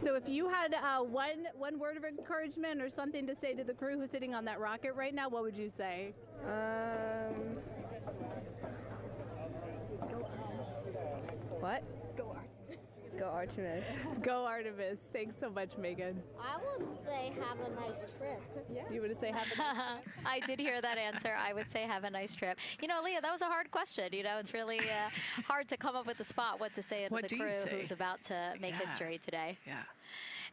So if you had one word of encouragement or something to say to the crew who's sitting on that rocket right now, what would you say? What? Go Artemis. Go Artemis. Go Artemis. Thanks so much, Megan. I would say have a nice trip. Yeah. You would say have a nice trip? I did hear that answer. I would say have a nice trip. You know, Leah, that was a hard question. You know, it's really hard to come up with a spot what to say to the crew who's about to make history today. Yeah.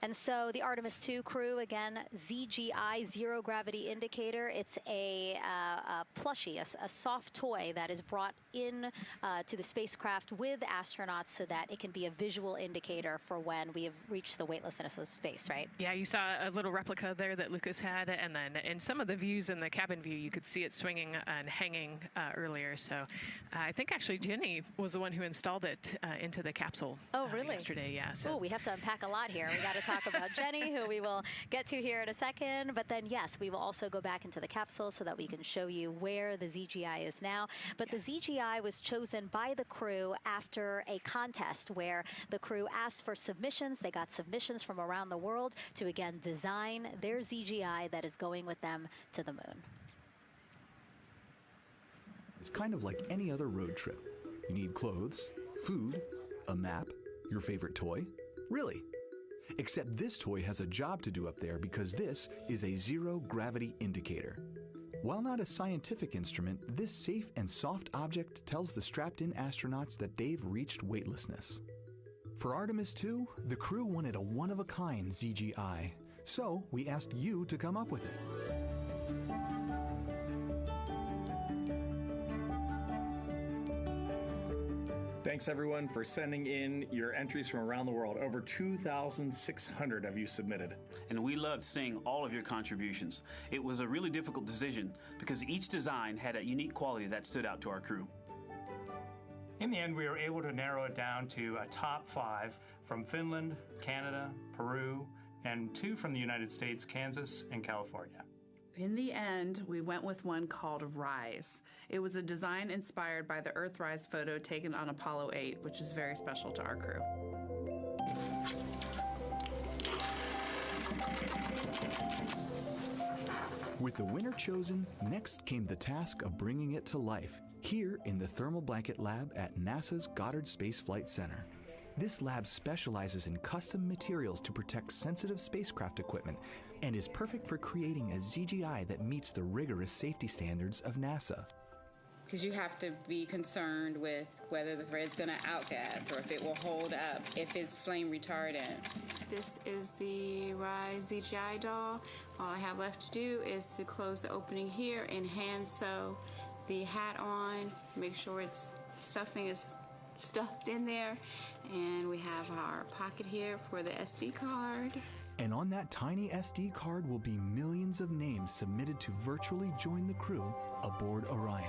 And so the Artemis II crew, again, ZGI, zero gravity indicator. It's a plushie, a soft toy that is brought in to the spacecraft with astronauts so that it can be a visual indicator for when we have reached the weightlessness of space, right? Yeah, you saw a little replica there that Lucas had, and then in some of the views in the cabin view, you could see it swinging and hanging earlier. So I think actually Jenny was the one who installed it into the capsule. Oh, really? Yesterday, yeah. So. Oh, we have to unpack a lot here. We got to talk about Jenny, who we will get to here in a second. But then, yes, we will also go back into the capsule so that we can show you where the ZGI is now. But the ZGI was chosen by the crew after a contest where the crew asked for submissions. They got submissions from around the world to, again, design their ZGI that is going with them to the moon. It's kind of like any other road trip. You need clothes, food, a map, your favorite toy. Really. Except this toy has a job to do up there because this is a zero-gravity indicator. While not a scientific instrument, this safe and soft object tells the strapped-in astronauts that they've reached weightlessness. For Artemis II, the crew wanted a one-of-a-kind ZGI, so we asked you to come up with it. Thanks everyone for sending in your entries from around the world. Over 2,600 of you submitted. And we loved seeing all of your contributions. It was a really difficult decision because each design had a unique quality that stood out to our crew. In the end, we were able to narrow it down to a top 5 from Finland, Canada, Peru, and 2 from the United States, Kansas and California. In the end, we went with one called Rise. It was a design inspired by the Earthrise photo taken on Apollo 8, which is very special to our crew. With the winner chosen, next came the task of bringing it to life here in the Thermal Blanket Lab at NASA's Goddard Space Flight Center. This lab specializes in custom materials to protect sensitive spacecraft equipment and is perfect for creating a ZGI that meets the rigorous safety standards of NASA. Because you have to be concerned with whether the thread's going to outgas or if it will hold up, if it's flame retardant. This is the Rise ZGI doll. All I have left to do is to close the opening here and hand sew the hat on, make sure its stuffing is stuffed in there, and we have our pocket here for the SD card. And on that tiny SD card will be millions of names submitted to virtually join the crew aboard Orion.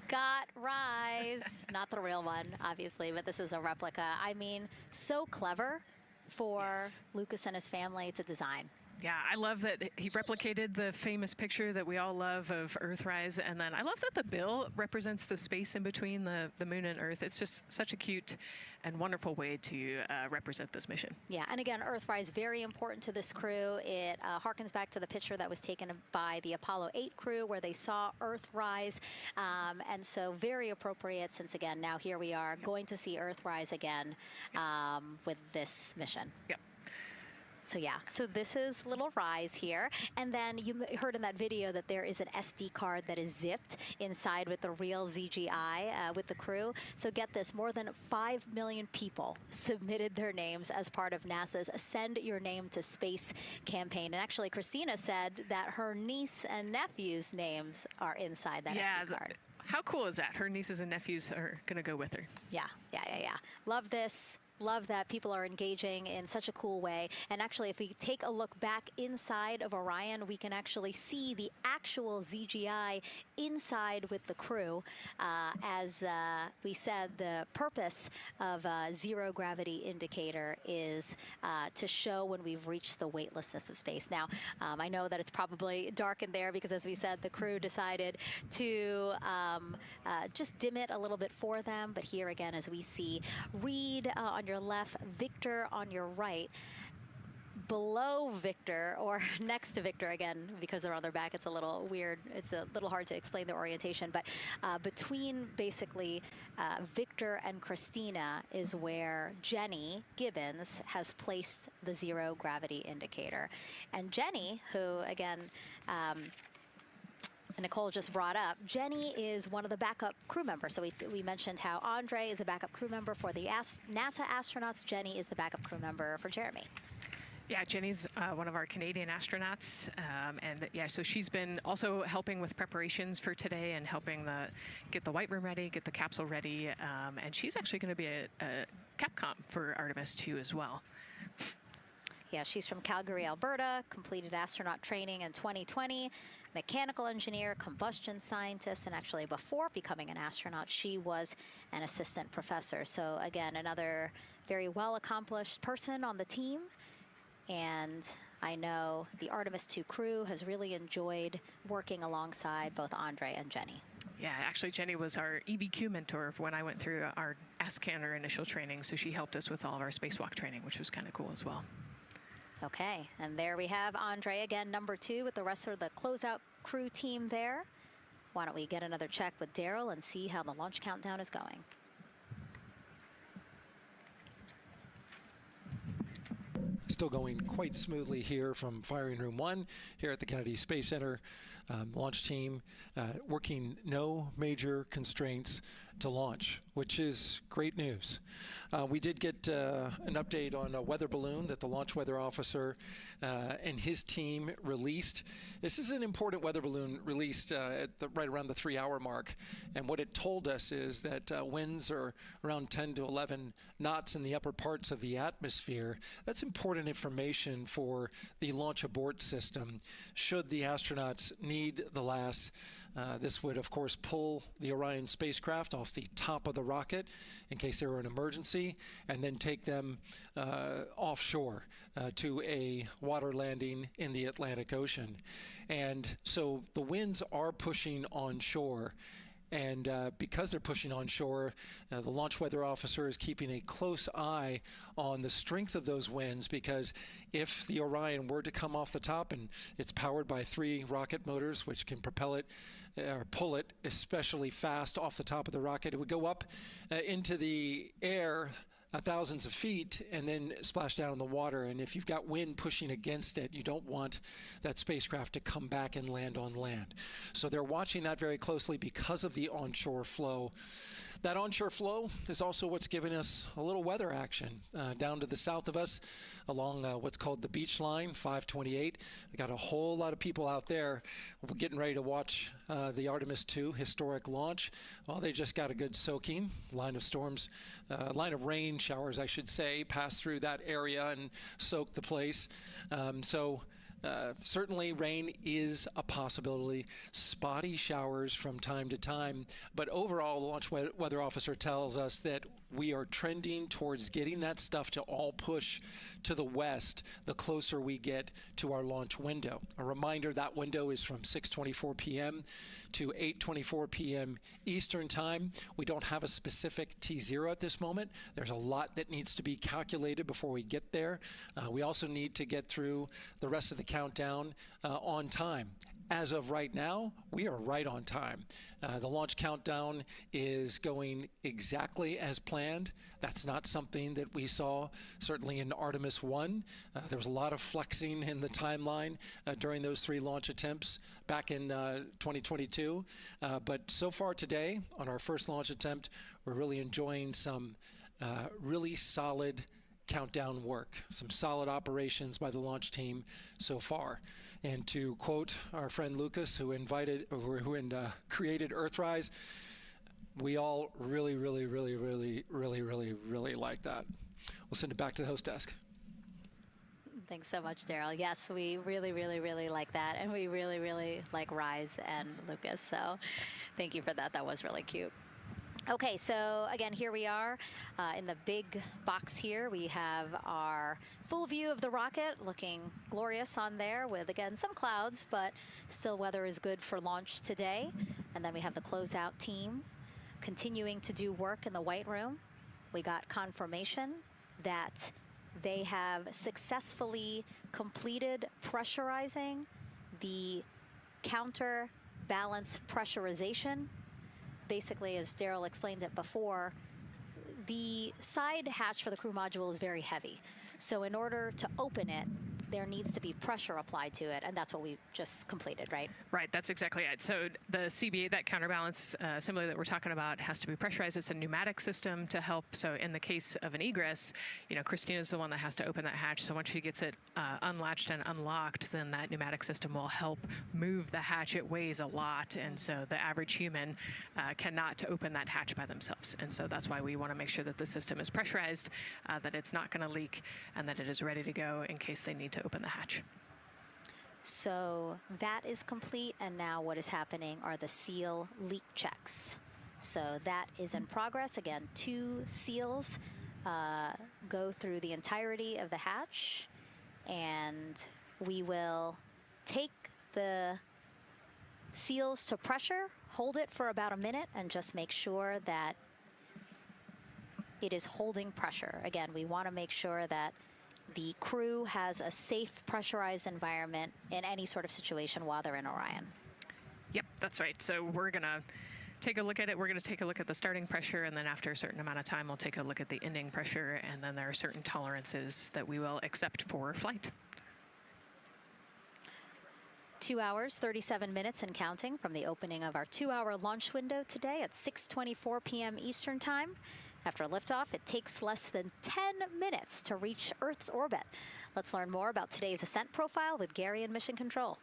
Got Rise. Not the real one, obviously, but this is a replica. I mean, so clever for Lucas and his family to design. Yeah, I love that he replicated the famous picture that we all love of Earthrise, and then I love that the bill represents the space in between the moon and Earth. It's just such a cute and wonderful way to represent this mission. Yeah, and again, Earthrise, very important to this crew. It harkens back to the picture that was taken by the Apollo 8 crew where they saw Earthrise, and so very appropriate since, again, now here we are going to see Earthrise again with this mission. Yep. So yeah, so this is little Rise here. And then you heard in that video that there is an SD card that is zipped inside with the real ZGI with the crew. So get this, more than 5 million people submitted their names as part of NASA's Send Your Name to Space campaign. And actually, Christina said that her niece and nephew's names are inside that SD card. How cool is that? Her nieces and nephews are going to go with her. Yeah. Love this. Love that people are engaging in such a cool way. And actually, if we take a look back inside of Orion, we can actually see the actual ZGI inside with the crew. As we said, the purpose of a zero gravity indicator is to show when we've reached the weightlessness of space. Now, I know that it's probably dark in there because, as we said, the crew decided to just dim it a little bit for them. But here again, as we see, Reed on your left, Victor on your right. Below Victor, or next to Victor, again, because they're on their back, it's a little weird. It's a little hard to explain their orientation. But between basically Victor and Christina is where Jenny Gibbons has placed the zero gravity indicator. And Jenny, who, again, Nicole just brought up, Jenny is one of the backup crew members. So we mentioned how Andre is the backup crew member for the NASA astronauts. Jenny is the backup crew member for Jeremy. Yeah, Jenny's one of our Canadian astronauts, and yeah, so she's been also helping with preparations for today and helping get the white room ready, get the capsule ready, and she's actually going to be a Capcom for Artemis II as well. Yeah, she's from Calgary, Alberta, completed astronaut training in 2020, mechanical engineer, combustion scientist, and actually before becoming an astronaut, she was an assistant professor. So again, another very well-accomplished person on the team. And I know the Artemis II crew has really enjoyed working alongside both Andre and Jenny. Yeah, actually, Jenny was our EBQ mentor when I went through our ASCANner initial training, so she helped us with all of our spacewalk training, which was kind of cool as well. Okay, and there we have Andre again, number 2, with the rest of the closeout crew team there. Why don't we get another check with Daryl and see how the launch countdown is going. Still going quite smoothly here from firing room 1 here at the Kennedy Space Center. Launch team working no major constraints to launch, which is great news. We did get an update on a weather balloon that the launch weather officer and his team released. This is an important weather balloon released right around the 3-hour mark. And what it told us is that winds are around 10 to 11 knots in the upper parts of the atmosphere. That's important information for the launch abort system. Should the astronauts need the LAS, this would, of course, pull the Orion spacecraft off the top of the rocket in case there were an emergency, and then take them offshore to a water landing in the Atlantic Ocean. And so the winds are pushing onshore. And because they're pushing onshore, the launch weather officer is keeping a close eye on the strength of those winds, because if the Orion were to come off the top, and it's powered by 3 rocket motors which can propel it or pull it especially fast off the top of the rocket, it would go up into the air thousands of feet and then splash down in the water. And if you've got wind pushing against it, you don't want that spacecraft to come back and land on land. So they're watching that very closely because of the onshore flow. That onshore flow is also what's giving us a little weather action down to the south of us along what's called the beach line, 528. We got a whole lot of people out there. We're getting ready to watch the Artemis II historic launch. Well, they just got a good soaking. Line of rain showers, I should say, passed through that area and soaked the place. Certainly rain is a possibility, spotty showers from time to time, but overall the launch weather officer tells us that we are trending towards getting that stuff to all push to the west the closer we get to our launch window. A reminder, that window is from 6:24 p.m. to 8:24 p.m. Eastern Time. We don't have a specific T0 at this moment. There's a lot that needs to be calculated before we get there. We also need to get through the rest of the countdown on time. As of right now, we are right on time. The launch countdown is going exactly as planned. That's not something that we saw certainly in Artemis I. There was a lot of flexing in the timeline during those 3 launch attempts back in 2022. But so far today, on our first launch attempt, we're really enjoying some really solid countdown work, some solid operations by the launch team so far. And to quote our friend Lucas, who created Earthrise, We all really, really, really, really, really, really, really like that. We'll send it back to the host desk. Thanks so much, Daryl. Yes, we really, really, really like that. And we really, really like Rise and Lucas. So thank you for that. That was really cute. Okay, so again, here we are in the big box here. We have our full view of the rocket looking glorious on there with, again, some clouds, but still weather is good for launch today. And then we have the closeout team continuing to do work in the White Room. We got confirmation that they have successfully completed pressurizing the counterbalance pressurization. Basically, as Daryl explained it before, the side hatch for the crew module is very heavy. So in order to open it, there needs to be pressure applied to it, and that's what we just completed, right? Right, that's exactly it. So the CBA, that counterbalance assembly that we're talking about, has to be pressurized. It's a pneumatic system to help. So in the case of an egress, Christina's the one that has to open that hatch. So once she gets it unlatched and unlocked, then that pneumatic system will help move the hatch. It weighs a lot, and so the average human cannot open that hatch by themselves. And so that's why we want to make sure that the system is pressurized, that it's not going to leak, and that it is ready to go in case they need to open the hatch. So that is complete, and now what is happening are the seal leak checks. So that is in progress. Again, 2 seals go through the entirety of the hatch, and we will take the seals to pressure, hold it for about a minute, and just make sure that it is holding pressure. Again, we want to make sure that the crew has a safe, pressurized environment in any sort of situation while they're in Orion. Yep, that's right. So we're going to take a look at it. We're going to take a look at the starting pressure, and then after a certain amount of time, we'll take a look at the ending pressure, and then there are certain tolerances that we will accept for flight. 2 hours, 37 minutes and counting from the opening of our 2-hour launch window today at 6:24 p.m. Eastern Time. After liftoff, it takes less than 10 minutes to reach Earth's orbit. Let's learn more about today's ascent profile with Gary in Mission Control.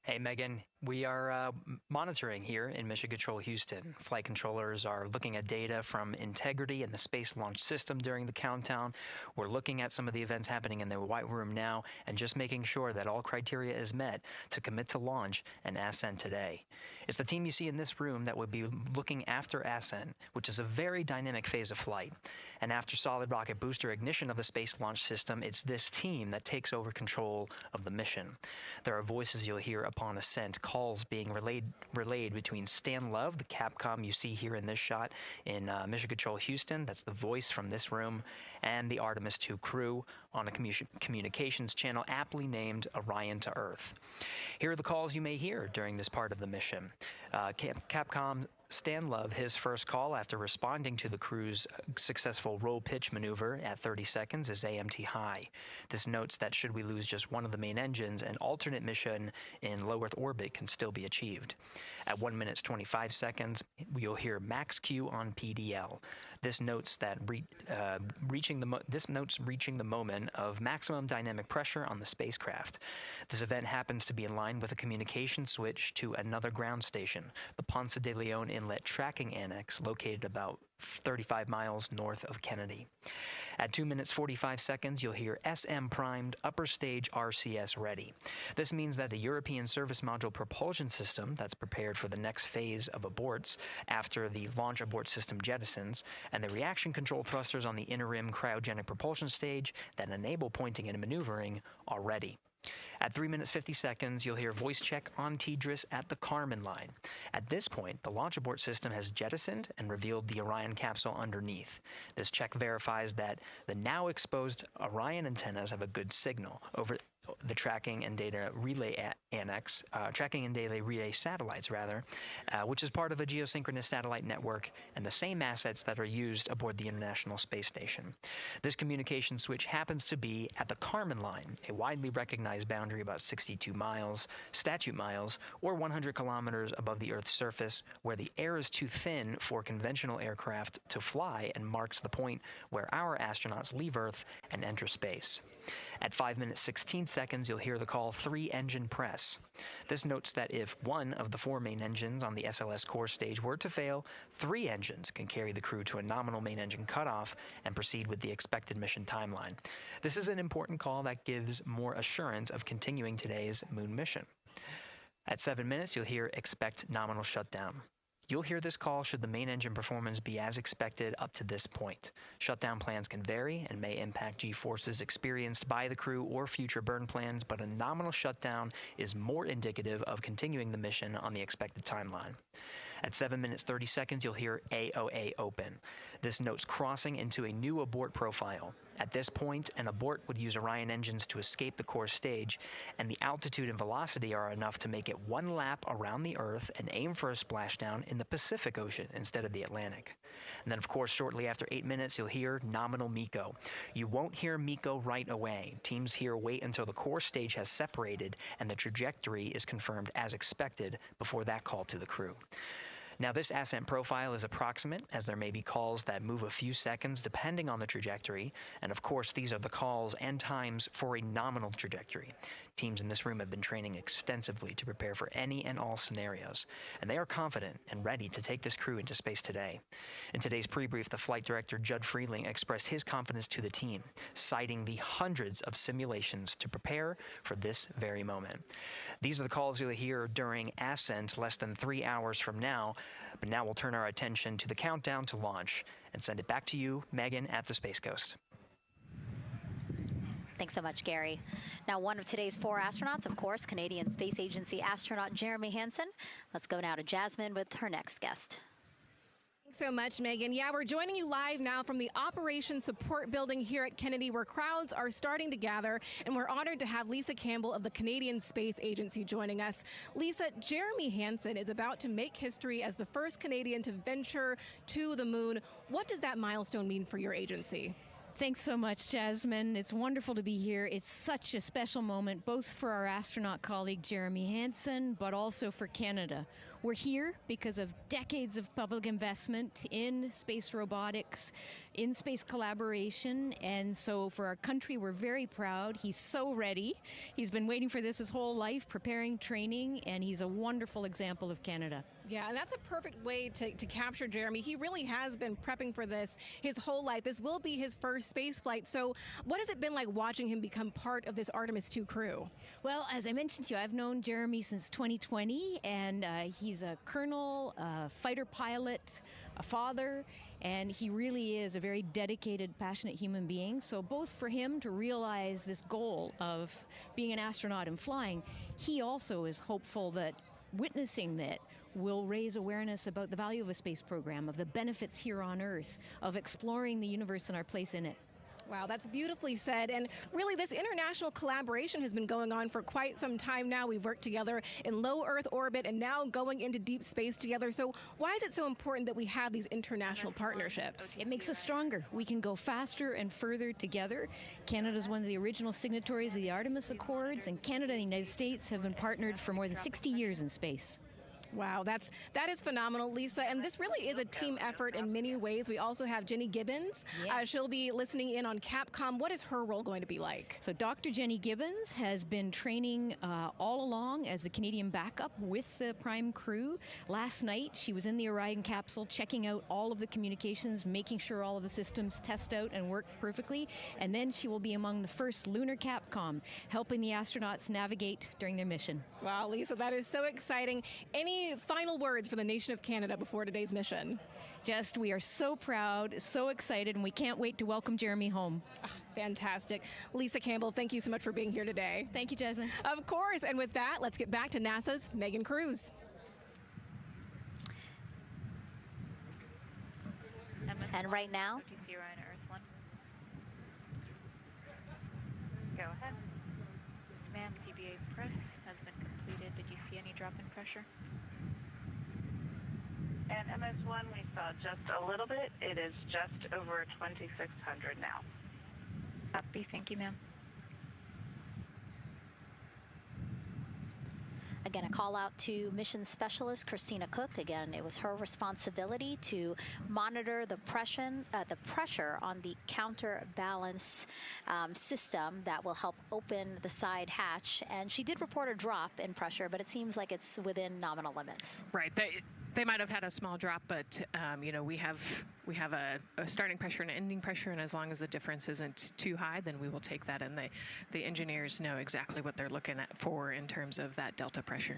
Hey, Megan. We are monitoring here in Mission Control Houston. Flight controllers are looking at data from integrity in the Space Launch System during the countdown. We're looking at some of the events happening in the White Room now and just making sure that all criteria is met to commit to launch and ascent today. It's the team you see in this room that would be looking after ascent, which is a very dynamic phase of flight. And after solid rocket booster ignition of the Space Launch System, it's this team that takes over control of the mission. There are voices you'll hear upon ascent, calls being relayed between Stan Love, the Capcom you see here in this shot in Mission Control Houston, that's the voice from this room, and the Artemis II crew on a communications channel aptly named Orion to Earth. Here are the calls you may hear during this part of the mission. Capcom Stan Love, his first call after responding to the crew's successful roll pitch maneuver at 30 seconds is AMT high. This notes that should we lose just one of the main engines, an alternate mission in low Earth orbit can still be achieved. At 1 minute 25 seconds, you'll hear max Q on PDL. This notes that reaching the moment of maximum dynamic pressure on the spacecraft. This event happens to be in line with a communication switch to another ground station, the Ponce de Leon Inlet Tracking Annex, located about 35 miles north of Kennedy. At 2 minutes 45 seconds, you'll hear SM primed, upper stage RCS ready. This means that the European Service Module propulsion system that's prepared for the next phase of aborts after the launch abort system jettisons, and the reaction control thrusters on the inner rim cryogenic propulsion stage that enable pointing and maneuvering are ready. At 3 minutes 50 seconds, you'll hear voice check on TDRS at the Kármán line. At this point, the launch abort system has jettisoned and revealed the Orion capsule underneath. This check verifies that the now exposed Orion antennas have a good signal over the tracking and data relay satellites, which is part of a geosynchronous satellite network and the same assets that are used aboard the International Space Station. This communication switch happens to be at the Kármán line, a widely recognized boundary about 62 miles, statute miles, or 100 kilometers above the Earth's surface, where the air is too thin for conventional aircraft to fly and marks the point where our astronauts leave Earth and enter space. At 5 minutes 16 seconds, you'll hear the call 3-engine press. This notes that if one of the 4 main engines on the SLS core stage were to fail, 3 engines can carry the crew to a nominal main engine cutoff and proceed with the expected mission timeline. This is an important call that gives more assurance of continuing today's moon mission. At 7 minutes, you'll hear expect nominal shutdown. You'll hear this call should the main engine performance be as expected up to this point. Shutdown plans can vary and may impact G-forces experienced by the crew or future burn plans, but a nominal shutdown is more indicative of continuing the mission on the expected timeline. At 7 minutes 30 seconds, you'll hear AOA open. This notes crossing into a new abort profile. At this point, an abort would use Orion engines to escape the core stage, and the altitude and velocity are enough to make it 1 lap around the Earth and aim for a splashdown in the Pacific Ocean instead of the Atlantic. And then, of course, shortly after 8 minutes, you'll hear nominal Miko. You won't hear Miko right away. Teams here wait until the core stage has separated and the trajectory is confirmed as expected before that call to the crew. Now, this ascent profile is approximate, as there may be calls that move a few seconds depending on the trajectory, and of course these are the calls and times for a nominal trajectory. Teams in this room have been training extensively to prepare for any and all scenarios, and they are confident and ready to take this crew into space today. In today's pre-brief, the flight director, Judd Freeling, expressed his confidence to the team, citing the hundreds of simulations to prepare for this very moment. These are the calls you'll hear during ascent less than 3 hours from now, but now we'll turn our attention to the countdown to launch and send it back to you, Megan, at the Space Coast. Thanks so much, Gary. Now, one of today's 4 astronauts, of course, Canadian Space Agency astronaut Jeremy Hansen. Let's go now to Jasmine with her next guest. Thanks so much, Megan. Yeah, we're joining you live now from the Operations Support Building here at Kennedy, where crowds are starting to gather, and we're honored to have Lisa Campbell of the Canadian Space Agency joining us. Lisa, Jeremy Hansen is about to make history as the first Canadian to venture to the moon. What does that milestone mean for your agency? Thanks so much, Jasmine. It's wonderful to be here. It's such a special moment, both for our astronaut colleague Jeremy Hansen, but also for Canada. We're here because of decades of public investment in space robotics, in space collaboration, and so for our country, we're very proud. He's so ready. He's been waiting for this his whole life, preparing, training, and he's a wonderful example of Canada. Yeah, and that's a perfect way to capture Jeremy. He really has been prepping for this his whole life. This will be his first space flight. So what has it been like watching him become part of this Artemis II crew? Well, as I mentioned to you, I've known Jeremy since 2020, and he's a colonel, a fighter pilot, a father, and he really is a very dedicated, passionate human being. So both for him to realize this goal of being an astronaut and flying, he also is hopeful that witnessing that will raise awareness about the value of a space program, of the benefits here on Earth, of exploring the universe and our place in it. Wow, that's beautifully said. And really, this international collaboration has been going on for quite some time now. We've worked together in low Earth orbit and now going into deep space together. So why is it so important that we have these international partnerships? It makes us stronger. We can go faster and further together. Canada is one of the original signatories of the Artemis Accords, and Canada and the United States have been partnered for more than 60 years in space. Wow, that is phenomenal, Lisa. And this really is a team effort in many ways. We also have Jenny Gibbons. Yes. She'll be listening in on Capcom. What is her role going to be like? So Dr. Jenny Gibbons has been training all along as the Canadian backup with the Prime crew. Last night, she was in the Orion capsule checking out all of the communications, making sure all of the systems test out and work perfectly. And then she will be among the first Lunar Capcom, helping the astronauts navigate during their mission. Wow, Lisa, that is so exciting. Any final words for the nation of Canada before today's mission? Just, we are so proud, so excited, and we can't wait to welcome Jeremy home. Fantastic. Lisa Campbell, thank you so much for being here today. Thank you, Jasmine. Of course. And with that, let's get back to NASA's Megan Cruz. And right now, go ahead. Ma'am, TBA press has been completed. Did you see any drop in pressure? And MS1, we saw just a little bit. It is just over 2,600 now. Copy. Thank you, ma'am. Again, a call out to mission specialist Christina Cook. Again, it was her responsibility to monitor the pressure on the counterbalance system that will help open the side hatch. And she did report a drop in pressure, but it seems like it's within nominal limits. Right. They might have had a small drop, but you know, we have a starting pressure and an ending pressure, and as long as the difference isn't too high, then we will take that. And the engineers know exactly what they're looking for in terms of that delta pressure.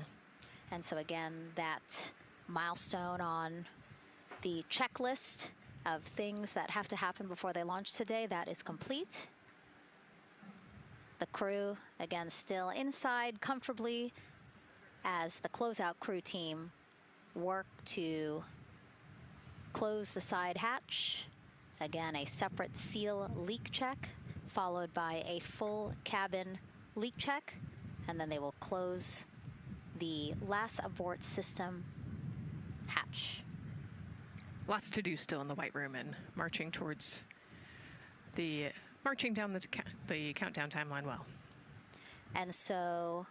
And so again, that milestone on the checklist of things that have to happen before they launch today, that is complete. The crew, again, still inside comfortably as the closeout crew team work to close the side hatch. Again, a separate seal leak check, followed by a full cabin leak check, and then they will close the last abort system hatch. Lots to do still in the White Room and marching down the countdown timeline well. And so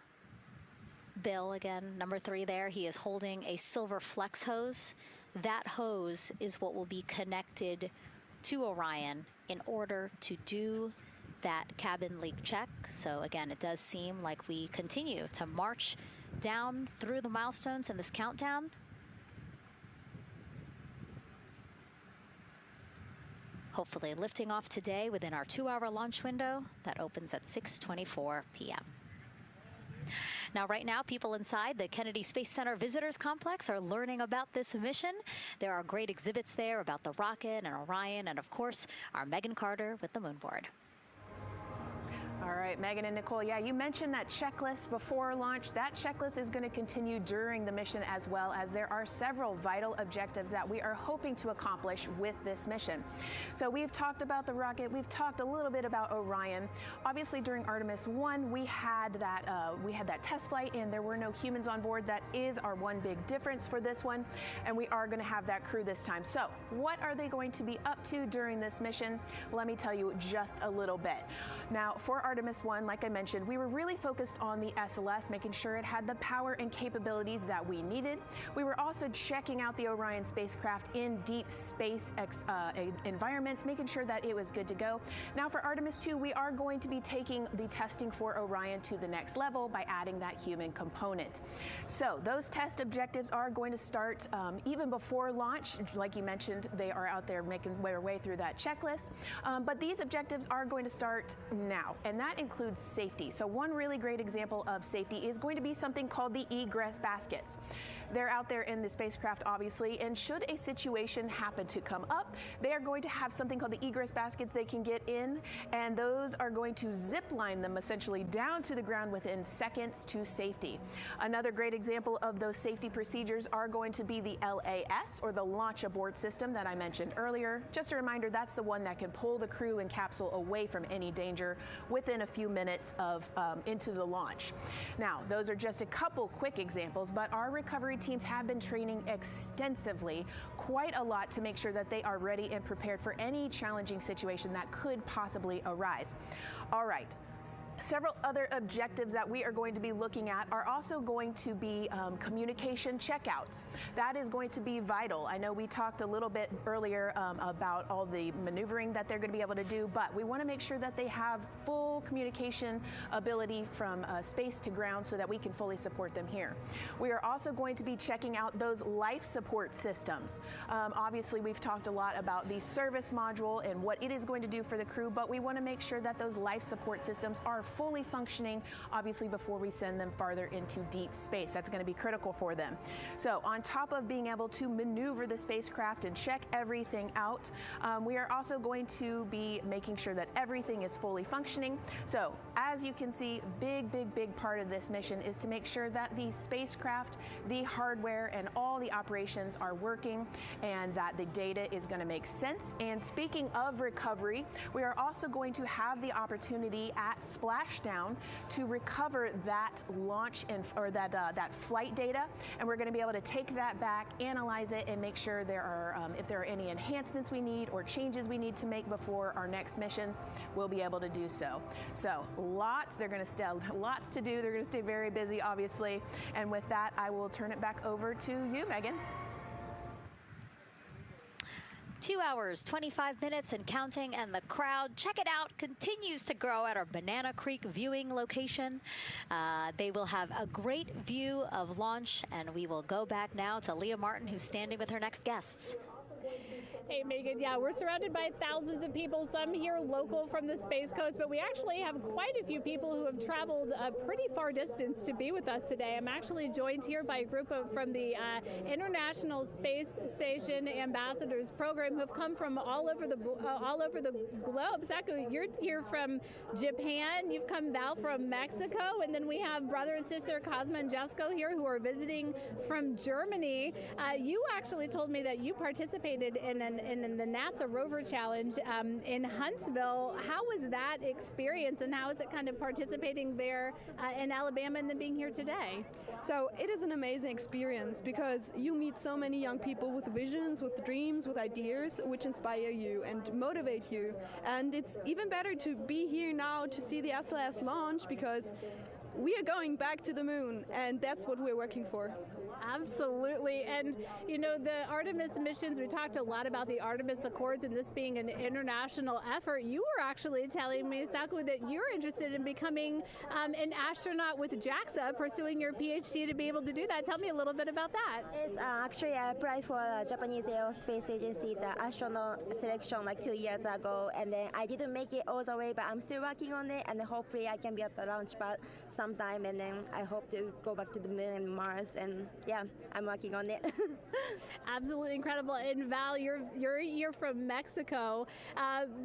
Bill, again, number 3 there, he is holding a silver flex hose. That hose is what will be connected to Orion in order to do that cabin leak check. So again, it does seem like we continue to march down through the milestones in this countdown. Hopefully lifting off today within our 2-hour launch window that opens at 6:24 p.m. Now, right now, people inside the Kennedy Space Center Visitors Complex are learning about this mission. There are great exhibits there about the rocket and Orion, and of course, our Megan Carter with the Moonboard. All right, Megan and Nicole, yeah, you mentioned that checklist before launch. That checklist is going to continue during the mission, as well as there are several vital objectives that we are hoping to accomplish with this mission. So we've talked about the rocket. We've talked a little bit about Orion. Obviously, during Artemis I, we had that test flight, and there were no humans on board. That is our one big difference for this one, and we are going to have that crew this time. So what are they going to be up to during this mission? Let me tell you just a little bit. Now, for Artemis I, like I mentioned, we were really focused on the SLS, making sure it had the power and capabilities that we needed. We were also checking out the Orion spacecraft in deep space environments, making sure that it was good to go. Now for Artemis II, we are going to be taking the testing for Orion to the next level by adding that human component. So those test objectives are going to start even before launch. Like you mentioned, they are out there making their way through that checklist. But these objectives are going to start now, and that includes safety. So one really great example of safety is going to be something called the egress baskets. They're out there in the spacecraft, obviously, and should a situation happen to come up, they are going to have something called the egress baskets they can get in, and those are going to zip line them essentially down to the ground within seconds to safety. Another great example of those safety procedures are going to be the LAS, or the launch abort system that I mentioned earlier. Just a reminder, that's the one that can pull the crew and capsule away from any danger within a few minutes of into the launch. Now, those are just a couple quick examples, but our recovery teams have been training extensively, quite a lot, to make sure that they are ready and prepared for any challenging situation that could possibly arise. All right. Several other objectives that we are going to be looking at are also going to be communication checkouts. That is going to be vital. I know we talked a little bit earlier about all the maneuvering that they're going to be able to do, but we want to make sure that they have full communication ability from space to ground so that we can fully support them here. We are also going to be checking out those life support systems. Obviously, we've talked a lot about the service module and what it is going to do for the crew, but we want to make sure that those life support systems are fully functioning, obviously, before we send them farther into deep space. That's going to be critical for them. So on top of being able to maneuver the spacecraft and check everything out, we are also going to be making sure that everything is fully functioning. So as you can see, big part of this mission is to make sure that the spacecraft, the hardware, and all the operations are working, and that the data is going to make sense. And speaking of recovery, we are also going to have the opportunity at Splash splashdown to recover that launch or that flight data, and we're going to be able to take that back, analyze it, and make sure there are if there are any enhancements we need or changes we need to make before our next missions, we'll be able to do so. So lots to do. They're going to stay very busy, obviously. And with that, I will turn it back over to you, Megan. 2 hours, 25 minutes and counting, and the crowd, check it out, continues to grow at our Banana Creek viewing location. They will have a great view of launch, and we will go back now to Leah Martin, who's standing with her next guests. Hey, Megan, yeah, we're surrounded by thousands of people, some here local from the Space Coast, but we actually have quite a few people who have traveled a pretty far distance to be with us today. I'm actually joined here by a group from the International Space Station Ambassadors Program who have come from all over the globe. Saku, you're here from Japan, you've come Val from Mexico, and then we have brother and sister Cosma and Jesko here who are visiting from Germany. You actually told me that you participated in the NASA Rover Challenge in Huntsville. How was that experience, and how is it kind of participating there in Alabama and then being here today? So it is an amazing experience because you meet so many young people with visions, with dreams, with ideas, which inspire you and motivate you. And it's even better to be here now to see the SLS launch because we are going back to the moon, and that's what we're working for. Absolutely. And, you know, the Artemis missions, we talked a lot about the Artemis Accords and this being an international effort. You were actually telling me, Saku, that you're interested in becoming an astronaut with JAXA, pursuing your PhD to be able to do that. Tell me a little bit about that. Yes, actually, I applied for the Japanese Aerospace Agency, the astronaut selection like 2 years ago, and then I didn't make it all the way, but I'm still working on it, and hopefully I can be at the launch pad sometime, and then I hope to go back to the moon and Mars, and yeah, I'm working on it. Absolutely incredible. And Val, you're from Mexico.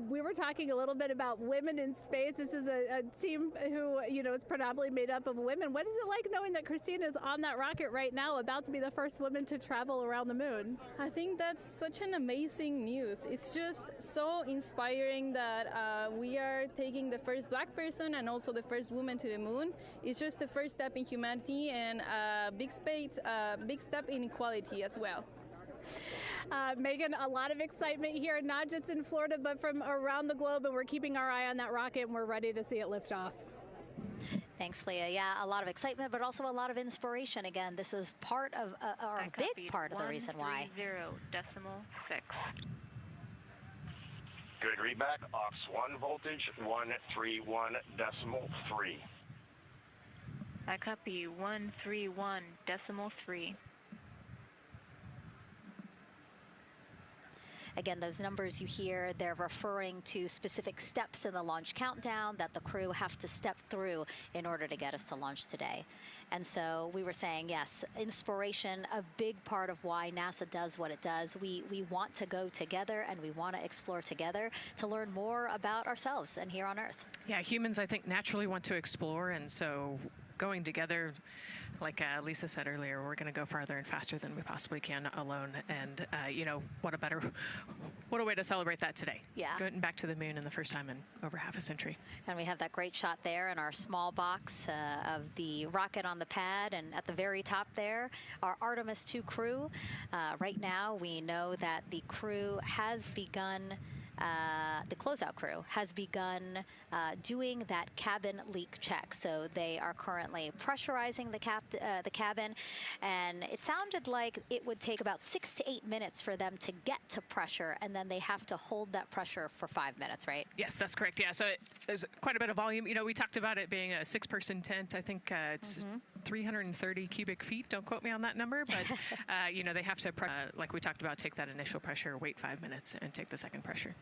We were talking a little bit about women in space. This is a team who, you know, is predominantly made up of women. What is it like knowing that Christina is on that rocket right now, about to be the first woman to travel around the moon? I think that's such an amazing news. It's just so inspiring that we are taking the first Black person and also the first woman to the moon. It's just the first step in humanity and a big step in equality as well. Megan, a lot of excitement here, not just in Florida, but from around the globe, and we're keeping our eye on that rocket, and we're ready to see it lift off. Thanks, Leah. Yeah, a lot of excitement, but also a lot of inspiration. Again, this is part of, or a big part of the reason why. 130.6. Good readback, aux 1 voltage, 131.3. I copy 131.3. Again, those numbers you hear, they're referring to specific steps in the launch countdown that the crew have to step through in order to get us to launch today. And so we were saying, yes, inspiration, a big part of why NASA does what it does. We want to go together, and we want to explore together to learn more about ourselves and here on Earth. Yeah, humans, I think, naturally want to explore, and so going together, like Lisa said earlier, we're going to go farther and faster than we possibly can alone. And, you know, what a way to celebrate that today. Yeah. Going back to the moon in the first time in over half a century. And we have that great shot there in our small box of the rocket on the pad. And at the very top there, our Artemis II crew. Right now, we know that the crew has begun the closeout crew has begun doing that cabin leak check. So they are currently pressurizing the cabin, and it sounded like it would take about 6 to 8 minutes for them to get to pressure, and then they have to hold that pressure for 5 minutes, right? Yes, that's correct. Yeah, so there's quite a bit of volume. You know, we talked about it being a 6-person tent. I think it's 330 cubic feet. Don't quote me on that number, but you know, they have to, like we talked about, take that initial pressure, wait 5 minutes, and take the second pressure.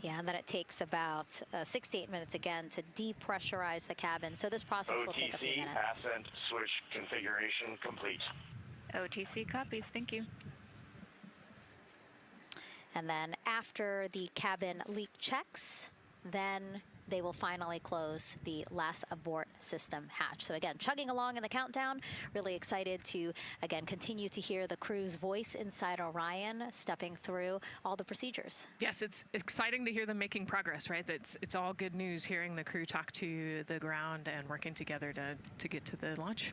Yeah, and then it takes about 6 to 8 minutes again to depressurize the cabin. So this process will take a few minutes. OTC ascent switch configuration complete. OTC copies. Thank you. And then after the cabin leak checks, then they will finally close the last abort system hatch. So again, chugging along in the countdown, really excited to, again, continue to hear the crew's voice inside Orion, stepping through all the procedures. Yes, it's exciting to hear them making progress, right? It's all good news hearing the crew talk to the ground and working together to get to the launch.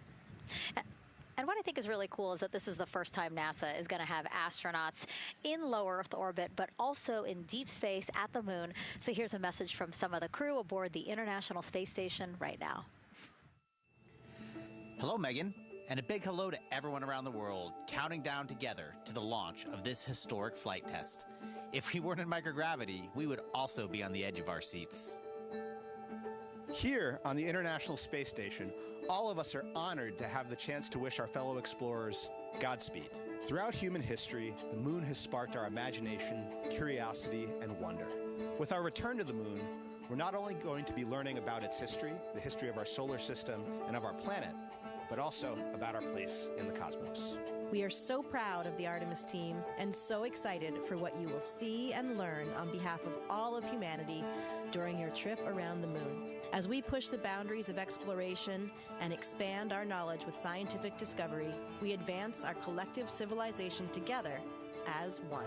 And what I think is really cool is that this is the first time NASA is going to have astronauts in low Earth orbit, but also in deep space at the moon. So here's a message from some of the crew aboard the International Space Station right now. Hello, Megan, and a big hello to everyone around the world counting down together to the launch of this historic flight test. If we weren't in microgravity, we would also be on the edge of our seats. Here on the International Space Station, all of us are honored to have the chance to wish our fellow explorers Godspeed. Throughout human history, the moon has sparked our imagination, curiosity, and wonder. With our return to the moon, we're not only going to be learning about its history, the history of our solar system and of our planet, but also about our place in the cosmos. We are so proud of the Artemis team and so excited for what you will see and learn on behalf of all of humanity during your trip around the moon. As we push the boundaries of exploration and expand our knowledge with scientific discovery, we advance our collective civilization together as one.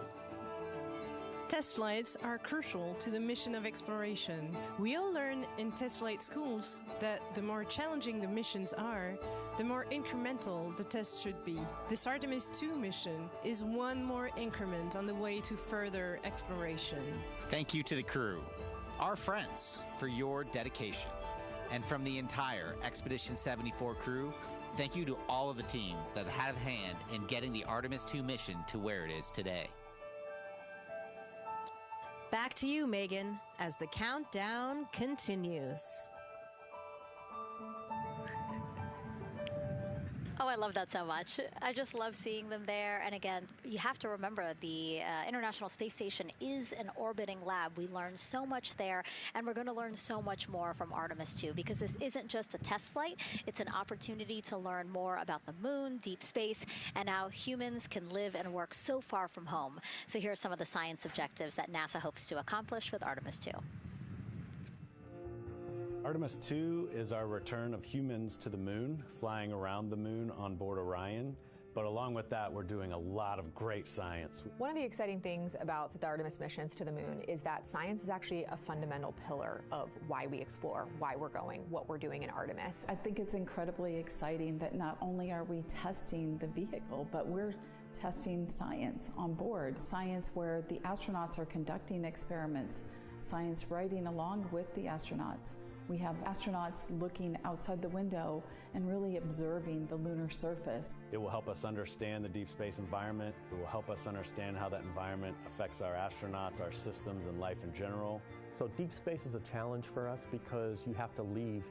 Test flights are crucial to the mission of exploration. We all learn in test flight schools that the more challenging the missions are, the more incremental the tests should be. This Artemis II mission is one more increment on the way to further exploration. Thank you to the crew, our friends, for your dedication. And from the entire Expedition 74 crew, thank you to all of the teams that had a hand in getting the Artemis II mission to where it is today. Back to you, Megan, as the countdown continues. Oh, I love that so much. I just love seeing them there. And again, you have to remember the International Space Station is an orbiting lab. We learn so much there, and we're going to learn so much more from Artemis II, because this isn't just a test flight. It's an opportunity to learn more about the moon, deep space, and how humans can live and work so far from home. So here are some of the science objectives that NASA hopes to accomplish with Artemis II. Artemis II is our return of humans to the moon, flying around the moon on board Orion. But along with that, we're doing a lot of great science. One of the exciting things about the Artemis missions to the moon is that science is actually a fundamental pillar of why we explore, why we're going, what we're doing in Artemis. I think it's incredibly exciting that not only are we testing the vehicle, but we're testing science on board. Science where the astronauts are conducting experiments, science riding along with the astronauts. We have astronauts looking outside the window and really observing the lunar surface. It will help us understand the deep space environment. It will help us understand how that environment affects our astronauts, our systems, and life in general. So deep space is a challenge for us because you have to leave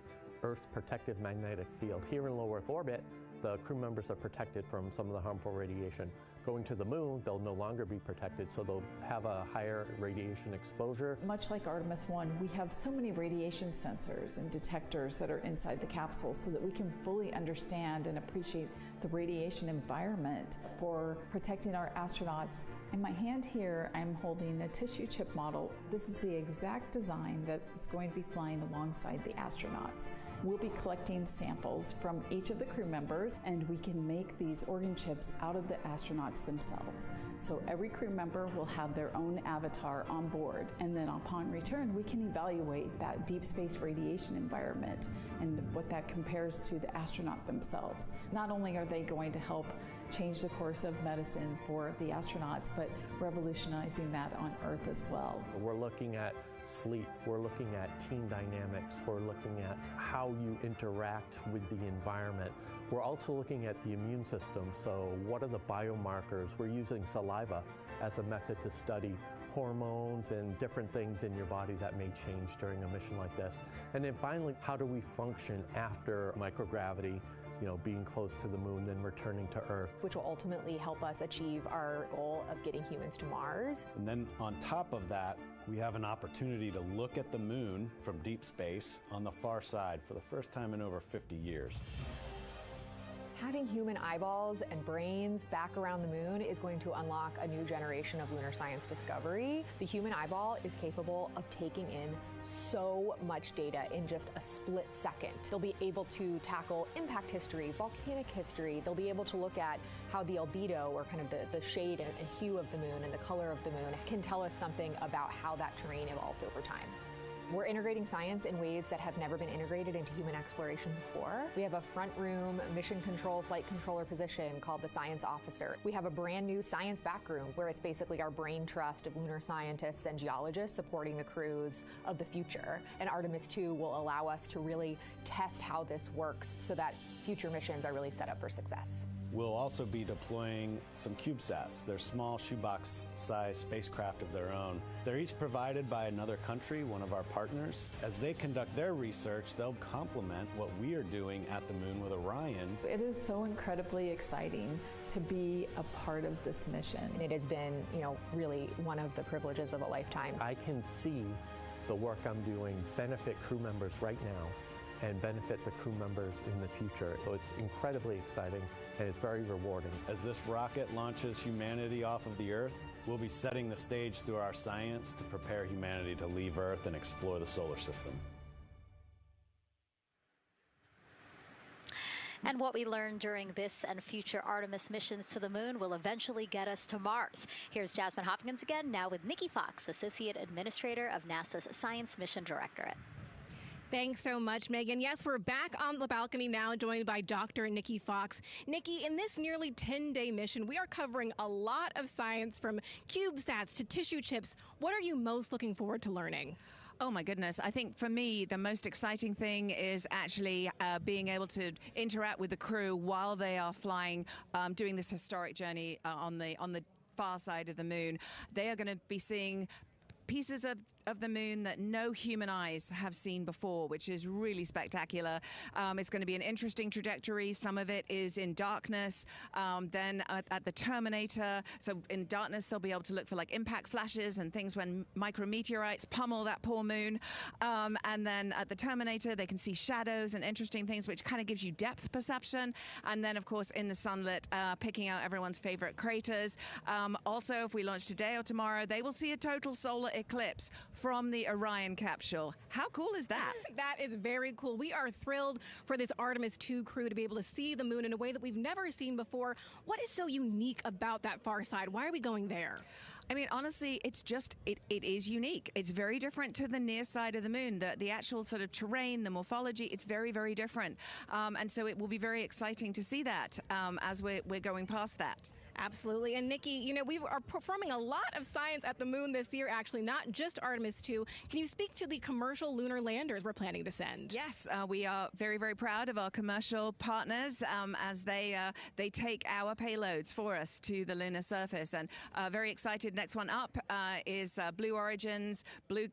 Earth's protective magnetic field. Here in low Earth orbit, the crew members are protected from some of the harmful radiation. Going to the moon, they'll no longer be protected, so they'll have a higher radiation exposure. Much like Artemis I, we have so many radiation sensors and detectors that are inside the capsule so that we can fully understand and appreciate the radiation environment for protecting our astronauts. In my hand here, I'm holding a tissue chip model. This is the exact design that's going to be flying alongside the astronauts. We'll be collecting samples from each of the crew members, and we can make these organ chips out of the astronauts themselves. So every crew member will have their own avatar on board, and then upon return, we can evaluate that deep space radiation environment and what that compares to the astronaut themselves. Not only are they going to help change the course of medicine for the astronauts, but revolutionizing that on Earth as well. We're looking at sleep, we're looking at team dynamics, we're looking at how you interact with the environment. We're also looking at the immune system, so what are the biomarkers? We're using saliva as a method to study hormones and different things in your body that may change during a mission like this. And then finally, how do we function after microgravity? You know, being close to the moon, then returning to Earth. Which will ultimately help us achieve our goal of getting humans to Mars. And then on top of that, we have an opportunity to look at the moon from deep space on the far side for the first time in over 50 years. Having human eyeballs and brains back around the moon is going to unlock a new generation of lunar science discovery. The human eyeball is capable of taking in so much data in just a split second. They'll be able to tackle impact history, volcanic history. They'll be able to look at how the albedo, or kind of the shade and hue of the moon and the color of the moon, can tell us something about how that terrain evolved over time. We're integrating science in ways that have never been integrated into human exploration before. We have a front room mission control flight controller position called the science officer. We have a brand new science back room where it's basically our brain trust of lunar scientists and geologists supporting the crews of the future. And Artemis II will allow us to really test how this works so that future missions are really set up for success. We'll also be deploying some CubeSats. They're small shoebox-sized spacecraft of their own. They're each provided by another country, one of our partners. As they conduct their research, they'll complement what we are doing at the moon with Orion. It is so incredibly exciting to be a part of this mission. And it has been, really one of the privileges of a lifetime. I can see the work I'm doing benefit crew members right now and benefit the crew members in the future. So it's incredibly exciting and it's very rewarding. As this rocket launches humanity off of the Earth, we'll be setting the stage through our science to prepare humanity to leave Earth and explore the solar system. And what we learn during this and future Artemis missions to the moon will eventually get us to Mars. Here's Jasmine Hopkins again, now with Nikki Fox, Associate Administrator of NASA's Science Mission Directorate. Thanks so much, Megan. Yes, we're back on the balcony now, joined by Dr. Nikki Fox. Nikki, in this nearly 10-day mission, we are covering a lot of science, from CubeSats to tissue chips. What are you most looking forward to learning? Oh my goodness. I think for me, the most exciting thing is actually being able to interact with the crew while they are flying, doing this historic journey on the far side of the moon. They are going to be seeing pieces of the moon that no human eyes have seen before, which is really spectacular. It's going to be an interesting trajectory. Some of it is in darkness. Then at the terminator, so in darkness they'll be able to look for like impact flashes and things when micrometeorites pummel that poor moon. And then at the terminator they can see shadows and interesting things, which kind of gives you depth perception. And then of course in the sunlit, picking out everyone's favorite craters. Also, if we launch today or tomorrow, they will see a total solar eclipse from the Orion capsule. How cool is that? That is very cool. We are thrilled for this Artemis II crew to be able to see the moon in a way that we've never seen before. What is so unique about that far side? Why are we going there? I mean, honestly, it's just, it is unique. It's very different to the near side of the moon. The actual sort of terrain, the morphology, it's very, very different. And so it will be very exciting to see that as we're going past that. Absolutely. And Nikki, we are performing a lot of science at the moon this year, actually, not just Artemis II. Can you speak to the commercial lunar landers we're planning to send? Yes, we are very, very proud of our commercial partners as they take our payloads for us to the lunar surface. And very excited. Next one up is Blue Origin's Blue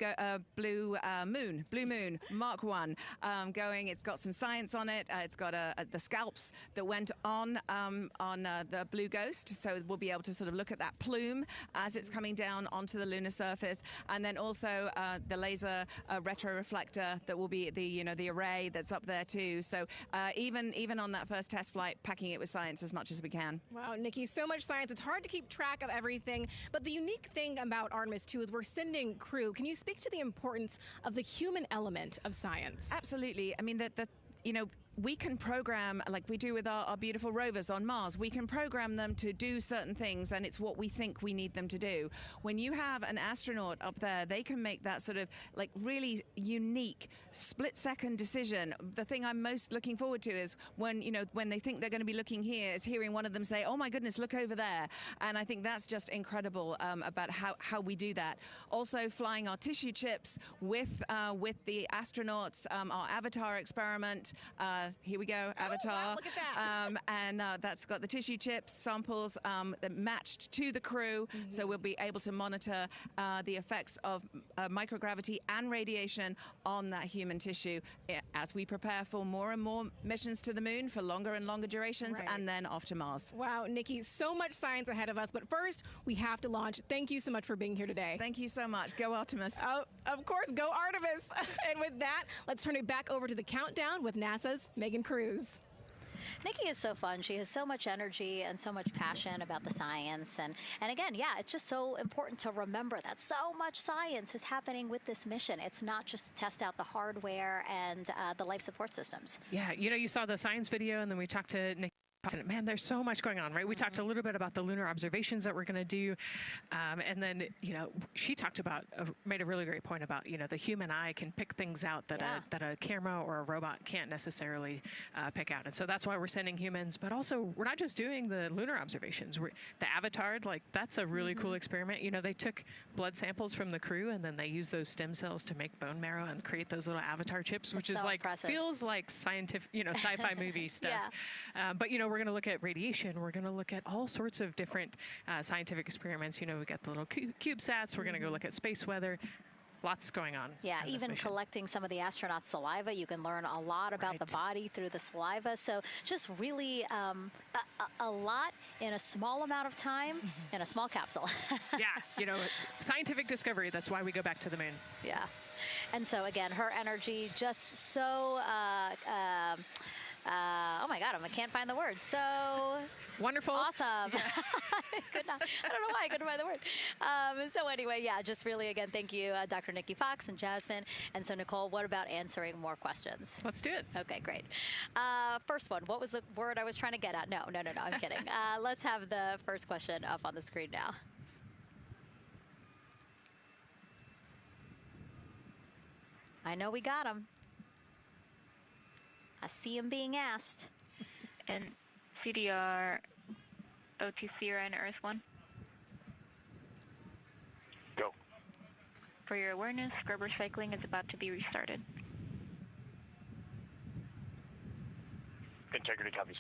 Moon Mark 1 going. It's got some science on it. It's got the scalps that went on the Blue Ghost. So we'll be able to sort of look at that plume as it's coming down onto the lunar surface, and then also the laser retroreflector that will be the array that's up there too. So even on that first test flight, packing it with science as much as we can. Wow, Nikki, so much science. It's hard to keep track of everything, but the unique thing about Artemis II is we're sending crew. Can you speak to the importance of the human element of science? Absolutely. I mean, we can program, like we do with our beautiful rovers on Mars, we can program them to do certain things, and it's what we think we need them to do. When you have an astronaut up there, they can make that sort of like really unique split-second decision. The thing I'm most looking forward to is when they think they're going to be looking here, is hearing one of them say, "Oh my goodness, look over there." And I think that's just incredible about how we do that. Also, flying our tissue chips with the astronauts, our Avatar experiment. Here we go, Avatar. Wow, look at that. And that's got the tissue chips samples that matched to the crew, so we'll be able to monitor the effects of microgravity and radiation on that human tissue as we prepare for more and more missions to the moon for longer and longer durations, and then off to Mars. Wow, Nikki, so much science ahead of us, but first we have to launch. Thank you so much for being here today. Thank you so much. Go Artemis. Of course, go Artemis. And with that, let's turn it back over to the countdown with NASA's Megan Cruz. Nikki is so fun. She has so much energy and so much passion about the science. And again, yeah, it's just so important to remember that so much science is happening with this mission. It's not just to test out the hardware and the life support systems. Yeah, you know, you saw the science video, and then we talked to Nikki. Man, there's so much going on, right? We talked a little bit about the lunar observations that we're going to do. And then, you know, she talked about, made a really great point about, you know, the human eye can pick things out that, that a camera or a robot can't necessarily pick out. And so that's why we're sending humans. But also, we're not just doing the lunar observations. The Avatar, like, that's a really cool experiment. You know, they took blood samples from the crew, and then they used those stem cells to make bone marrow and create those little Avatar chips, which is so like, impressive. Feels like scientific, you know, sci-fi movie stuff. But, you know, we're going to look at radiation. We're going to look at all sorts of different scientific experiments. You know, we got the little CubeSats. We're going to go look at space weather. Lots going on. Yeah, even collecting some of the astronauts' saliva. You can learn a lot about the body through the saliva. So just really a lot in a small amount of time in a small capsule. Yeah, you know, scientific discovery. That's why we go back to the moon. Yeah. And so, again, her energy just so... oh my God, I can't find the words. So wonderful, awesome. Yeah. I don't know why I couldn't find the word. So anyway, yeah, just really again, thank you, Dr. Nikki Fox and Jasmine. And so Nicole, what about answering more questions? Let's do it. Okay, great. First one, what was the word I was trying to get at? No, I'm kidding. Let's have the first question up on the screen now. I know we got them. I see him being asked. And CDR, OTC, and Earth 1. Go. For your awareness, scrubber cycling is about to be restarted. Integrity copies.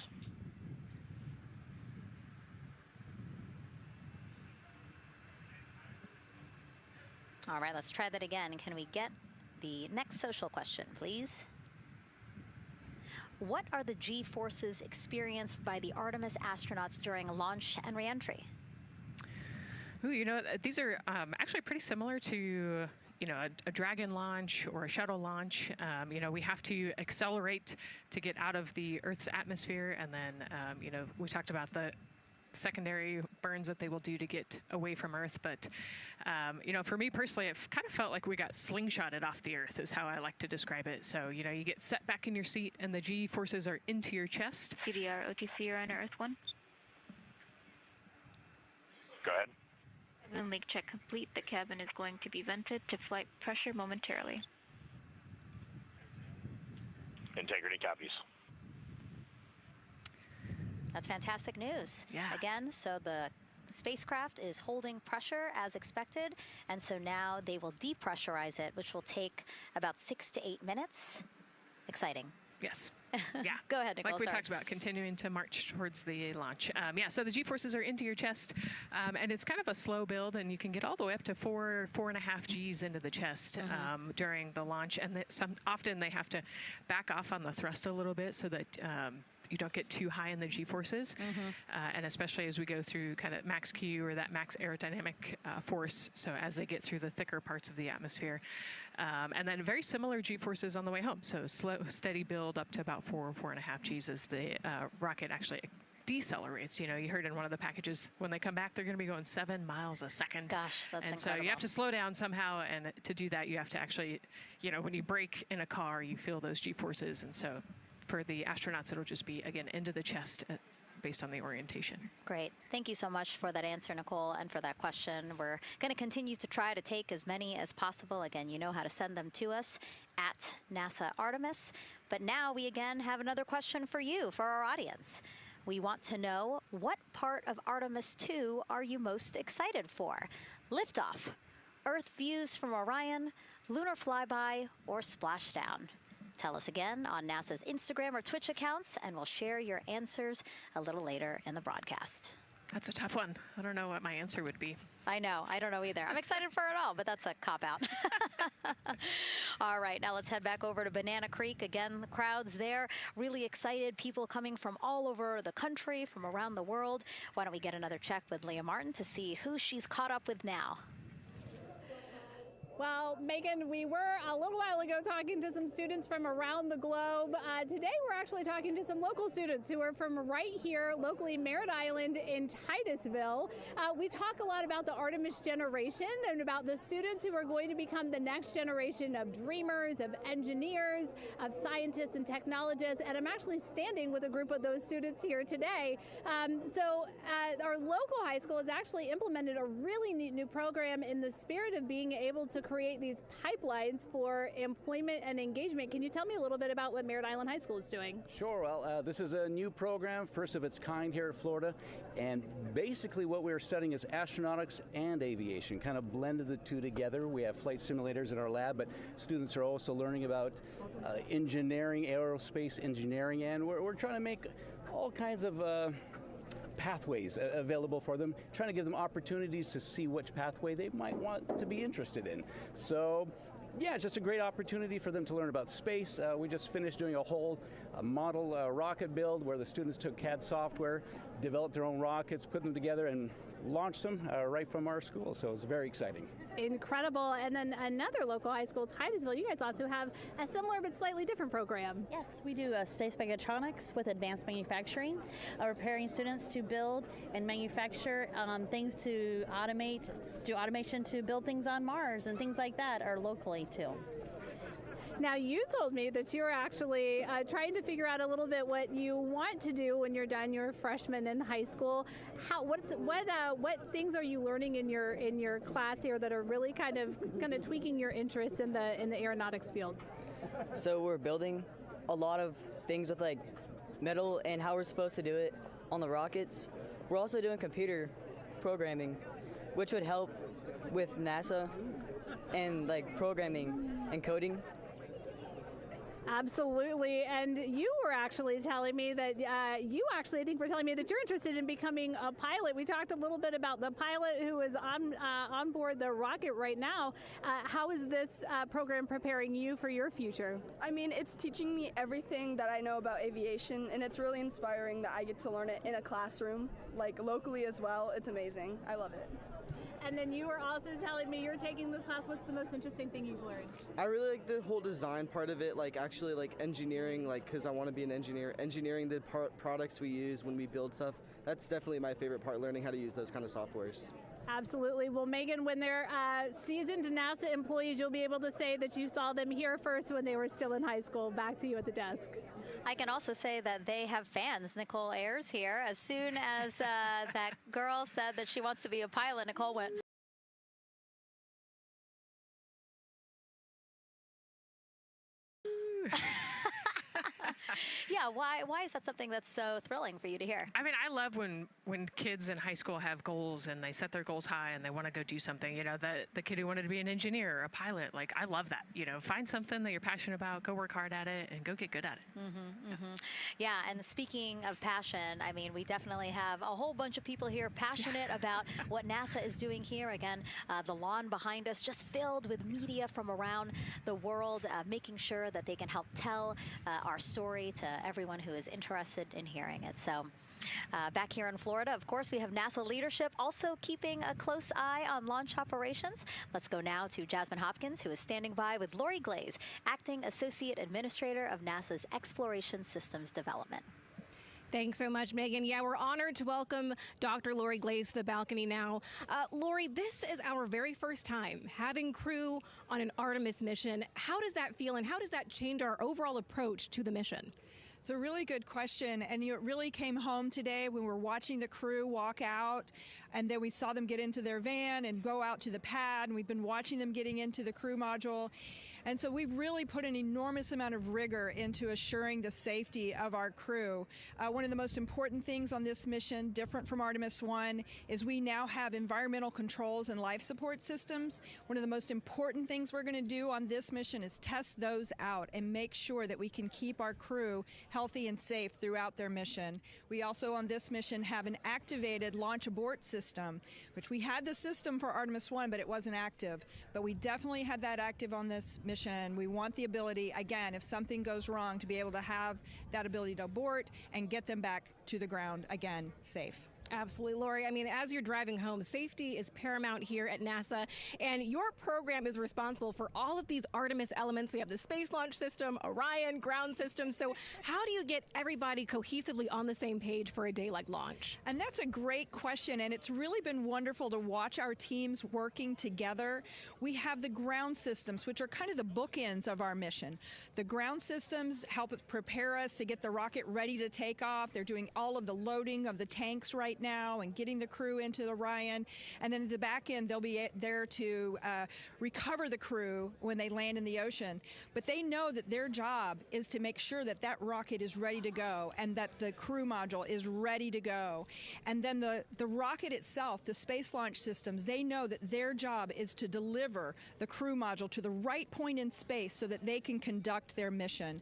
All right, let's try that again. Can we get the next social question, please? What are the G-forces experienced by the Artemis astronauts during launch and reentry? Ooh, you know, these are actually pretty similar to, you know, a Dragon launch or a shuttle launch. You know, we have to accelerate to get out of the Earth's atmosphere, and then, you know, we talked about the secondary burns that they will do to get away from Earth. But, you know, for me personally, it kind of felt like we got slingshotted off the Earth is how I like to describe it. So, you know, you get set back in your seat and the G-forces are into your chest. CDR, OTC, on Earth 1. Go ahead. Moon leak check complete. The cabin is going to be vented to flight pressure momentarily. Integrity copies. That's fantastic news. Yeah. Again, so the spacecraft is holding pressure as expected, and so now they will depressurize it, which will take about 6 to 8 minutes. Exciting. Yes. Yeah. Go ahead, Nicole. Like we talked about, continuing to march towards the launch. Yeah, so the G-forces are into your chest, and it's kind of a slow build, and you can get all the way up to 4.5 Gs into the chest during the launch, and often they have to back off on the thrust a little bit so that you don't get too high in the G-forces, and especially as we go through kind of max Q or that max aerodynamic force, so as they get through the thicker parts of the atmosphere. And then very similar G-forces on the way home, so slow, steady build up to about 4.5 Gs as the rocket actually decelerates. You know, you heard in one of the packages, when they come back, they're going to be going 7 miles a second. Gosh, that's and incredible. So you have to slow down somehow, and to do that, you have to actually, you know, when you brake in a car, you feel those G-forces, and so for the astronauts, it'll just be, again, into the chest based on the orientation. Great. Thank you so much for that answer, Nicole, and for that question. We're going to continue to try to take as many as possible. Again, you know how to send them to us at NASA Artemis. But now we again have another question for you, for our audience. We want to know, what part of Artemis II are you most excited for? Liftoff, Earth views from Orion, lunar flyby, or splashdown? Tell us again on NASA's Instagram or Twitch accounts, and we'll share your answers a little later in the broadcast. That's a tough one. I don't know what my answer would be. I know. I don't know either. I'm excited for it all, but that's a cop-out. All right, now let's head back over to Banana Creek. Again, the crowds there, really excited. People coming from all over the country, from around the world. Why don't we get another check with Leah Martin to see who she's caught up with now? Well, Well, Megan, we were a little while ago talking to some students from around the globe. Today we're actually talking to some local students who are from right here, locally, Merritt Island in Titusville. We talk a lot about the Artemis generation and about the students who are going to become the next generation of dreamers, of engineers, of scientists and technologists. And I'm actually standing with a group of those students here today. Our local high school has actually implemented a really neat new program in the spirit of being able to create these pipelines for employment and engagement. Can you tell me a little bit about what Merritt Island High School is doing? Sure. Well, this is a new program, first of its kind here at Florida, and basically what we're studying is astronautics and aviation, kind of blended the two together. We have flight simulators in our lab, but students are also learning about engineering, aerospace engineering, and we're trying to make all kinds of pathways available for them, trying to give them opportunities to see which pathway they might want to be interested in. So, yeah, just a great opportunity for them to learn about space. We just finished doing a whole model rocket build where the students took CAD software, developed their own rockets, put them together, and launched them right from our school. So it was very exciting. Incredible. And then another local high school, Titusville, you guys also have a similar but slightly different program. Yes, we do space mechatronics with advanced manufacturing, preparing students to build and manufacture things to automate, do automation to build things on Mars and things like that, or locally too. Now, you told me that you're actually trying to figure out a little bit what you want to do when you're done your freshman in high school. What things are you learning in your class here that are really kind of tweaking your interest in the aeronautics field? So we're building a lot of things with like metal and how we're supposed to do it on the rockets. We're also doing computer programming, which would help with NASA and like programming and coding. Absolutely. And you were actually telling me that I think were telling me that you're interested in becoming a pilot. We talked a little bit about the pilot who is on board the rocket right now. How is this program preparing you for your future? I mean, it's teaching me everything that I know about aviation, and it's really inspiring that I get to learn it in a classroom, like locally as well. It's amazing. I love it. And then you were also telling me you're taking this class. What's the most interesting thing you've learned? I really like the whole design part of it, like actually like engineering, like because I want to be an engineer. Engineering the products we use when we build stuff, that's definitely my favorite part, learning how to use those kind of softwares. Absolutely. Well, Megan, when they're seasoned NASA employees, you'll be able to say that you saw them here first when they were still in high school. Back to you at the desk. I can also say that they have fans. Nicole Ayers here. As soon as that girl said that she wants to be a pilot, Nicole went... Yeah, why is that something that's so thrilling for you to hear? I mean, I love when kids in high school have goals and they set their goals high and they want to go do something. You know, the kid who wanted to be an engineer or a pilot, like, I love that. You know, find something that you're passionate about, go work hard at it, and go get good at it. Yeah, and speaking of passion, I mean, we definitely have a whole bunch of people here passionate about what NASA is doing here. Again, the lawn behind us just filled with media from around the world, making sure that they can help tell our story to everyone who is interested in hearing it. So back here in Florida, of course, we have NASA leadership also keeping a close eye on launch operations. Let's go now to Jasmine Hopkins, who is standing by with Lori Glaze, Acting Associate Administrator of NASA's Exploration Systems Development. Thanks so much, Megan. Yeah, we're honored to welcome Dr. Lori Glaze to the balcony now. Lori, this is our very first time having crew on an Artemis mission. How does that feel, and how does that change our overall approach to the mission? It's a really good question, and it really came home today when we were watching the crew walk out, and then we saw them get into their van and go out to the pad, and we've been watching them getting into the crew module. And so we've really put an enormous amount of rigor into assuring the safety of our crew. One of the most important things on this mission, different from Artemis I, is we now have environmental controls and life support systems. One of the most important things we're going to do on this mission is test those out and make sure that we can keep our crew healthy and safe throughout their mission. We also on this mission have an activated launch abort system, which we had the system for Artemis I, but it wasn't active. But we definitely had that active on this mission. We want the ability, again, if something goes wrong, to be able to have that ability to abort and get them back to the ground again safe. Absolutely, Lori. I mean, as you're driving home, safety is paramount here at NASA, and your program is responsible for all of these Artemis elements. We have the Space Launch System, Orion, ground system. So how do you get everybody cohesively on the same page for a day like launch? And that's a great question, and it's really been wonderful to watch our teams working together. We have the ground systems, which are kind of the bookends of our mission. The ground systems help prepare us to get the rocket ready to take off. They're doing all of the loading of the tanks right now and getting the crew into Orion. And then at the back end, they'll be there to recover the crew when they land in the ocean. But they know that their job is to make sure that that rocket is ready to go and that the crew module is ready to go. And then the rocket itself, the space launch systems, they know that their job is to deliver the crew module to the right point in space so that they can conduct their mission.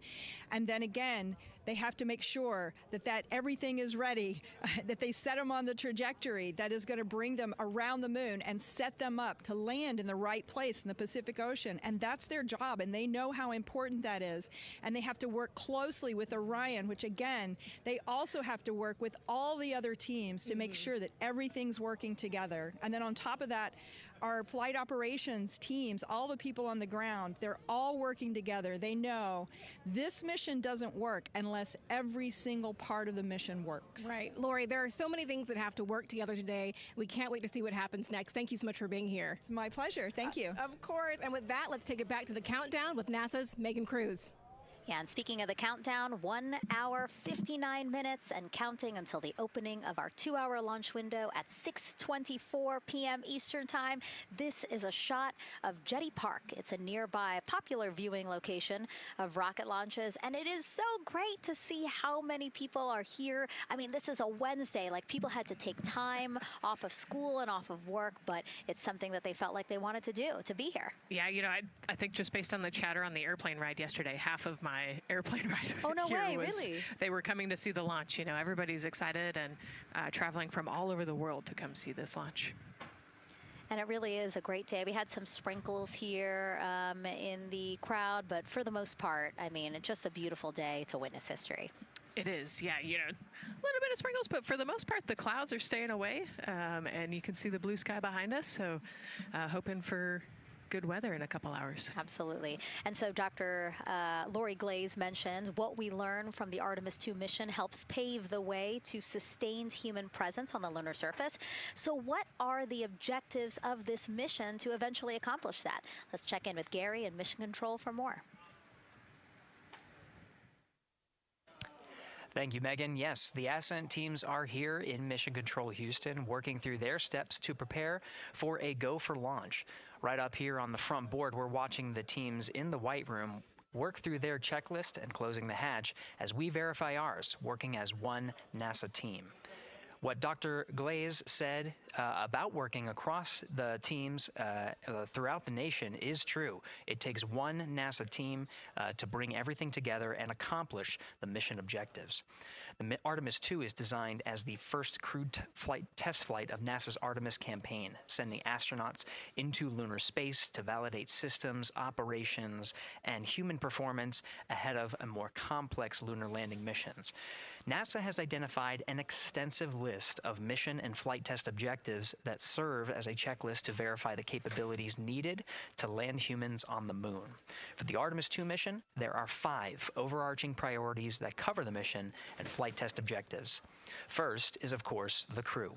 And then again, they have to make sure that everything is ready, that they set them on the trajectory that is going to bring them around the moon and set them up to land in the right place in the Pacific Ocean. And that's their job, and they know how important that is. And they have to work closely with Orion, which again, they also have to work with all the other teams to make sure that everything's working together. And then on top of that, our flight operations teams, all the people on the ground, they're all working together. They know this mission doesn't work unless every single part of the mission works. Right. Lori, there are so many things that have to work together today. We can't wait to see what happens next. Thank you so much for being here. It's my pleasure. Thank you. Of course. And with that, let's take it back to the countdown with NASA's Megan Cruz. Yeah, and speaking of the countdown, 1 hour, 59 minutes and counting until the opening of our 2-hour launch window at 6:24 p.m. Eastern Time. This is a shot of Jetty Park. It's a nearby popular viewing location of rocket launches, and it is so great to see how many people are here. I mean, this is a Wednesday. Like, people had to take time off of school and off of work, but it's something that they felt like they wanted to do, to be here. Yeah, you know, I think just based on the chatter on the airplane ride yesterday, half of my airplane ride really? They were coming to see the launch. You know, everybody's excited and traveling from all over the world to come see this launch. And it really is a great day. We had some sprinkles here in the crowd, but for the most part, I mean, it's just a beautiful day to witness history. It is, yeah, you know, a little bit of sprinkles, but for the most part, the clouds are staying away, and you can see the blue sky behind us, so hoping for good weather in a couple hours. Absolutely. And so Dr. Lori Glaze mentioned what we learned from the Artemis II mission helps pave the way to sustained human presence on the lunar surface. So what are the objectives of this mission to eventually accomplish that? Let's check in with Gary in Mission Control for more. Thank you, Megan. Yes, the Ascent teams are here in Mission Control Houston, working through their steps to prepare for a go for launch. Right up here on the front board, we're watching the teams in the White Room work through their checklist and closing the hatch as we verify ours, working as one NASA team. What Dr. Glaze said about working across the teams throughout the nation is true. It takes one NASA team to bring everything together and accomplish the mission objectives. The Artemis II is designed as the first crewed test flight of NASA's Artemis campaign, sending astronauts into lunar space to validate systems, operations, and human performance ahead of a more complex lunar landing missions. NASA has identified an extensive list of mission and flight test objectives that serve as a checklist to verify the capabilities needed to land humans on the moon. For the Artemis II mission, there are 5 overarching priorities that cover the mission and flight test objectives. First is, of course, the crew.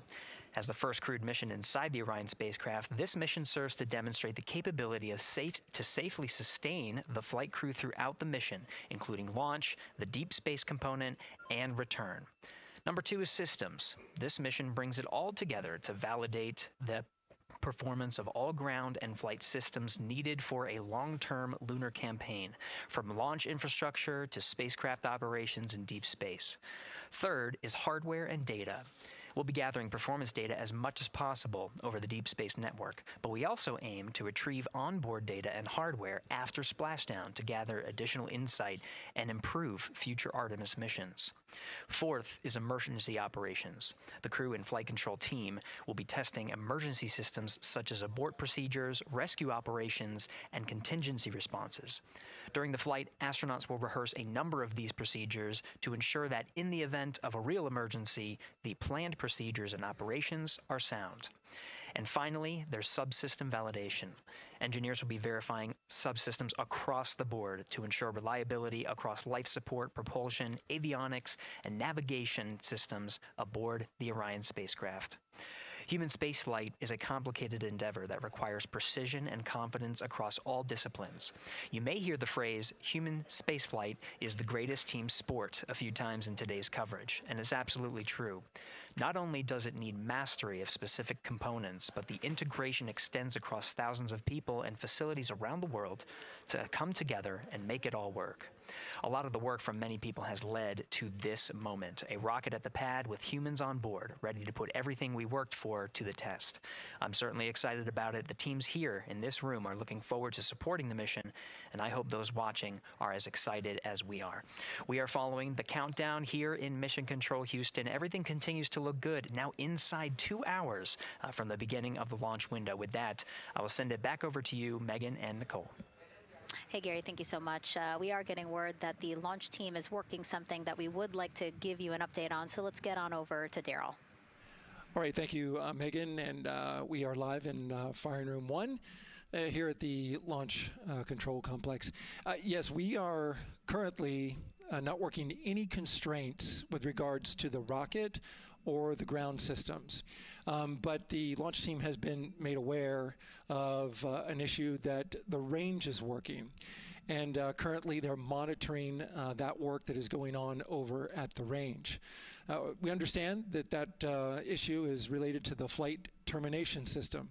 As the first crewed mission inside the Orion spacecraft, this mission serves to demonstrate the capability of safely sustain the flight crew throughout the mission, including launch, the deep space component, and return. Number 2 is systems. This mission brings it all together to validate the performance of all ground and flight systems needed for a long-term lunar campaign, from launch infrastructure to spacecraft operations in deep space. Third is hardware and data. We'll be gathering performance data as much as possible over the Deep Space Network, but we also aim to retrieve onboard data and hardware after splashdown to gather additional insight and improve future Artemis missions. Fourth is emergency operations. The crew and flight control team will be testing emergency systems such as abort procedures, rescue operations, and contingency responses. During the flight, astronauts will rehearse a number of these procedures to ensure that in the event of a real emergency, the planned procedures, and operations are sound. And finally, there's subsystem validation. Engineers will be verifying subsystems across the board to ensure reliability across life support, propulsion, avionics, and navigation systems aboard the Orion spacecraft. Human spaceflight is a complicated endeavor that requires precision and confidence across all disciplines. You may hear the phrase, human spaceflight is the greatest team sport, a few times in today's coverage, and it's absolutely true. Not only does it need mastery of specific components, but the integration extends across thousands of people and facilities around the world to come together and make it all work. A lot of the work from many people has led to this moment, a rocket at the pad with humans on board, ready to put everything we worked for to the test. I'm certainly excited about it. The teams here in this room are looking forward to supporting the mission, and I hope those watching are as excited as we are. We are following the countdown here in Mission Control Houston. Everything continues to look good, now inside 2 hours from the beginning of the launch window. With that, I will send it back over to you, Megan and Nicole. Hey, Gary, thank you so much. We are getting word that the launch team is working something that we would like to give you an update on, so let's get on over to Daryl. All right, thank you, Megan, and we are live in Firing Room 1 here at the Launch Control Complex. Yes, we are currently not working any constraints with regards to the rocket or the ground systems. But the launch team has been made aware of an issue that the range is working. And currently they're monitoring that work that is going on over at the range. We understand that that issue is related to the flight termination system.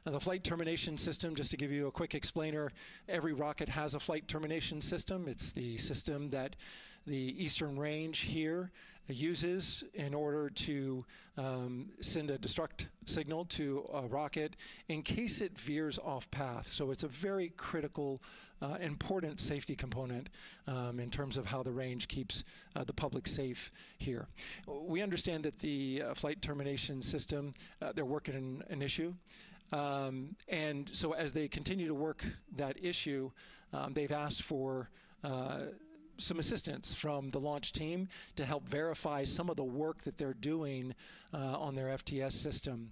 Now, the flight termination system, just to give you a quick explainer, every rocket has a flight termination system. It's the system that the Eastern Range here uses in order to send a destruct signal to a rocket in case it veers off path. So it's a very critical, important safety component in terms of how the range keeps the public safe here. We understand that the flight termination system, they're working an issue. And so as they continue to work that issue, they've asked for some assistance from the launch team to help verify some of the work that they're doing on their FTS system.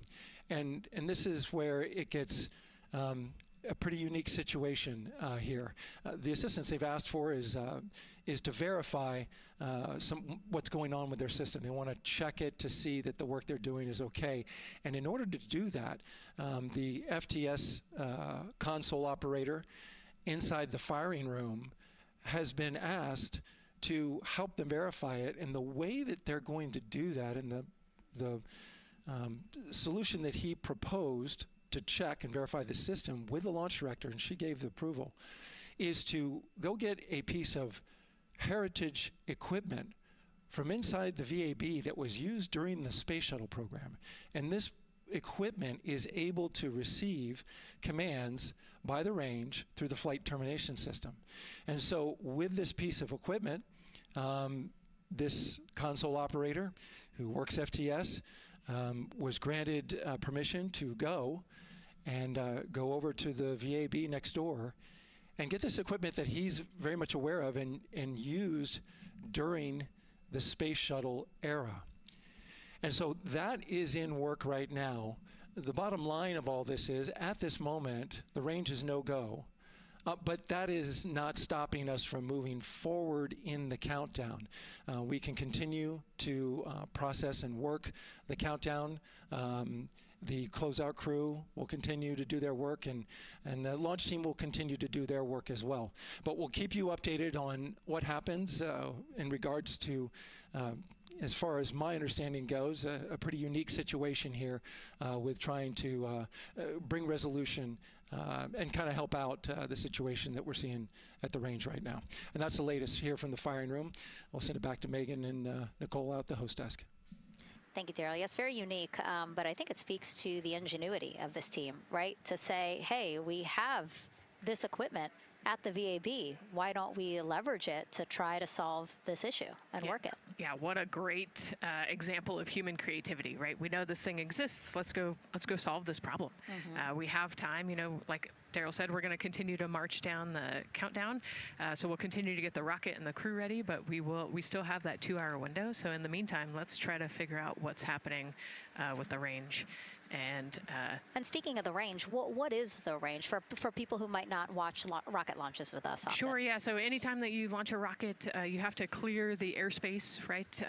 And this is where it gets a pretty unique situation here. The assistance they've asked for is to verify what's going on with their system. They want to check it to see that the work they're doing is okay. And in order to do that, the FTS console operator inside the firing room has been asked to help them verify it. And the way that they're going to do that, and the solution that he proposed to check and verify the system with the launch director, and she gave the approval, is to go get a piece of heritage equipment from inside the VAB that was used during the space shuttle program. And this equipment is able to receive commands by the range through the flight termination system. And so with this piece of equipment, this console operator who works FTS was granted permission to go go over to the VAB next door and get this equipment that he's very much aware of and used during the space shuttle era. And so that is in work right now. The bottom line of all this is, at this moment, the range is no-go. But that is not stopping us from moving forward in the countdown. We can continue to process and work the countdown. The closeout crew will continue to do their work, and the launch team will continue to do their work as well. But we'll keep you updated on what happens in regards to, as far as my understanding goes, a pretty unique situation here with trying to bring resolution and kind of help out the situation that we're seeing at the range right now. And that's the latest here from the firing room. We'll send it back to Megan and Nicole out the host desk. Thank you, Daryl. Yes, very unique, but I think it speaks to the ingenuity of this team, right? To say, hey, we have this equipment. at the VAB. Why don't we leverage it to try to solve this issue and work it? Yeah, what a great example of human creativity, right? We know this thing exists. Let's go solve this problem. We have time, you know, like Daryl said, we're going to continue to march down the countdown. So we'll continue to get the rocket and the crew ready, but we still have that 2-hour window. So in the meantime, let's try to figure out what's happening with the range. And speaking of the range, what is the range for people who might not watch rocket launches with us often? Sure, yeah. So anytime that you launch a rocket, you have to clear the airspace, right,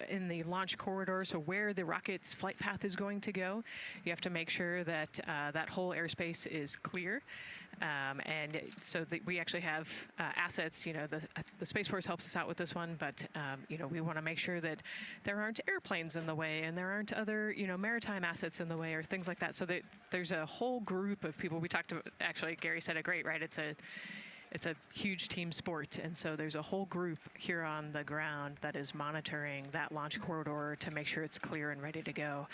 in the launch corridor. So where the rocket's flight path is going to go, you have to make sure that that whole airspace is clear. And so we actually have assets, you know, the Space Force helps us out with this one, but, you know, we want to make sure that there aren't airplanes in the way and there aren't other, you know, maritime assets in the way or things like that. So that there's a whole group of people. We talked about, actually, Gary said it great, right? It's a huge team sport, and so there's a whole group here on the ground that is monitoring that launch corridor to make sure it's clear and ready to go.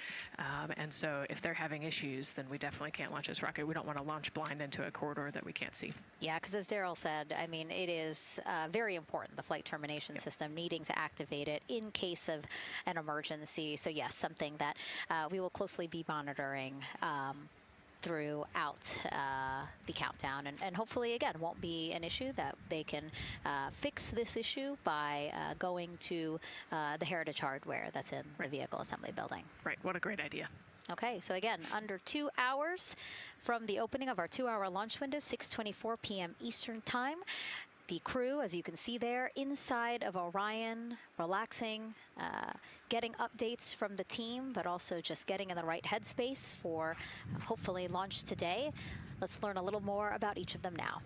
And so if they're having issues, then we definitely can't launch this rocket. We don't want to launch blind into a corridor that we can't see. Yeah, because as Daryl said, I mean, it is very important, the flight termination system, needing to activate it in case of an emergency. So yes, something that we will closely be monitoring throughout the countdown, and hopefully again won't be an issue, that they can fix this issue by going to the heritage hardware that's in the vehicle assembly building. Right, what a great idea. Okay, so again, under 2 hours from the opening of our 2-hour launch window, 6:24 p.m. Eastern Time. The crew, as you can see there, inside of Orion, relaxing, getting updates from the team, but also just getting in the right headspace for hopefully launch today. Let's learn a little more about each of them now.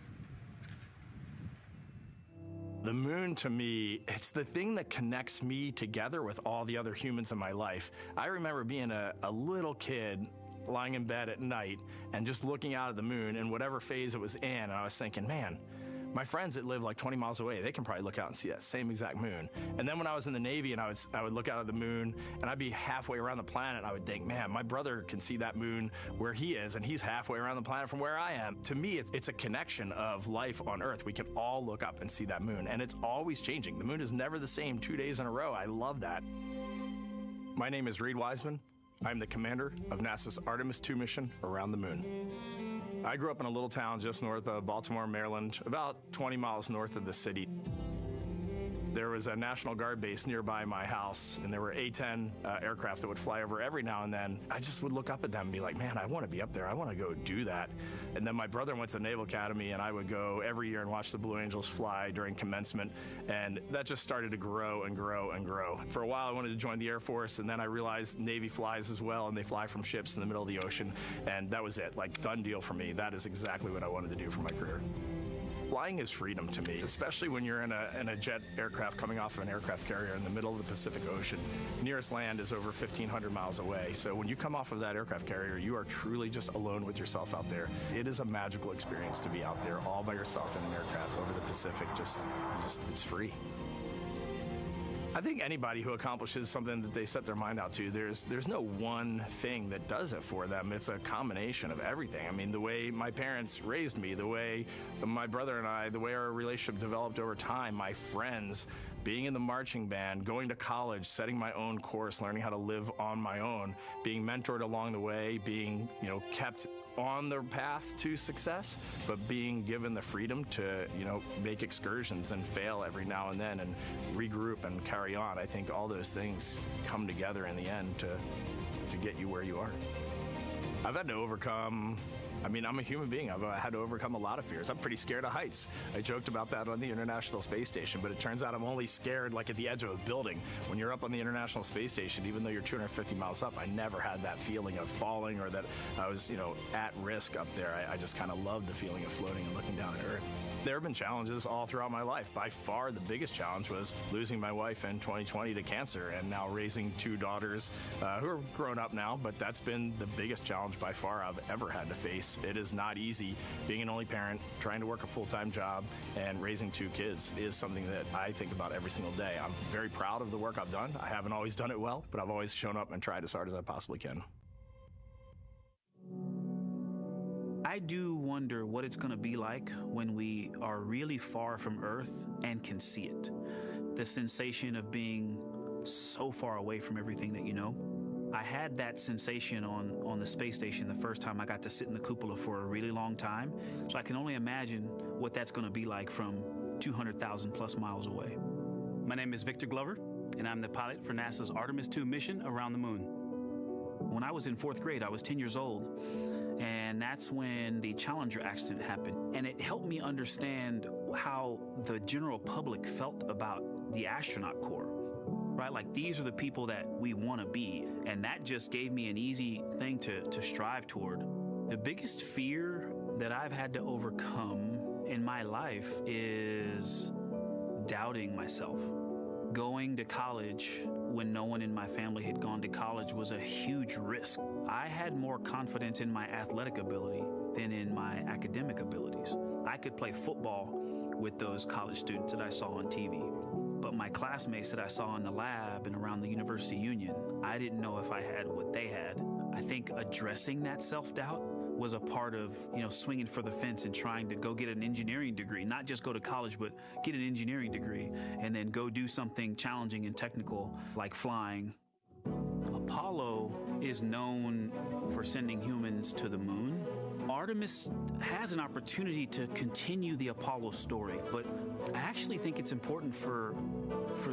The moon, to me, it's the thing that connects me together with all the other humans in my life. I remember being a little kid lying in bed at night and just looking out at the moon in whatever phase it was in, and I was thinking, man, my friends that live like 20 miles away, they can probably look out and see that same exact moon. And then when I was in the Navy and I would look out at the moon and I'd be halfway around the planet, and I would think, man, my brother can see that moon where he is, and he's halfway around the planet from where I am. To me, it's a connection of life on Earth. We can all look up and see that moon, and it's always changing. The moon is never the same 2 days in a row. I love that. My name is Reed Wiseman. I'm the commander of NASA's Artemis II mission around the moon. I grew up in a little town just north of Baltimore, Maryland, about 20 miles north of the city. There was a National Guard base nearby my house, and there were A-10 aircraft that would fly over every now and then. I just would look up at them and be like, man, I want to be up there. I want to go do that. And then my brother went to the Naval Academy, and I would go every year and watch the Blue Angels fly during commencement, and that just started to grow and grow and grow. For a while, I wanted to join the Air Force, and then I realized Navy flies as well, and they fly from ships in the middle of the ocean, and that was it. Like, done deal for me. That is exactly what I wanted to do for my career. Flying is freedom to me, especially when you're in a jet aircraft coming off of an aircraft carrier in the middle of the Pacific Ocean. Nearest land is over 1,500 miles away. So when you come off of that aircraft carrier, you are truly just alone with yourself out there. It is a magical experience to be out there all by yourself in an aircraft over the Pacific. It's free. I think anybody who accomplishes something that they set their mind out to, there's no one thing that does it for them. It's a combination of everything. I mean, the way my parents raised me, the way my brother and I, the way our relationship developed over time, my friends, being in the marching band, going to college, setting my own course, learning how to live on my own, being mentored along the way, being, kept on the path to success, but being given the freedom to, make excursions and fail every now and then and regroup and carry on. I think all those things come together in the end to get you where you are. I've had to overcome, I'm a human being. I've had to overcome a lot of fears. I'm pretty scared of heights. I joked about that on the International Space Station, but it turns out I'm only scared like at the edge of a building. When you're up on the International Space Station, even though you're 250 miles up, I never had that feeling of falling or that I was, at risk up there. I just kind of loved the feeling of floating and looking down at Earth. There have been challenges all throughout my life. By far, the biggest challenge was losing my wife in 2020 to cancer and now raising 2 daughters who are grown up now, but that's been the biggest challenge by far I've ever had to face. It is not easy being an only parent, trying to work a full-time job, and raising 2 kids is something that I think about every single day. I'm very proud of the work I've done. I haven't always done it well, but I've always shown up and tried as hard as I possibly can. I do wonder what it's going to be like when we are really far from Earth and can see it. The sensation of being so far away from everything that you know. I had that sensation on the space station the first time I got to sit in the cupola for a really long time. So I can only imagine what that's going to be like from 200,000 plus miles away. My name is Victor Glover, and I'm the pilot for NASA's Artemis II mission around the moon. When I was in 4th grade, I was 10 years old, and that's when the Challenger accident happened. And it helped me understand how the general public felt about the astronaut corps. Right? Like, these are the people that we want to be. And that just gave me an easy thing to strive toward. The biggest fear that I've had to overcome in my life is doubting myself. Going to college when no one in my family had gone to college was a huge risk. I had more confidence in my athletic ability than in my academic abilities. I could play football with those college students that I saw on TV. But my classmates that I saw in the lab and around the University Union, I didn't know if I had what they had. I think addressing that self-doubt was a part of, swinging for the fence and trying to go get an engineering degree, not just go to college, but get an engineering degree and then go do something challenging and technical like flying. Apollo is known for sending humans to the moon. Artemis has an opportunity to continue the Apollo story, but I actually think it's important for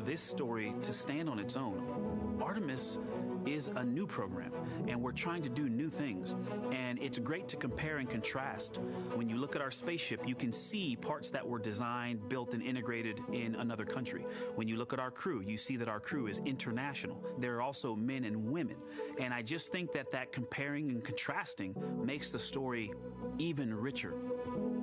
this story to stand on its own. Artemis is a new program, and we're trying to do new things. And it's great to compare and contrast. When you look at our spaceship, you can see parts that were designed, built, and integrated in another country. When you look at our crew, you see that our crew is international. There are also men and women. And I just think that comparing and contrasting makes the story even richer.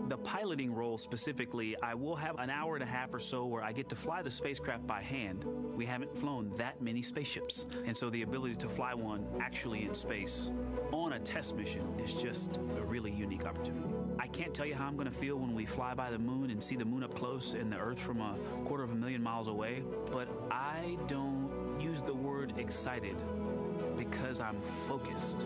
The piloting role specifically, I will have an hour and a half or so where I get to fly the spacecraft by hand. We haven't flown that many spaceships. And so the ability to fly one actually in space on a test mission is just a really unique opportunity. I can't tell you how I'm going to feel when we fly by the moon and see the moon up close and the Earth from 250,000 miles away, but I don't use the word excited because I'm focused.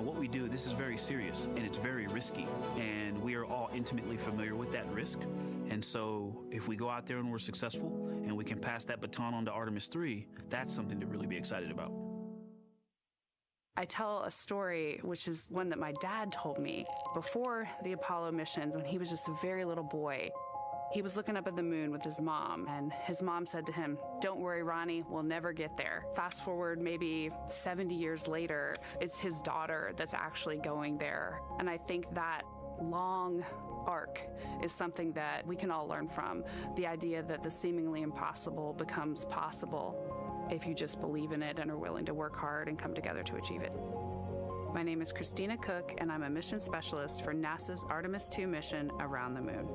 What we do, this is very serious and it's very risky, and we are all intimately familiar with that risk. And so if we go out there and we're successful and we can pass that baton on to Artemis III, that's something to really be excited about. I tell a story, which is one that my dad told me before the Apollo missions when he was just a very little boy. He was looking up at the moon with his mom, and his mom said to him, "Don't worry, Ronnie, we'll never get there." Fast forward maybe 70 years later, it's his daughter that's actually going there. And I think that long arc is something that we can all learn from. The idea that the seemingly impossible becomes possible if you just believe in it and are willing to work hard and come together to achieve it. My name is Christina Cook, and I'm a mission specialist for NASA's Artemis II mission around the moon.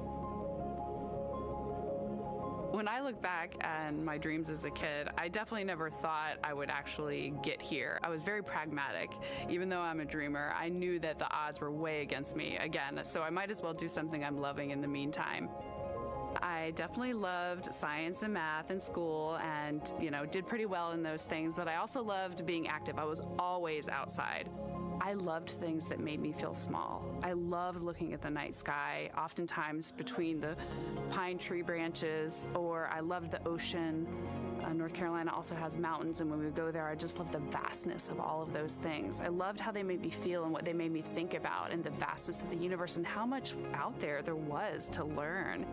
When I look back at my dreams as a kid, I definitely never thought I would actually get here. I was very pragmatic. Even though I'm a dreamer, I knew that the odds were way against me again, so I might as well do something I'm loving in the meantime. I definitely loved science and math in school and, did pretty well in those things, but I also loved being active. I was always outside. I loved things that made me feel small. I loved looking at the night sky, oftentimes between the pine tree branches, or I loved the ocean. North Carolina also has mountains, and when we would go there, I just loved the vastness of all of those things. I loved how they made me feel and what they made me think about, and the vastness of the universe and how much out there was to learn.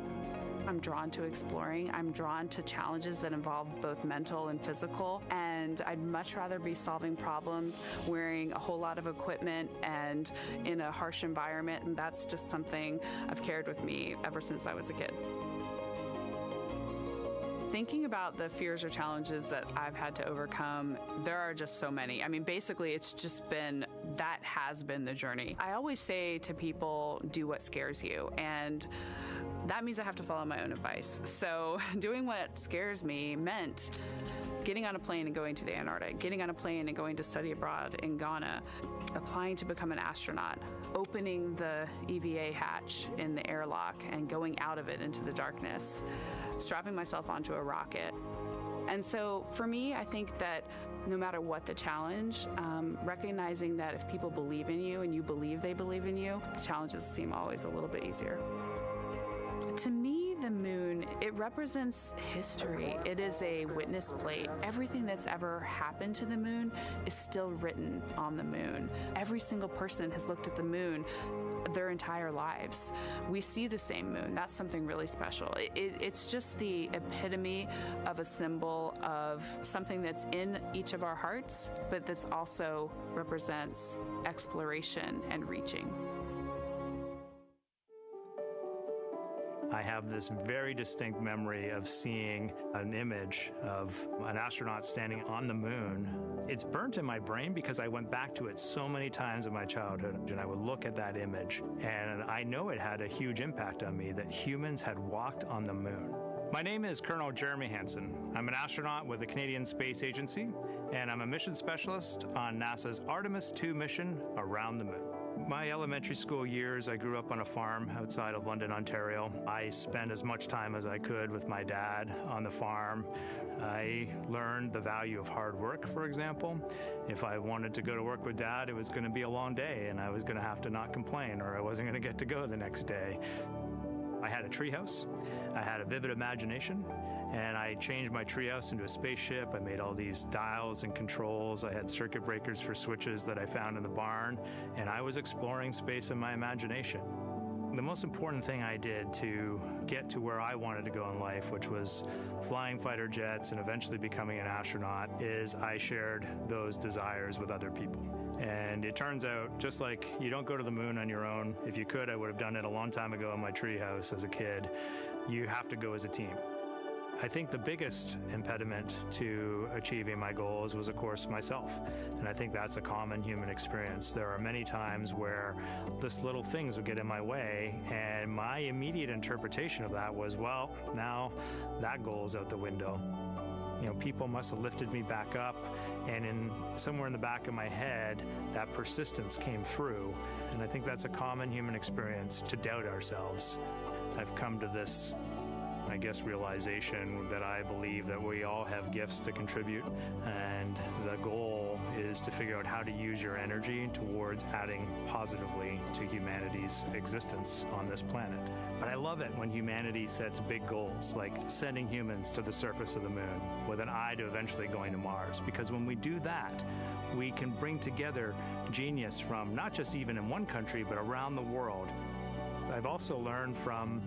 I'm drawn to exploring. I'm drawn to challenges that involve both mental and physical, and I'd much rather be solving problems wearing a whole lot of equipment and in a harsh environment, and that's just something I've carried with me ever since I was a kid. Thinking about the fears or challenges that I've had to overcome, there are just so many. I mean, basically, that has been the journey. I always say to people, do what scares you, and that means I have to follow my own advice. So doing what scares me meant getting on a plane and going to the Antarctic, getting on a plane and going to study abroad in Ghana, applying to become an astronaut, opening the EVA hatch in the airlock and going out of it into the darkness, strapping myself onto a rocket, And so for me, I think that no matter what the challenge, recognizing that if people believe in you and you believe they believe in you, the challenges seem always a little bit easier. To me, the moon, it represents history. It is a witness plate. Everything that's ever happened to the moon is still written on the moon. Every single person has looked at the moon their entire lives. We see the same moon. That's something really special. It's just the epitome of a symbol of something that's in each of our hearts, but that's also represents exploration and reaching. I have this very distinct memory of seeing an image of an astronaut standing on the moon. It's burnt in my brain because I went back to it so many times in my childhood, and I would look at that image, and I know it had a huge impact on me that humans had walked on the moon. My name is Colonel Jeremy Hansen. I'm an astronaut with the Canadian Space Agency, and I'm a mission specialist on NASA's Artemis II mission around the moon. My elementary school years, I grew up on a farm outside of London, Ontario. I spent as much time as I could with my dad on the farm. I learned the value of hard work, for example. If I wanted to go to work with Dad, it was going to be a long day, and I was going to have to not complain, or I wasn't going to get to go the next day. I had a treehouse. I had a vivid imagination. And I changed my treehouse into a spaceship. I made all these dials and controls. I had circuit breakers for switches that I found in the barn. And I was exploring space in my imagination. The most important thing I did to get to where I wanted to go in life, which was flying fighter jets and eventually becoming an astronaut, is I shared those desires with other people. And it turns out, just like you don't go to the moon on your own, if you could, I would have done it a long time ago in my treehouse as a kid. You have to go as a team. I think the biggest impediment to achieving my goals was, of course, myself. And I think that's a common human experience. There are many times where just little things would get in my way, and my immediate interpretation of that was, well, now that goal's out the window. You know, people must have lifted me back up, and somewhere in the back of my head, that persistence came through. And I think that's a common human experience, to doubt ourselves. I've come to this, I guess, realization that I believe that we all have gifts to contribute, and the goal is to figure out how to use your energy towards adding positively to humanity's existence on this planet. But I love it when humanity sets big goals, like sending humans to the surface of the moon with an eye to eventually going to Mars, because when we do that, we can bring together genius from not just even in one country, but around the world. I've also learned from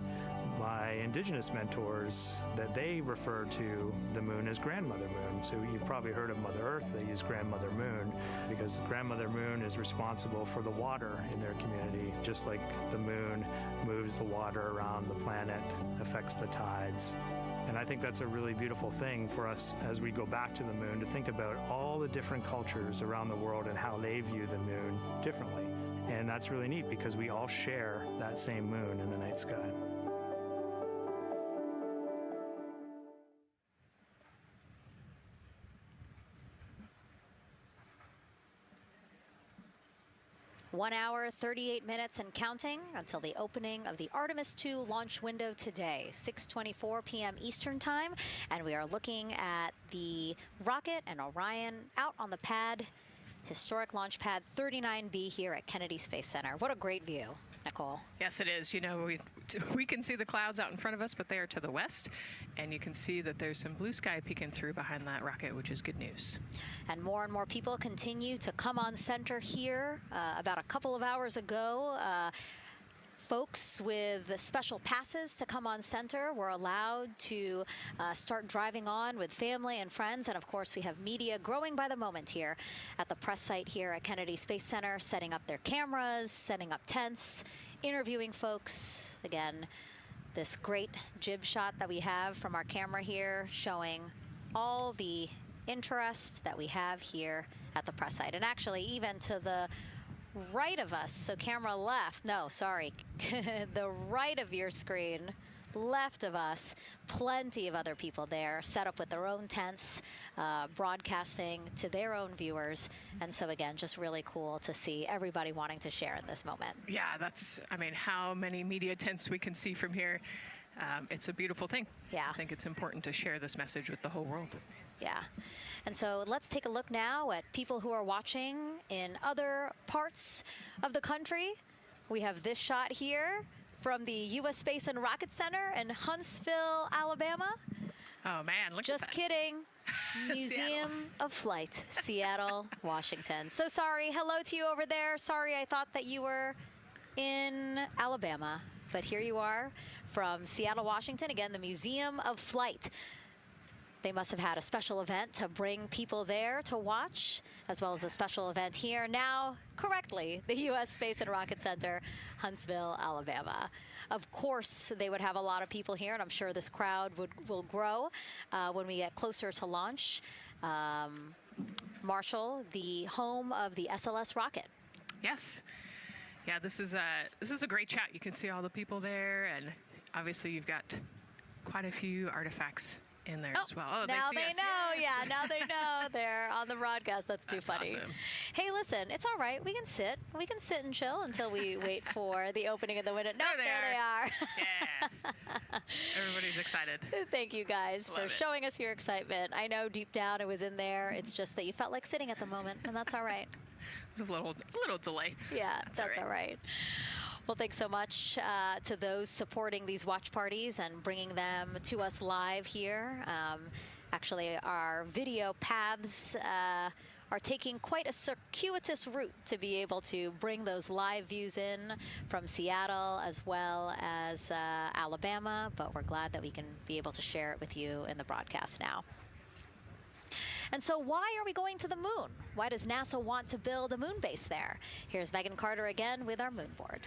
my indigenous mentors that they refer to the moon as Grandmother Moon. So you've probably heard of Mother Earth. They use Grandmother Moon because Grandmother Moon is responsible for the water in their community, just like the moon moves the water around the planet, affects the tides. And I think that's a really beautiful thing for us as we go back to the moon, to think about all the different cultures around the world and how they view the moon differently. And that's really neat because we all share that same moon in the night sky. One hour, 38 minutes and counting until the opening of the Artemis II launch window today, 6:24 p.m. Eastern Time. And we are looking at the rocket and Orion out on the pad, historic launch pad 39B here at Kennedy Space Center. What a great view, Nicole. Yes, it is. You know, we can see the clouds out in front of us, but they are to the west. And you can see that there's some blue sky peeking through behind that rocket, which is good news. And more people continue to come on center here. About a couple of hours ago, folks with special passes to come on center were allowed to start driving on with family and friends. And of course, we have media growing by the moment here at the press site here at Kennedy Space Center, setting up their cameras, setting up tents, interviewing folks. Again, this great jib shot that we have from our camera here showing all the interest that we have here at the press site. And actually, even to the right of us, so camera left, no, sorry, the right of your screen, left of us, plenty of other people there set up with their own tents, broadcasting to their own viewers. And so again, just really cool to see everybody wanting to share in this moment. Yeah, that's, I mean, how many media tents we can see from here. it's a beautiful thing. Yeah. I think it's important to share this message with the whole world. Yeah. And so let's take a look now at people who are watching in other parts of the country. We have this shot here from the U.S. Space and Rocket Center in Huntsville, Alabama. Oh, man, look Just at that. kidding. Museum of Flight, Seattle, Washington. So sorry. Hello to you over there. Sorry, I thought that you were in Alabama. But here you are from Seattle, Washington. Again, the Museum of Flight. They must have had a special event to bring people there to watch, as well as a special event here. Now, correctly, the U.S. Space and Rocket Center, Huntsville, Alabama. Of course, they would have a lot of people here, and I'm sure this crowd will grow when we get closer to launch. Marshall, the home of the SLS rocket. Yes. Yeah, this is a great shot. You can see all the people there, and obviously you've got quite a few artifacts in there as well. Oh, now they know. Yes. Yeah, now they know. They're on the broadcast. That's too funny. Awesome. Hey, listen, it's all right. We can sit. We can sit and chill until we wait for the opening of the window. No, there they are. Yeah. Everybody's excited. Thank you guys for showing us your excitement. I know deep down it was in there. It's just that you felt like sitting at the moment, and that's all right. There's a little delay. Yeah, that's all right. Well, thanks so much to those supporting these watch parties and bringing them to us live here. Actually, our video paths are taking quite a circuitous route to be able to bring those live views in from Seattle as well as Alabama, but we're glad that we can be able to share it with you in the broadcast now. And so why are we going to the moon? Why does NASA want to build a moon base there? Here's Megan Carter again with our moon board.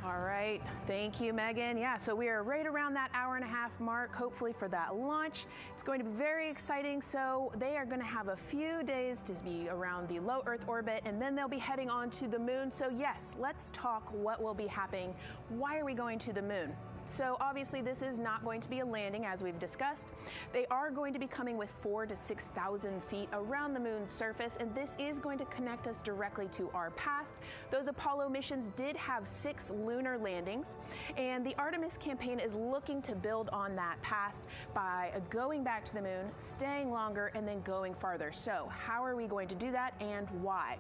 All right, thank you, Megan. Yeah, so we are right around that hour-and-a-half mark, hopefully for that launch. It's going to be very exciting. So they are going to have a few days to be around the low Earth orbit, and then they'll be heading on to the moon. So yes, let's talk what will be happening. Why are we going to the moon? So obviously this is not going to be a landing, as we've discussed. They are going to be coming with 4,000 to 6,000 feet around the moon's surface, and this is going to connect us directly to our past. Those Apollo missions did have 6 lunar landings, and the Artemis campaign is looking to build on that past by going back to the moon, staying longer, and then going farther. So how are we going to do that, and why?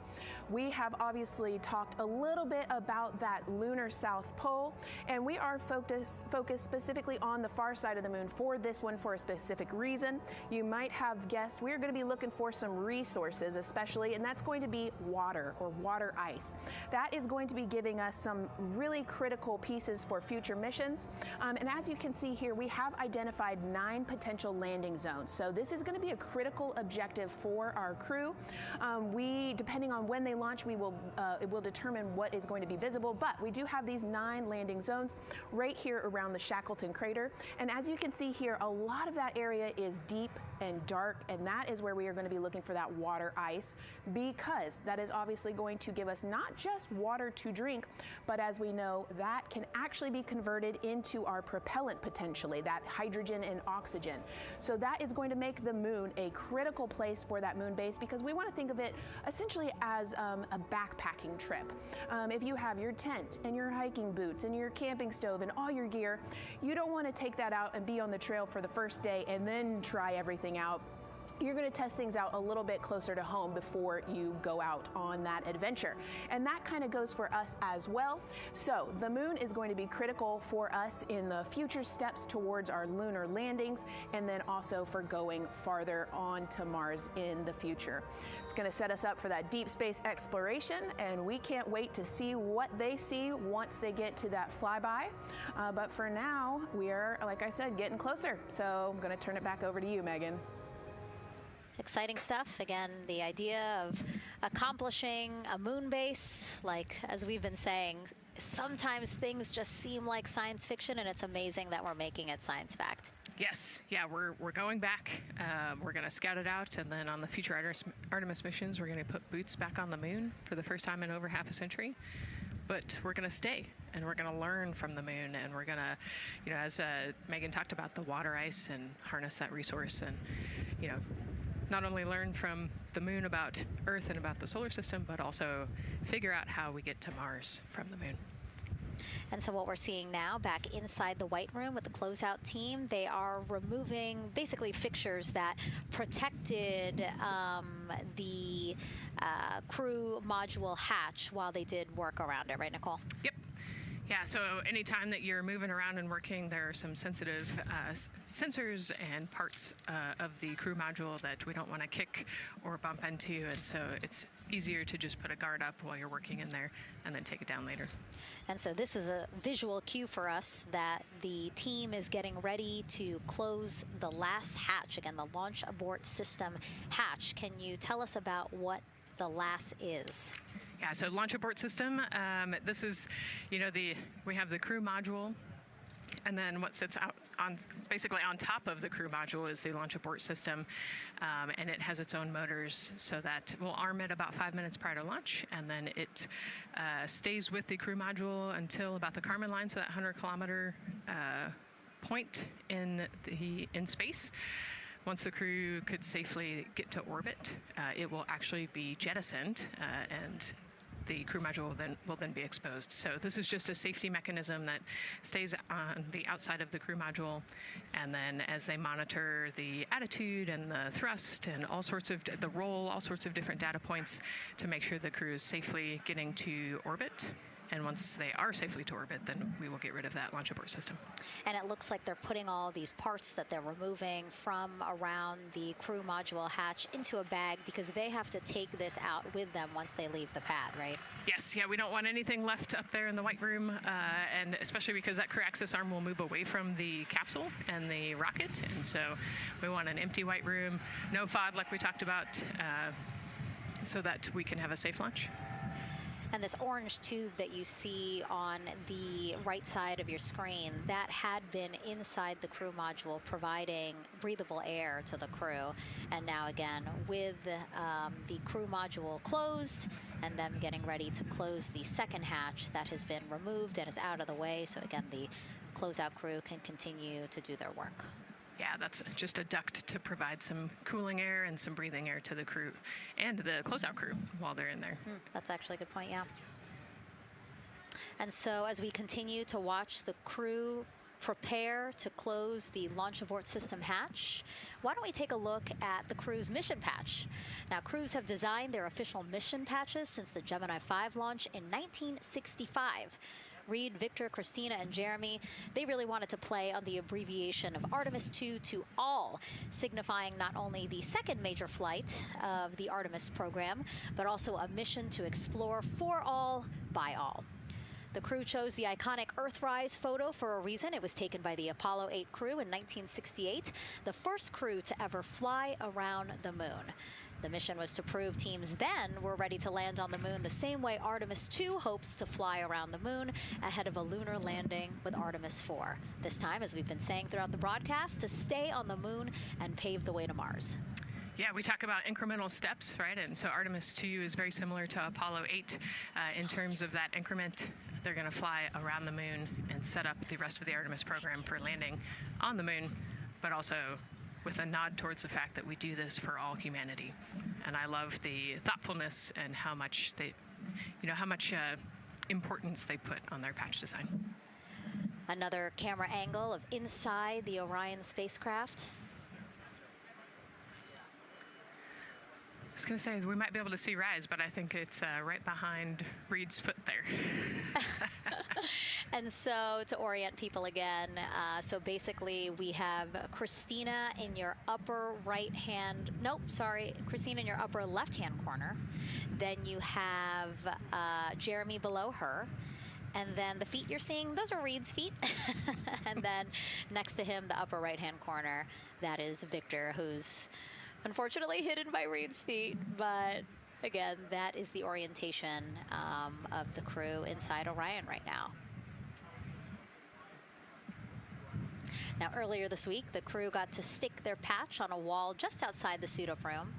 We have obviously talked a little bit about that lunar South Pole, and we are focused specifically on the far side of the moon for this one for a specific reason. You might have guessed we're going to be looking for some resources especially, and that's going to be water or water ice. That is going to be giving us some really critical pieces for future missions. And as you can see here, we have identified 9 potential landing zones. So this is going to be a critical objective for our crew. Depending on when they launch, it will determine what is going to be visible, but we do have these 9 landing zones right here around the Shackleton crater. And as you can see here, a lot of that area is deep and dark, and that is where we are going to be looking for that water ice, because that is obviously going to give us not just water to drink, but as we know, that can actually be converted into our propellant potentially, that hydrogen and oxygen. So that is going to make the moon a critical place for that moon base, because we want to think of it essentially as a backpacking trip. If you have your tent and your hiking boots and your camping stove and all your gear, you don't want to take that out and be on the trail for the first day and then try everything out. You're going to test things out a little bit closer to home before you go out on that adventure. And that kind of goes for us as well. So the moon is going to be critical for us in the future steps towards our lunar landings, and then also for going farther on to Mars in the future. It's going to set us up for that deep space exploration, and we can't wait to see what they see once they get to that flyby. But for now, we are, like I said, getting closer. So I'm going to turn it back over to you, Megan. Exciting stuff. Again, the idea of accomplishing a moon base, like as we've been saying, sometimes things just seem like science fiction, and it's amazing that we're making it science fact. Yes, yeah, we're going back. We're going to scout it out, and then on the future Artemis missions, we're going to put boots back on the moon for the first time in over half a century. But we're going to stay, and we're going to learn from the moon, and we're going to, as Megan talked about, the water ice, and harness that resource, and not only learn from the moon about Earth and about the solar system, but also figure out how we get to Mars from the moon. And so what we're seeing now back inside the White Room with the closeout team, they are removing basically fixtures that protected the crew module hatch while they did work around it, right, Nicole? Yep. Yeah, so anytime that you're moving around and working, there are some sensitive sensors and parts of the crew module that we don't want to kick or bump into, and so it's easier to just put a guard up while you're working in there and then take it down later. And so this is a visual cue for us that the team is getting ready to close the last hatch, again, the launch abort system hatch. Can you tell us about what the LAS is? Yeah, so launch abort system, this is, we have the crew module, and then what sits out basically on top of the crew module is the launch abort system, and it has its own motors, so that we'll arm it about 5 minutes prior to launch, and then it stays with the crew module until about the Kármán line, so that 100-kilometer point in space. Once the crew could safely get to orbit, it will actually be jettisoned, and the crew module will then be exposed. So this is just a safety mechanism that stays on the outside of the crew module, and then as they monitor the attitude and the thrust and all sorts of the roll, all sorts of different data points to make sure the crew is safely getting to orbit. And once they are safely to orbit, then we will get rid of that launch abort system. And it looks like they're putting all these parts that they're removing from around the crew module hatch into a bag because they have to take this out with them once they leave the pad, right? Yes, yeah, we don't want anything left up there in the White Room, and especially because that crew access arm will move away from the capsule and the rocket, and so we want an empty White Room, no FOD like we talked about, so that we can have a safe launch. And this orange tube that you see on the right side of your screen, that had been inside the crew module providing breathable air to the crew. And now again, with the crew module closed and them getting ready to close the second hatch that has been removed and is out of the way. So again, the closeout crew can continue to do their work. Yeah, that's just a duct to provide some cooling air and some breathing air to the crew and the closeout crew while they're in there. That's actually a good point, yeah. And so as we continue to watch the crew prepare to close the launch abort system hatch, why don't we take a look at the crew's mission patch? Now, crews have designed their official mission patches since the Gemini 5 launch in 1965. Reed, Victor, Christina, and Jeremy, they really wanted to play on the abbreviation of Artemis II to all, signifying not only the second major flight of the Artemis program, but also a mission to explore for all, by all. The crew chose the iconic Earthrise photo for a reason. It was taken by the Apollo 8 crew in 1968, the first crew to ever fly around the moon. The mission was to prove teams then were ready to land on the moon the same way Artemis II hopes to fly around the moon ahead of a lunar landing with Artemis 4. This time, as we've been saying throughout the broadcast, to stay on the moon and pave the way to Mars. Yeah, we talk about incremental steps, right? And so Artemis II is very similar to Apollo 8 in terms of that increment. They're going to fly around the moon and set up the rest of the Artemis program for landing on the moon, but also with a nod towards the fact that we do this for all humanity. And I love the thoughtfulness and how much importance they put on their patch design. Another camera angle of inside the Orion spacecraft. I was going to say we might be able to see Rise, but I think it's right behind Reed's foot there. And so to orient people again, so basically we have Christina in your upper right hand, Christina in your upper left hand corner. Then you have Jeremy below her. And then the feet you're seeing, those are Reed's feet. And then next to him, the upper right hand corner, that is Victor, who's unfortunately hidden by Reed's feet, but again, that is the orientation of the crew inside Orion right now. Now, earlier this week, the crew got to stick their patch on a wall just outside the suit-up room.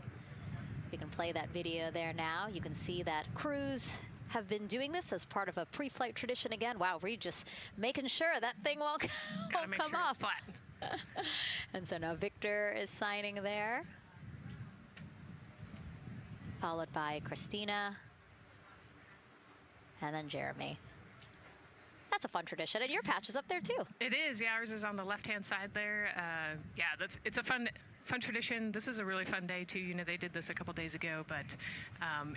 You can play that video there now. You can see that crews have been doing this as part of a pre-flight tradition again. Wow, Reed just making sure that thing won't come off. It's flat. And so now Victor is signing there, followed by Christina, and then Jeremy. That's a fun tradition, and your patch is up there too. It is. Yeah, ours is on the left-hand side there. Yeah, it's a fun tradition. This is a really fun day too. You know, they did this a couple days ago, but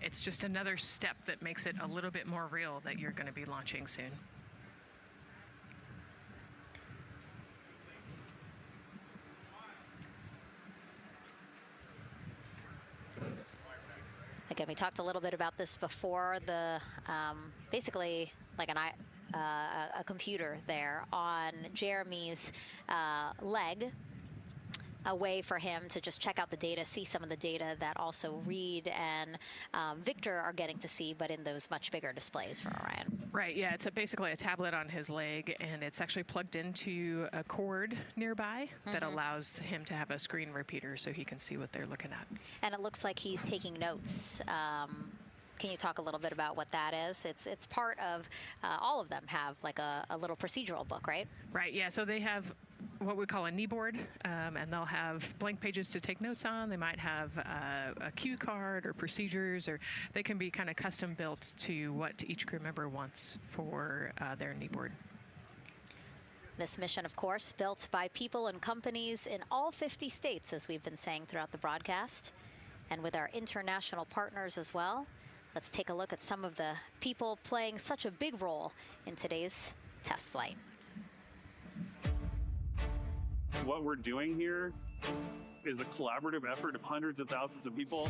it's just another step that makes it a little bit more real that you're going to be launching soon. Again, we talked a little bit about this before. The basically like a computer there on Jeremy's leg, a way for him to just check out the data, see some of the data that also Reed and Victor are getting to see, but in those much bigger displays for Orion. Right, yeah, it's basically a tablet on his leg, and it's actually plugged into a cord nearby that allows him to have a screen repeater so he can see what they're looking at. And it looks like he's taking notes. Can you talk a little bit about what that is? It's part of, all of them have like a little procedural book, right? Right, yeah, so they have what we call a knee board, and they'll have blank pages to take notes on. They might have a cue card or procedures, or they can be kind of custom built to what each crew member wants for their knee board. This mission, of course, built by people and companies in all 50 states, as we've been saying throughout the broadcast, and with our international partners as well. Let's take a look at some of the people playing such a big role in today's test flight. What we're doing here is a collaborative effort of hundreds of thousands of people.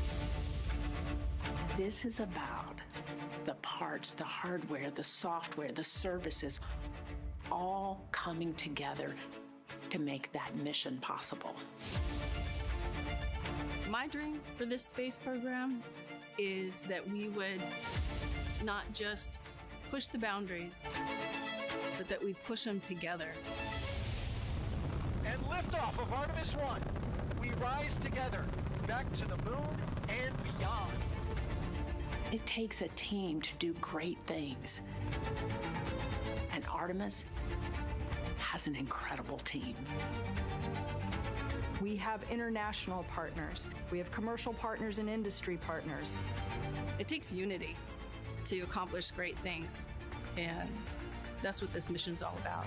This is about the parts, the hardware, the software, the services, all coming together to make that mission possible. My dream for this space program is that we would not just push the boundaries, but that we push them together. And liftoff of Artemis I. We rise together, back to the moon and beyond. It takes a team to do great things. And Artemis has an incredible team. We have international partners. We have commercial partners and industry partners. It takes unity to accomplish great things, and that's what this mission's all about.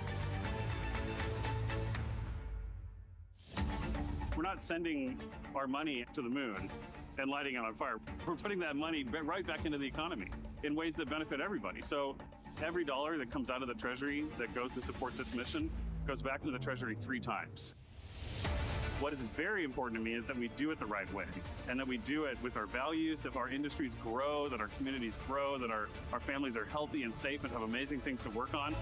We're not sending our money to the moon and lighting it on fire. We're putting that money right back into the economy in ways that benefit everybody. So every dollar that comes out of the Treasury that goes to support this mission goes back into the Treasury 3 times. What is very important to me is that we do it the right way, and that we do it with our values, that our industries grow, that our communities grow, that our families are healthy and safe and have amazing things to work on.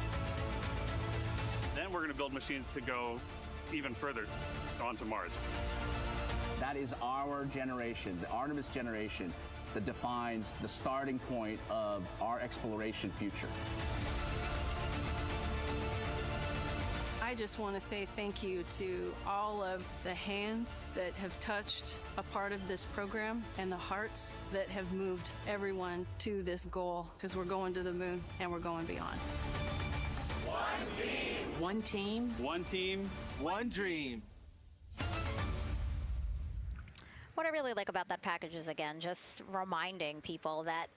Then we're going to build machines to go even further onto Mars. That is our generation, the Artemis generation, that defines the starting point of our exploration future. I just want to say thank you to all of the hands that have touched a part of this program and the hearts that have moved everyone to this goal, because we're going to the moon and we're going beyond. One team. One team. One team. One dream. What I really like about that package is, again, just reminding people that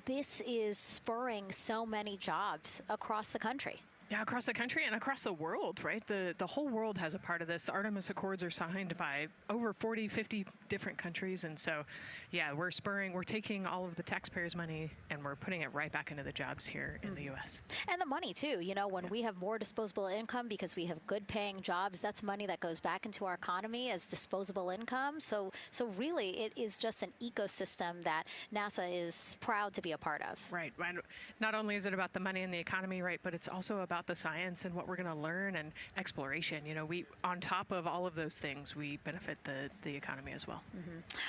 this is spurring so many jobs across the country. Yeah, across the country and across the world, right? The whole world has a part of this. The Artemis Accords are signed by over 40, 50 different countries. And so, yeah, we're taking all of the taxpayers' money and we're putting it right back into the jobs here in the U.S. And the money, too. You know, when we have more disposable income because we have good paying jobs, that's money that goes back into our economy as disposable income. So really, it is just an ecosystem that NASA is proud to be a part of. Right. Not only is it about the money and the economy, right, but it's also about the science and what we're going to learn and exploration. You know, on top of all of those things, we benefit the economy as well.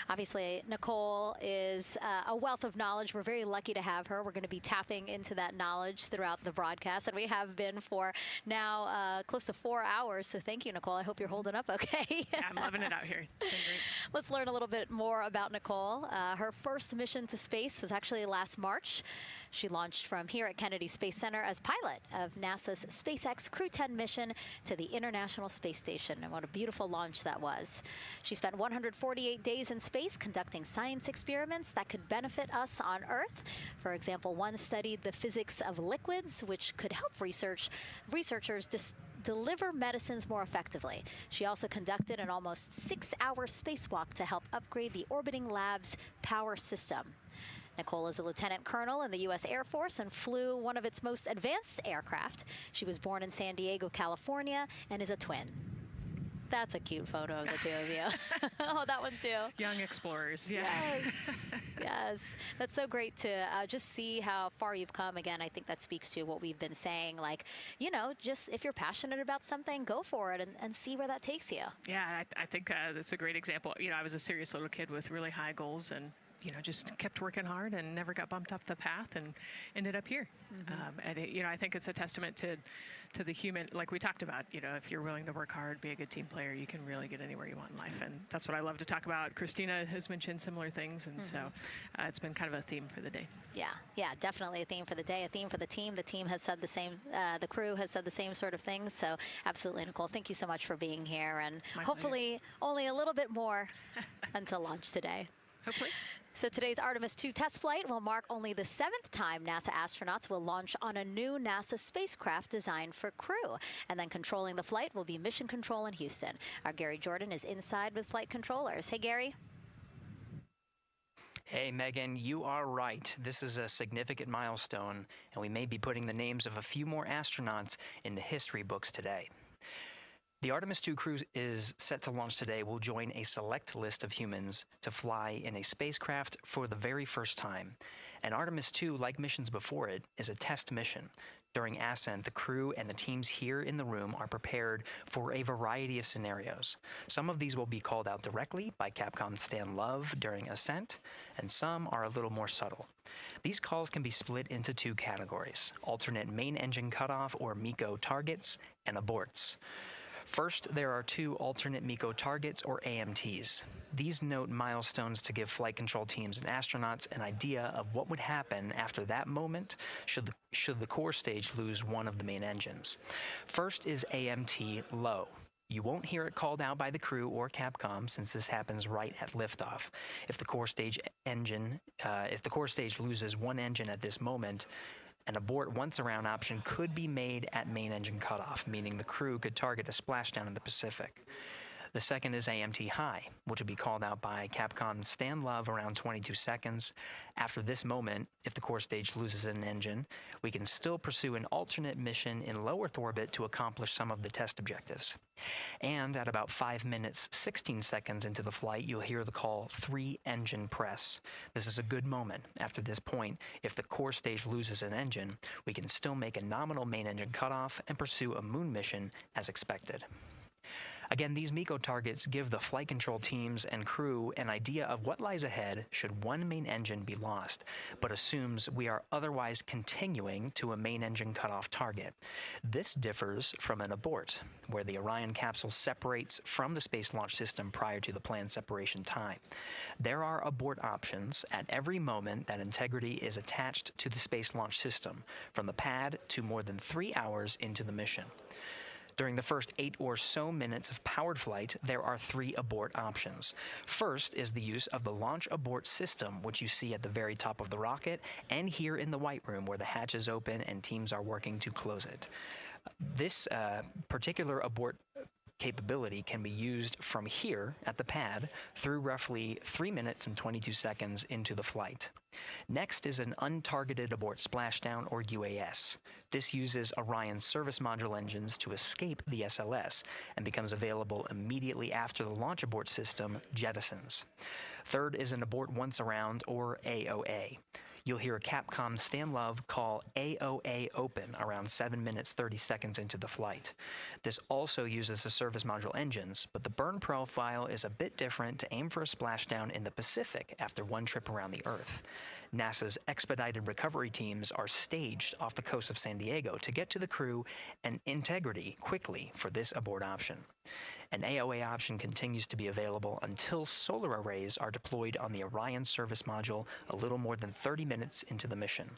Obviously, Nicole is a wealth of knowledge. We're very lucky to have her. We're going to be tapping into that knowledge throughout the broadcast, and we have been for now close to 4 hours. So thank you, Nicole. I hope you're holding up okay. Yeah, I'm loving it out here. It's been great. Let's learn a little bit more about Nicole. Her first mission to space was actually last March. She launched from here at Kennedy Space Center as pilot of NASA's SpaceX Crew 10 mission to the International Space Station. And what a beautiful launch that was. She spent 148 days in space conducting science experiments that could benefit us on Earth. For example, one studied the physics of liquids, which could help researchers deliver medicines more effectively. She also conducted an almost 6-hour spacewalk to help upgrade the orbiting lab's power system. Nicole is a lieutenant colonel in the U.S. Air Force and flew one of its most advanced aircraft. She was born in San Diego, California, and is a twin. That's a cute photo of the two of you. Oh, that one too. Young explorers, yeah. Yes, yes. That's so great to just see how far you've come. Again, I think that speaks to what we've been saying. Like, you know, just if you're passionate about something, go for it and see where that takes you. Yeah, I think that's a great example. You know, I was a serious little kid with really high goals and, you know, just kept working hard and never got bumped up the path and ended up here. And, you know, I think it's a testament to the human, like we talked about, you know, if you're willing to work hard, be a good team player, you can really get anywhere you want in life. And that's what I love to talk about. Christina has mentioned similar things. And so it's been kind of a theme for the day. Yeah, definitely a theme for the day, a theme for the team. The team has said the same, the crew has said the same sort of things. So absolutely, Nicole, thank you so much for being here. And hopefully only a little bit more until launch today. Hopefully. So today's Artemis II test flight will mark only the 7th time NASA astronauts will launch on a new NASA spacecraft designed for crew. And then controlling the flight will be Mission Control in Houston. Our Gary Jordan is inside with flight controllers. Hey, Gary. Hey, Megan, you are right. This is a significant milestone, and we may be putting the names of a few more astronauts in the history books today. The Artemis II crew is set to launch today will join a select list of humans to fly in a spacecraft for the very first time. And Artemis II, like missions before it, is a test mission. During ascent, the crew and the teams here in the room are prepared for a variety of scenarios. Some of these will be called out directly by Capcom's Stan Love during ascent, and some are a little more subtle. These calls can be split into 2 categories: alternate main engine cutoff or MECO targets and aborts. First, there are 2 alternate MECO targets, or AMTs. These note milestones to give flight control teams and astronauts an idea of what would happen after that moment should the core stage lose one of the main engines. First is AMT low. You won't hear it called out by the crew or Capcom since this happens right at liftoff. If the core stage loses one engine at this moment, an abort once around option could be made at main engine cutoff, meaning the crew could target a splashdown in the Pacific. The second is AMT high, which would be called out by Capcom's Stan Love around 22 seconds. After this moment, if the core stage loses an engine, we can still pursue an alternate mission in low Earth orbit to accomplish some of the test objectives. And at about 5 minutes, 16 seconds into the flight, you'll hear the call 3-engine press. This is a good moment. After this point, if the core stage loses an engine, we can still make a nominal main engine cutoff and pursue a moon mission as expected. Again, these MECO targets give the flight control teams and crew an idea of what lies ahead should one main engine be lost, but assumes we are otherwise continuing to a main engine cutoff target. This differs from an abort, where the Orion capsule separates from the Space Launch System prior to the planned separation time. There are abort options at every moment that integrity is attached to the Space Launch System, from the pad to more than 3 hours into the mission. During the first 8 or so minutes of powered flight, there are 3 abort options. First is the use of the launch abort system, which you see at the very top of the rocket, and here in the White Room where the hatch is open and teams are working to close it. This particular abort capability can be used from here at the pad through roughly 3 minutes and 22 seconds into the flight. Next is an untargeted abort splashdown, or UAS. This uses Orion's service module engines to escape the SLS and becomes available immediately after the launch abort system jettisons. Third is an abort once around, or AOA. You'll hear Capcom Stan Love call AOA open around 7 minutes 30 seconds into the flight. This also uses the service module engines, but the burn profile is a bit different to aim for a splashdown in the Pacific after one trip around the Earth. NASA's expedited recovery teams are staged off the coast of San Diego to get to the crew and integrity quickly for this abort option. An AOA option continues to be available until solar arrays are deployed on the Orion service module a little more than 30 minutes into the mission.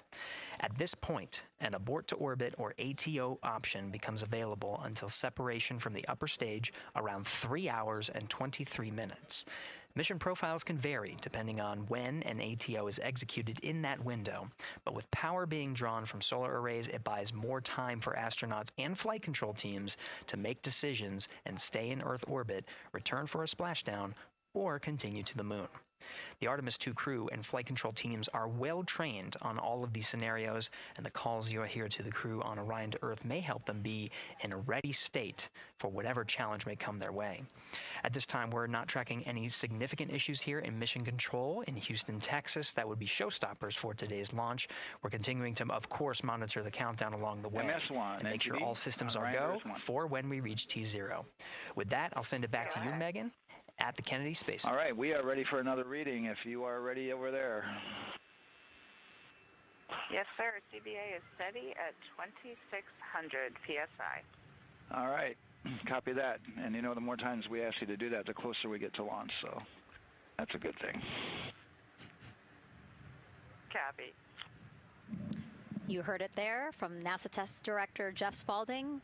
At this point, an abort to orbit or ATO option becomes available until separation from the upper stage around 3 hours and 23 minutes. Mission profiles can vary depending on when an ATO is executed in that window, but with power being drawn from solar arrays, it buys more time for astronauts and flight control teams to make decisions and stay in Earth orbit, return for a splashdown, or continue to the moon. The Artemis II crew and flight control teams are well trained on all of these scenarios, and the calls you hear to the crew on Orion to Earth may help them be in a ready state for whatever challenge may come their way. At this time, we're not tracking any significant issues here in mission control in Houston, Texas. That would be showstoppers for today's launch. We're continuing to, of course, monitor the countdown along the way and make sure all systems are go for when we reach T0. With that, I'll send it back to you, Megan, at the Kennedy Space Center. All right, we are ready for another reading if you are ready over there. Yes, sir. CBA is steady at 2,600 PSI. All right, copy that. And you know, the more times we ask you to do that, the closer we get to launch, so that's a good thing. Copy. You heard it there from NASA Test Director Jeff Spaulding.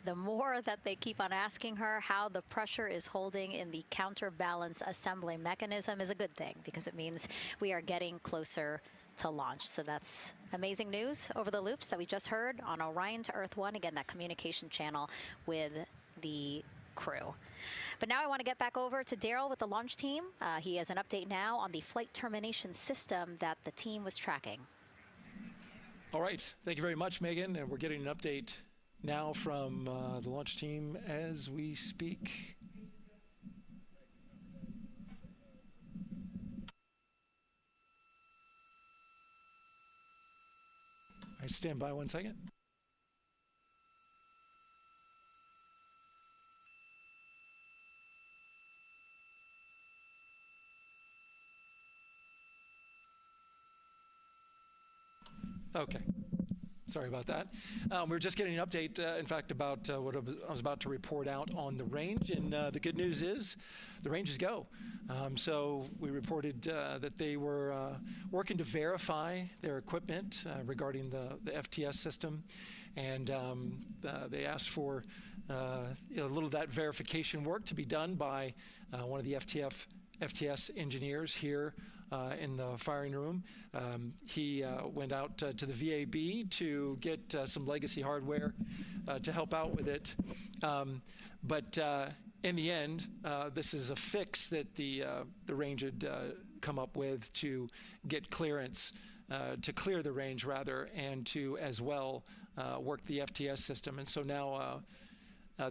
The more that they keep on asking her how the pressure is holding in the counterbalance assembly mechanism is a good thing, because it means we are getting closer to launch. So that's amazing news over the loops that we just heard on Orion to Earth 1. Again, that communication channel with the crew. But now I want to get back over to Daryl with the launch team. He has an update now on the flight termination system that the team was tracking. All right. Thank you very much, Megan. And we're getting an update now from the launch team as we speak. All right, stand by 1 second. Okay. Sorry about that. We're just getting an update, in fact, about what I was about to report out on the range. And the good news is the range is go. So we reported that they were working to verify their equipment regarding the FTS system. And they asked for a little of that verification work to be done by one of the FTS engineers here in the firing room. He went out to the VAB to get some legacy hardware to help out with it. But in the end, this is a fix that the range had come up with to get clearance, to clear the range rather, and to as well work the FTS system. And so now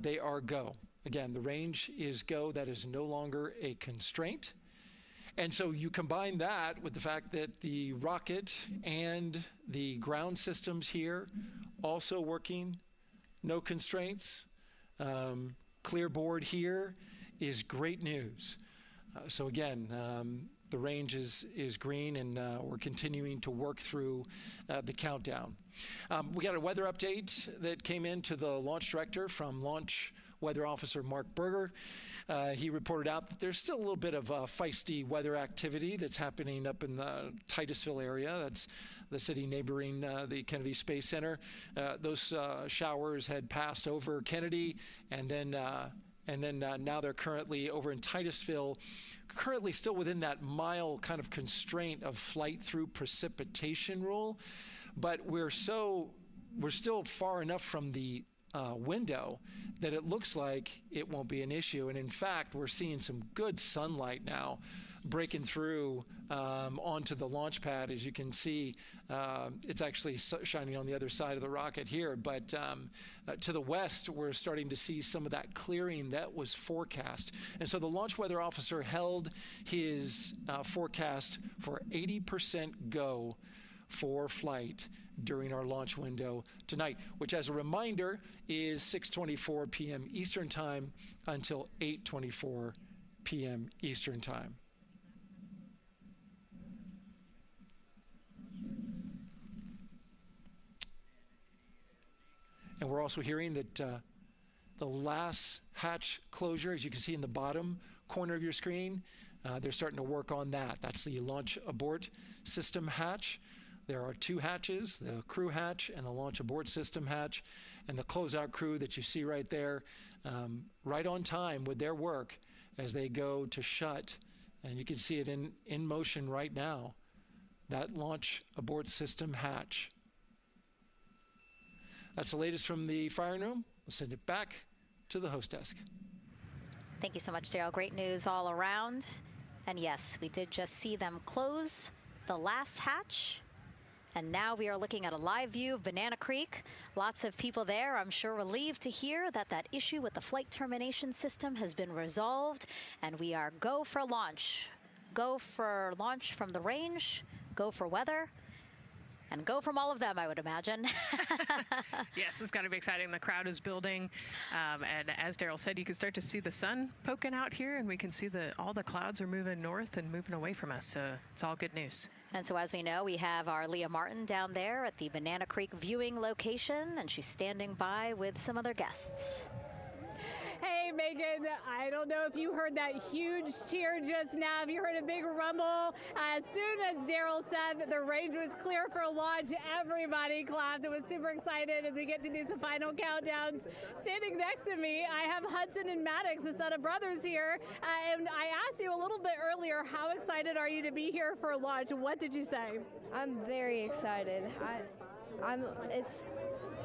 they are go. Again, the range is go. That is no longer a constraint. And so you combine that with the fact that the rocket and the ground systems here also working, no constraints, clear board here is great news. So again, the range is green, and we're continuing to work through the countdown. We got a weather update that came in to the launch director from Launch Weather Officer Mark Berger. He reported out that there's still a little bit of feisty weather activity that's happening up in the Titusville area. That's the city neighboring the Kennedy Space Center. Those showers had passed over Kennedy, and then now they're currently over in Titusville, currently still within that mile kind of constraint of flight through precipitation rule. But we're still far enough from the window that it looks like it won't be an issue. And in fact, we're seeing some good sunlight now breaking through onto the launch pad. As you can see, it's actually shining on the other side of the rocket here. But to the west, we're starting to see some of that clearing that was forecast. And so the launch weather officer held his forecast for 80% go for flight during our launch window tonight, which, as a reminder, is 6:24 p.m. Eastern Time until 8:24 p.m. Eastern Time. And we're also hearing that the last hatch closure, as you can see in the bottom corner of your screen, they're starting to work on that. That's the launch abort system hatch. There are 2 hatches, the crew hatch and the launch abort system hatch, and the closeout crew that you see right there, right on time with their work as they go to shut. And you can see it in motion right now, that launch abort system hatch. That's the latest from the firing room. We'll send it back to the host desk. Thank you so much, Daryl. Great news all around. And yes, we did just see them close the last hatch. And now we are looking at a live view of Banana Creek. Lots of people there, I'm sure, relieved to hear that that issue with the flight termination system has been resolved. And we are go for launch. Go for launch from the range, go for weather, and go from all of them, I would imagine. Yes, it's got to be exciting. The crowd is building. And as Daryl said, you can start to see the sun poking out here, and we can see all the clouds are moving north and moving away from us. So it's all good news. And so as we know, we have our Leah Martin down there at the Banana Creek viewing location, and she's standing by with some other guests. Hey, Megan, I don't know if you heard that huge cheer just now. If you heard a big rumble, as soon as Daryl said that the range was clear for launch, everybody clapped. It was super excited as we get to these final countdowns. Standing next to me, I have Hudson and Maddox, the son of brothers here. And I asked you a little bit earlier, how excited are you to be here for launch? What did you say? I'm very excited. It's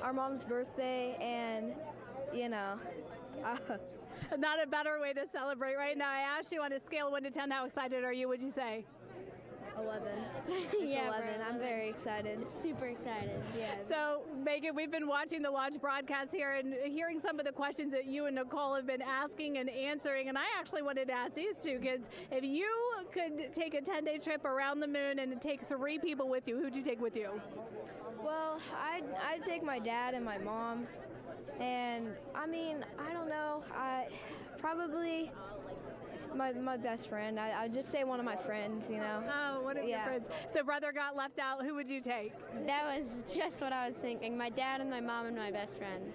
our mom's birthday, and you know, not a better way to celebrate right now. I asked you on a scale of 1 to 10, how excited are you? Would you say? 11. Yeah, 11. I'm very excited. Super excited. Yeah. So, Megan, we've been watching the launch broadcast here and hearing some of the questions that you and Nicole have been asking and answering. And I actually wanted to ask these 2 kids, if you could take a 10-day trip around the moon and take 3 people with you, who'd you take with you? Well, I'd take my dad and my mom. And I mean, I don't know, probably my best friend. I'd just say one of my friends, you know. Oh, one of your friends. So brother got left out. Who would you take? That was just what I was thinking. My dad and my mom and my best friend.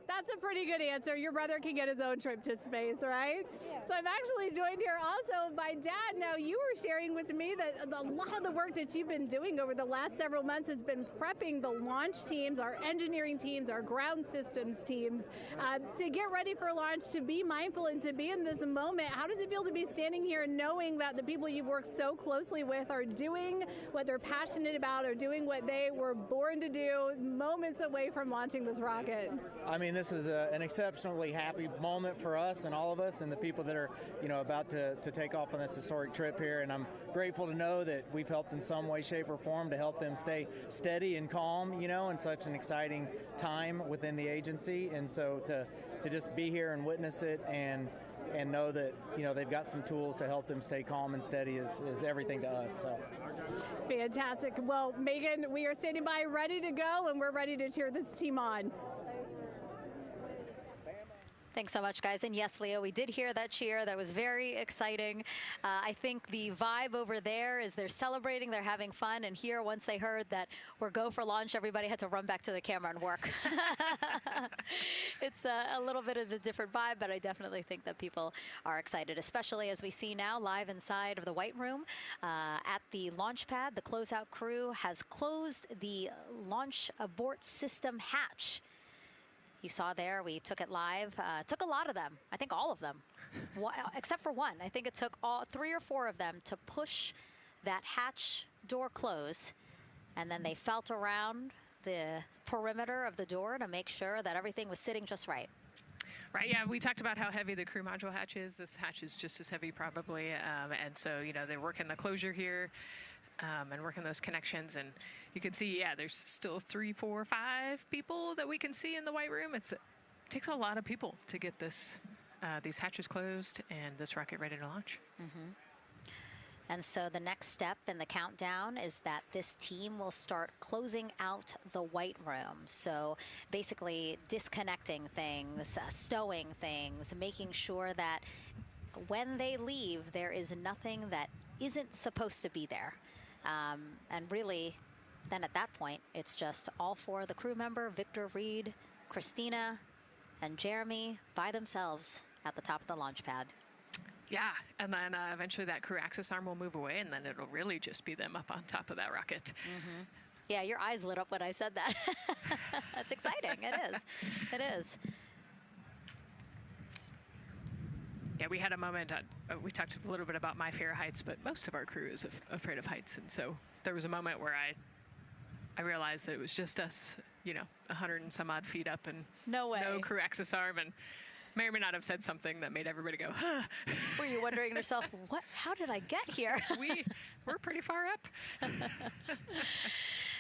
That's a pretty good answer. Your brother can get his own trip to space, right? Yeah. So I'm actually joined here also by Dad. Now, you were sharing with me that a lot of the work that you've been doing over the last several months has been prepping the launch teams, our engineering teams, our ground systems teams, to get ready for launch, to be mindful and to be in this moment. How does it feel to be standing here knowing that the people you've worked so closely with are doing what they're passionate about, or doing what they were born to do, moments away from launching this rocket? I mean, this is an exceptionally happy moment for us and all of us and the people that are, you know, about to take off on this historic trip here. And I'm grateful to know that we've helped in some way, shape, or form to help them stay steady and calm, you know, in such an exciting time within the agency. And so to just be here and witness it and know that, you know, they've got some tools to help them stay calm and steady is everything to us. So. Fantastic. Well, Megan, we are standing by ready to go, and we're ready to cheer this team on. Thanks so much, guys. And yes, Leo, we did hear that cheer. That was very exciting. I think the vibe over there is they're celebrating, they're having fun. And here, once they heard that we're go for launch, everybody had to run back to the camera and work. It's a little bit of a different vibe, but I definitely think that people are excited, especially as we see now live inside of the White Room at the launch pad. The closeout crew has closed the launch abort system hatch. You saw there, we took it live. Took a lot of them, I think all of them, except for one. I think it took 3 or 4 of them to push that hatch door close, and then they felt around the perimeter of the door to make sure that everything was sitting just right. Right, yeah, we talked about how heavy the crew module hatch is. This hatch is just as heavy probably, and so, you know, they're working the closure here and working those connections, and you can see, yeah, there's still 3, 4, 5 people that we can see in the White Room. It takes a lot of people to get this these hatches closed and this rocket ready to launch. Mm-hmm. And so the next step in the countdown is that this team will start closing out the White Room. So basically disconnecting things, stowing things, making sure that when they leave, there is nothing that isn't supposed to be there. And really, then at that point, it's just all 4 of the crew member, Victor, Reed, Christina and Jeremy by themselves at the top of the launch pad. Yeah, and then eventually that crew access arm will move away, and then it'll really just be them up on top of that rocket. Mm-hmm. Yeah, your eyes lit up when I said that. That's exciting. It is. It is. Yeah, we had a moment, we talked a little bit about my fear of heights, but most of our crew is afraid of heights. And so there was a moment where I realized that it was just us, 100 and some odd feet up and no crew access arm, and may or may not have said something that made everybody go, huh. Were you wondering to yourself, how did I get here? We're pretty far up.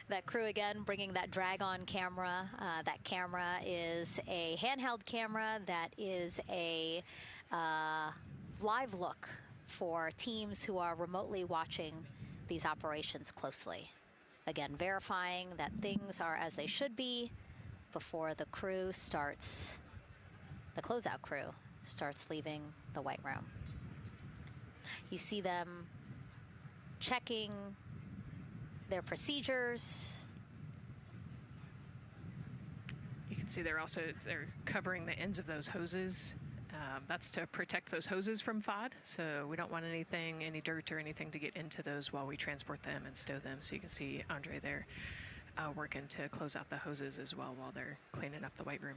That crew again bringing that drag-on camera. That camera is a handheld camera that is a live look for teams who are remotely watching these operations closely. Again, verifying that things are as they should be before the crew starts, the closeout crew starts leaving the white room. You see them checking their procedures. You can see they're covering the ends of those hoses. That's to protect those hoses from FOD. So we don't want any dirt or anything to get into those while we transport them and stow them. So you can see Andre there working to close out the hoses as well while they're cleaning up the white room.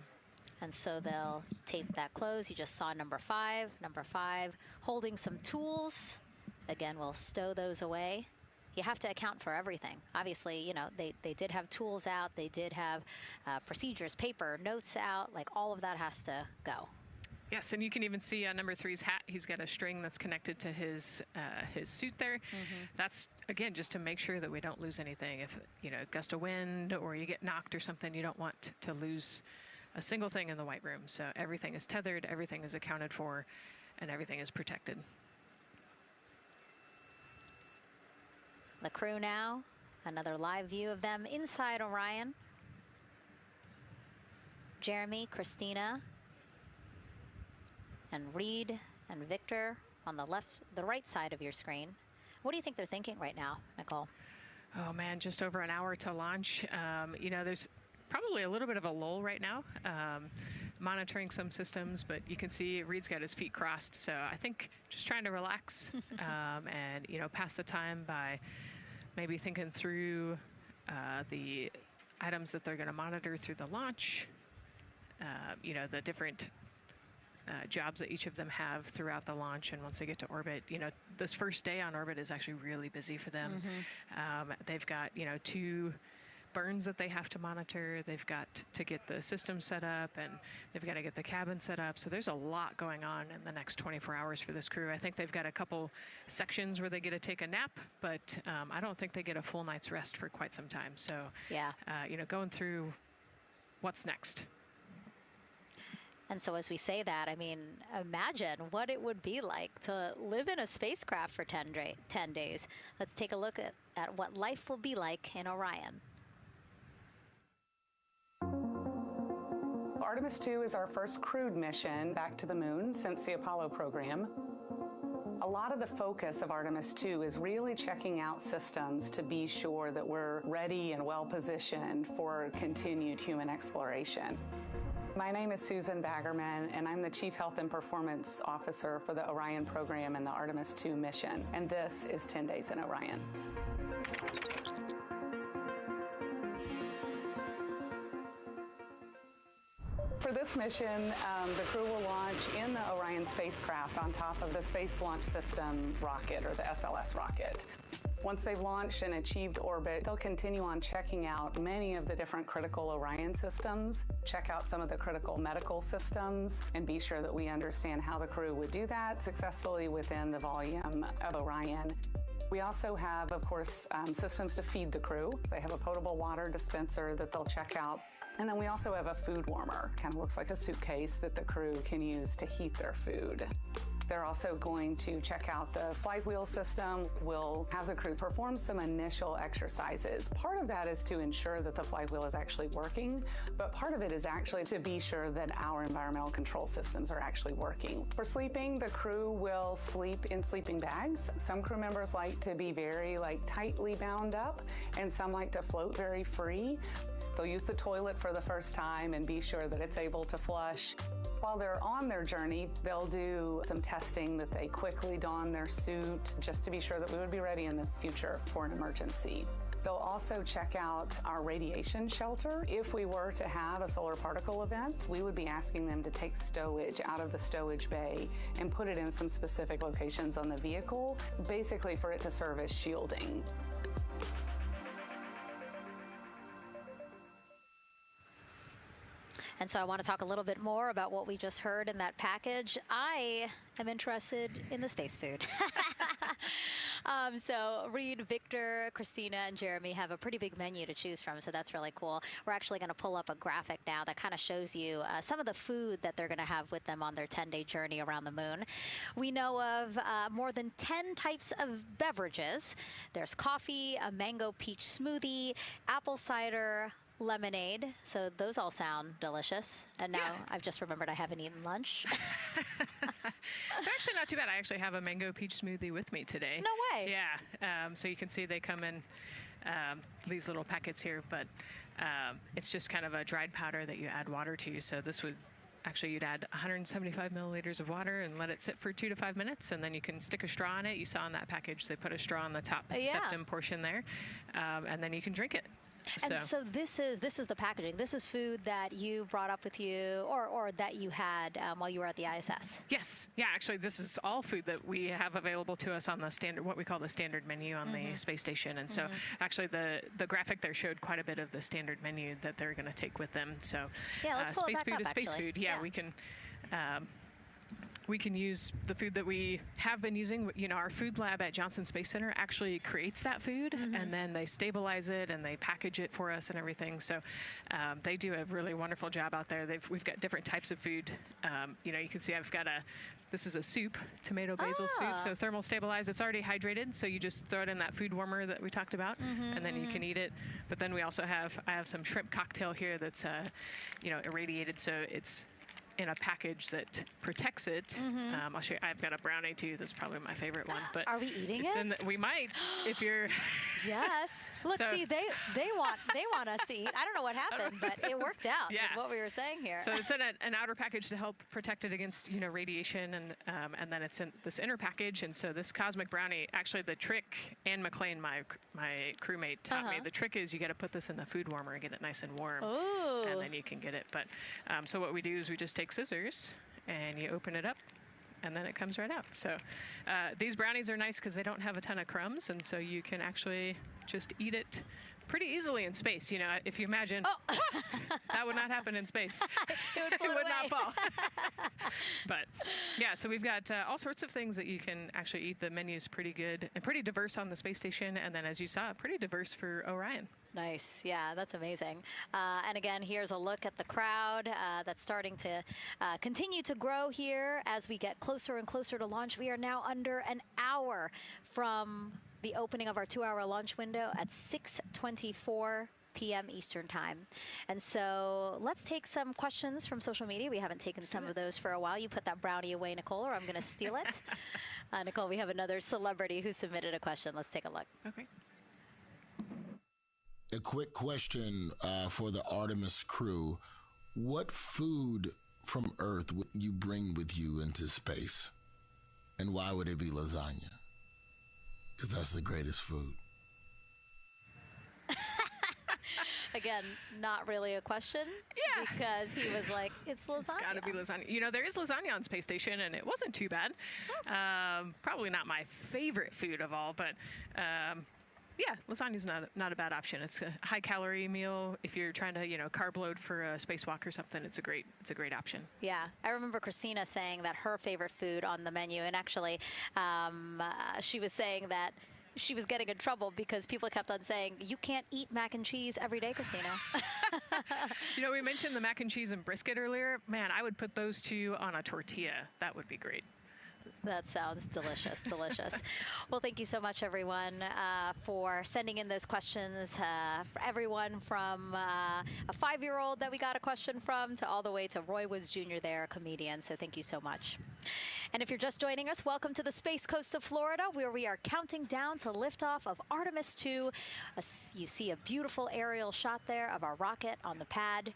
And so they'll tape that close. You just saw number 5. Number 5 holding some tools. Again, we'll stow those away. You have to account for everything. Obviously, they did have tools out. They did have procedures, paper, notes out. Like all of that has to go. Yes, and you can even see on number 3's hat, he's got a string that's connected to his suit there. Mm-hmm. That's, again, just to make sure that we don't lose anything. If, gust of wind or you get knocked or something, you don't want to lose a single thing in the white room. So everything is tethered, everything is accounted for, and everything is protected. The crew now, another live view of them inside Orion. Jeremy, Christina, and Reed and Victor on the right side of your screen. What do you think they're thinking right now, Nicole? Oh man, just over an hour to launch. There's probably a little bit of a lull right now, monitoring some systems, but you can see Reed's got his feet crossed. So I think just trying to relax and, pass the time by maybe thinking through the items that they're going to monitor through the launch, the different jobs that each of them have throughout the launch. And once they get to orbit, this first day on orbit is actually really busy for them. Mm-hmm. They've got, 2 burns that they have to monitor. They've got to get the system set up, and they've got to get the cabin set up. So there's a lot going on in the next 24 hours for this crew. I think they've got a couple sections where they get to take a nap, but I don't think they get a full night's rest for quite some time. So, yeah, going through what's next. And so as we say that, I mean, imagine what it would be like to live in a spacecraft for 10 days. Let's take a look at what life will be like in Orion. Artemis II is our first crewed mission back to the moon since the Apollo program. A lot of the focus of Artemis II is really checking out systems to be sure that we're ready and well positioned for continued human exploration. My name is Susan Baggerman, and I'm the Chief Health and Performance Officer for the Orion program and the Artemis II mission. And this is 10 Days in Orion. For this mission, the crew will launch in the Orion spacecraft on top of the Space Launch System rocket, or the SLS rocket. Once they've launched and achieved orbit, they'll continue on checking out many of the different critical Orion systems, check out some of the critical medical systems, and be sure that we understand how the crew would do that successfully within the volume of Orion. We also have, of course, systems to feed the crew. They have a potable water dispenser that they'll check out. And then we also have a food warmer. Kind of looks like a suitcase that the crew can use to heat their food. They're also going to check out the flight wheel system. We'll have the crew perform some initial exercises. Part of that is to ensure that the flight wheel is actually working, but part of it is actually to be sure that our environmental control systems are actually working. For sleeping, the crew will sleep in sleeping bags. Some crew members like to be very tightly bound up, and some like to float very free. They'll use the toilet for the first time and be sure that it's able to flush. While they're on their journey, they'll do some testing that they quickly don their suit just to be sure that we would be ready in the future for an emergency. They'll also check out our radiation shelter. If we were to have a solar particle event, we would be asking them to take stowage out of the stowage bay and put it in some specific locations on the vehicle, basically for it to serve as shielding. And so I want to talk a little bit more about what we just heard in that package. I am interested in the space food. So Reed, Victor, Christina, and Jeremy have a pretty big menu to choose from, so that's really cool. We're actually going to pull up a graphic now that kind of shows you some of the food that they're going to have with them on their 10-day journey around the moon. We know of more than 10 types of beverages. There's coffee, a mango peach smoothie, apple cider, lemonade. So those all sound delicious. And now I've just remembered I haven't eaten lunch. They're actually not too bad. I actually have a mango peach smoothie with me today. No way. Yeah. So you can see they come in these little packets here, but it's just kind of a dried powder that you add water to. So this would actually, you'd add 175 milliliters of water and let it sit for 2 to 5 minutes, and then you can stick a straw in it. You saw in that package they put a straw on the top septum portion there, and then you can drink it. And so this is the packaging. This is food that you brought up with you, or that you had while you were at the ISS. Yes. Yeah, actually, this is all food that we have available to us on the standard, what we call the standard menu on the space station. And so actually the graphic there showed quite a bit of the standard menu that they're going to take with them. So let's pull space it back food up, is space food. Yeah, we can use the food that we have been using. You know, our food lab at Johnson Space Center actually creates that food, and then they stabilize it and they package it for us and everything. So they do a really wonderful job out there. We've got different types of food. You know, you can see I've got this is a soup, tomato basil soup, so thermal stabilized. It's already hydrated, so you just throw it in that food warmer that we talked about, and then you can eat it. But then we also I have some shrimp cocktail here that's, you know, irradiated, so it's in a package that protects it. I'll show you. I've got a brownie too. That's probably my favorite one. But are we eating it? We might, if you're. Yes. Look, see, they want us to eat. I don't know what happened, but it worked out with what we were saying here. So it's in an outer package to help protect it against, you know, radiation, and then it's in this inner package. And so this cosmic brownie, actually the trick, Anne McLean, my crewmate, taught me. The trick is you got to put this in the food warmer and get it nice and warm, and then you can get it. But so what we do is we just take scissors and you open it up, and then it comes right out. So these brownies are nice because they don't have a ton of crumbs, and so you can actually just eat it pretty easily in space. You know, if you imagine, that would not happen in space. It would not fall. But yeah, so we've got all sorts of things that you can actually eat. The menu's pretty good and pretty diverse on the space station, and then as you saw, pretty diverse for Orion. Nice. Yeah, that's amazing. And again, here's a look at the crowd that's starting to continue to grow here as we get closer and closer to launch. We are now under an hour from the opening of our 2-hour launch window at 6:24 p.m. Eastern Time. And so let's take some questions from social media. We haven't taken some of those for a while. You put that brownie away, Nicole, or I'm going to steal it. Nicole, we have another celebrity who submitted a question. Let's take a look. Okay. A quick question for the Artemis crew. What food from Earth would you bring with you into space? And why would it be lasagna? Because that's the greatest food. Again, not really a question. Yeah. Because he was like, it's lasagna. It's got to be lasagna. You know, there is lasagna on space station, and it wasn't too bad. Probably not my favorite food of all, but yeah, lasagna's not a bad option. It's a high-calorie meal. If you're trying to, you know, carb load for a spacewalk or something, it's a great option. Yeah, I remember Christina saying that her favorite food on the menu, and actually, she was saying that she was getting in trouble because people kept on saying, you can't eat mac and cheese every day, Christina. You know, we mentioned the mac and cheese and brisket earlier. Man, I would put those two on a tortilla. That would be great. That sounds delicious, delicious. Well, thank you so much, everyone, for sending in those questions. For everyone from a 5-year-old that we got a question from to all the way to Roy Woods Jr. there, a comedian. So thank you so much. And if you're just joining us, welcome to the Space Coast of Florida, where we are counting down to liftoff of Artemis II. You see a beautiful aerial shot there of our rocket on the pad.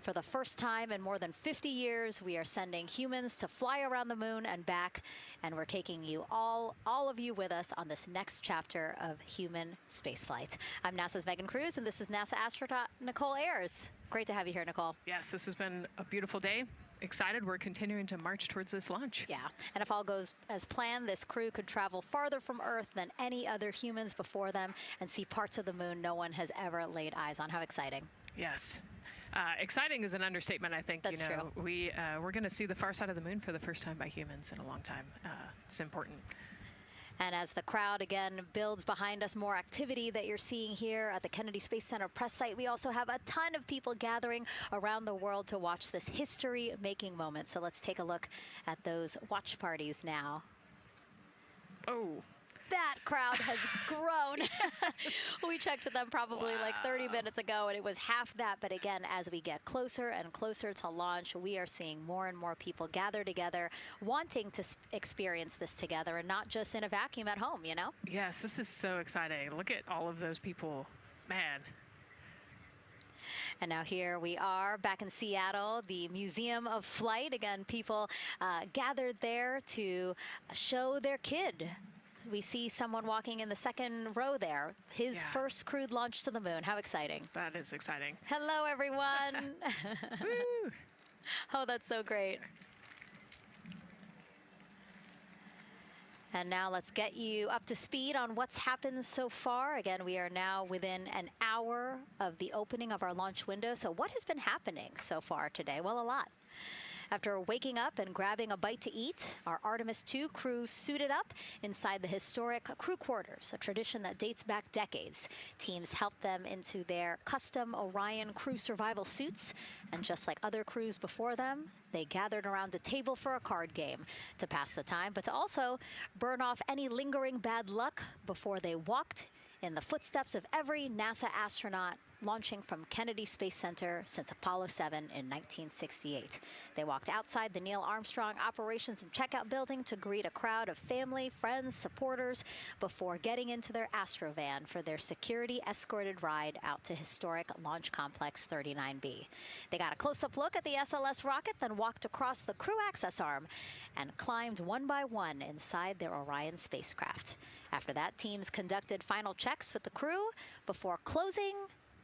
For the first time in more than 50 years, we are sending humans to fly around the moon and back, and we're taking you all of you with us on this next chapter of human spaceflight. I'm NASA's Megan Cruz, and this is NASA astronaut Nicole Ayers. Great to have you here, Nicole. Yes, this has been a beautiful day. Excited. We're continuing to march towards this launch. Yeah, and if all goes as planned, this crew could travel farther from Earth than any other humans before them and see parts of the moon no one has ever laid eyes on. How exciting. Yes. Exciting is an understatement, I think. That's true. We're going to see the far side of the moon for the first time by humans in a long time. It's important. And as the crowd again builds behind us, more activity that you're seeing here at the Kennedy Space Center press site. We also have a ton of people gathering around the world to watch this history-making moment. So let's take a look at those watch parties now. Oh. That crowd has grown. We checked them probably like 30 minutes ago, and it was half that. But again, as we get closer and closer to launch, we are seeing more and more people gather together, wanting to experience this together and not just in a vacuum at home, you know? Yes, this is so exciting. Look at all of those people. Man. And now here we are back in Seattle, the Museum of Flight. Again, people gathered there to show their kid. We see someone walking in the second row there. His first crewed launch to the moon. How exciting. That is exciting. Hello, everyone. Woo. Oh, that's so great. And now let's get you up to speed on what's happened so far. Again, we are now within an hour of the opening of our launch window. So what has been happening so far today? Well, a lot. After waking up and grabbing a bite to eat, our Artemis II crew suited up inside the historic crew quarters, a tradition that dates back decades. Teams helped them into their custom Orion crew survival suits, and just like other crews before them, they gathered around a table for a card game to pass the time, but to also burn off any lingering bad luck before they walked in the footsteps of every NASA astronaut launching from Kennedy Space Center since Apollo 7 in 1968. They walked outside the Neil Armstrong Operations and Checkout Building to greet a crowd of family, friends, supporters before getting into their Astrovan for their security-escorted ride out to historic Launch Complex 39B. They got a close-up look at the SLS rocket, then walked across the crew access arm and climbed one by one inside their Orion spacecraft. After that, teams conducted final checks with the crew before closing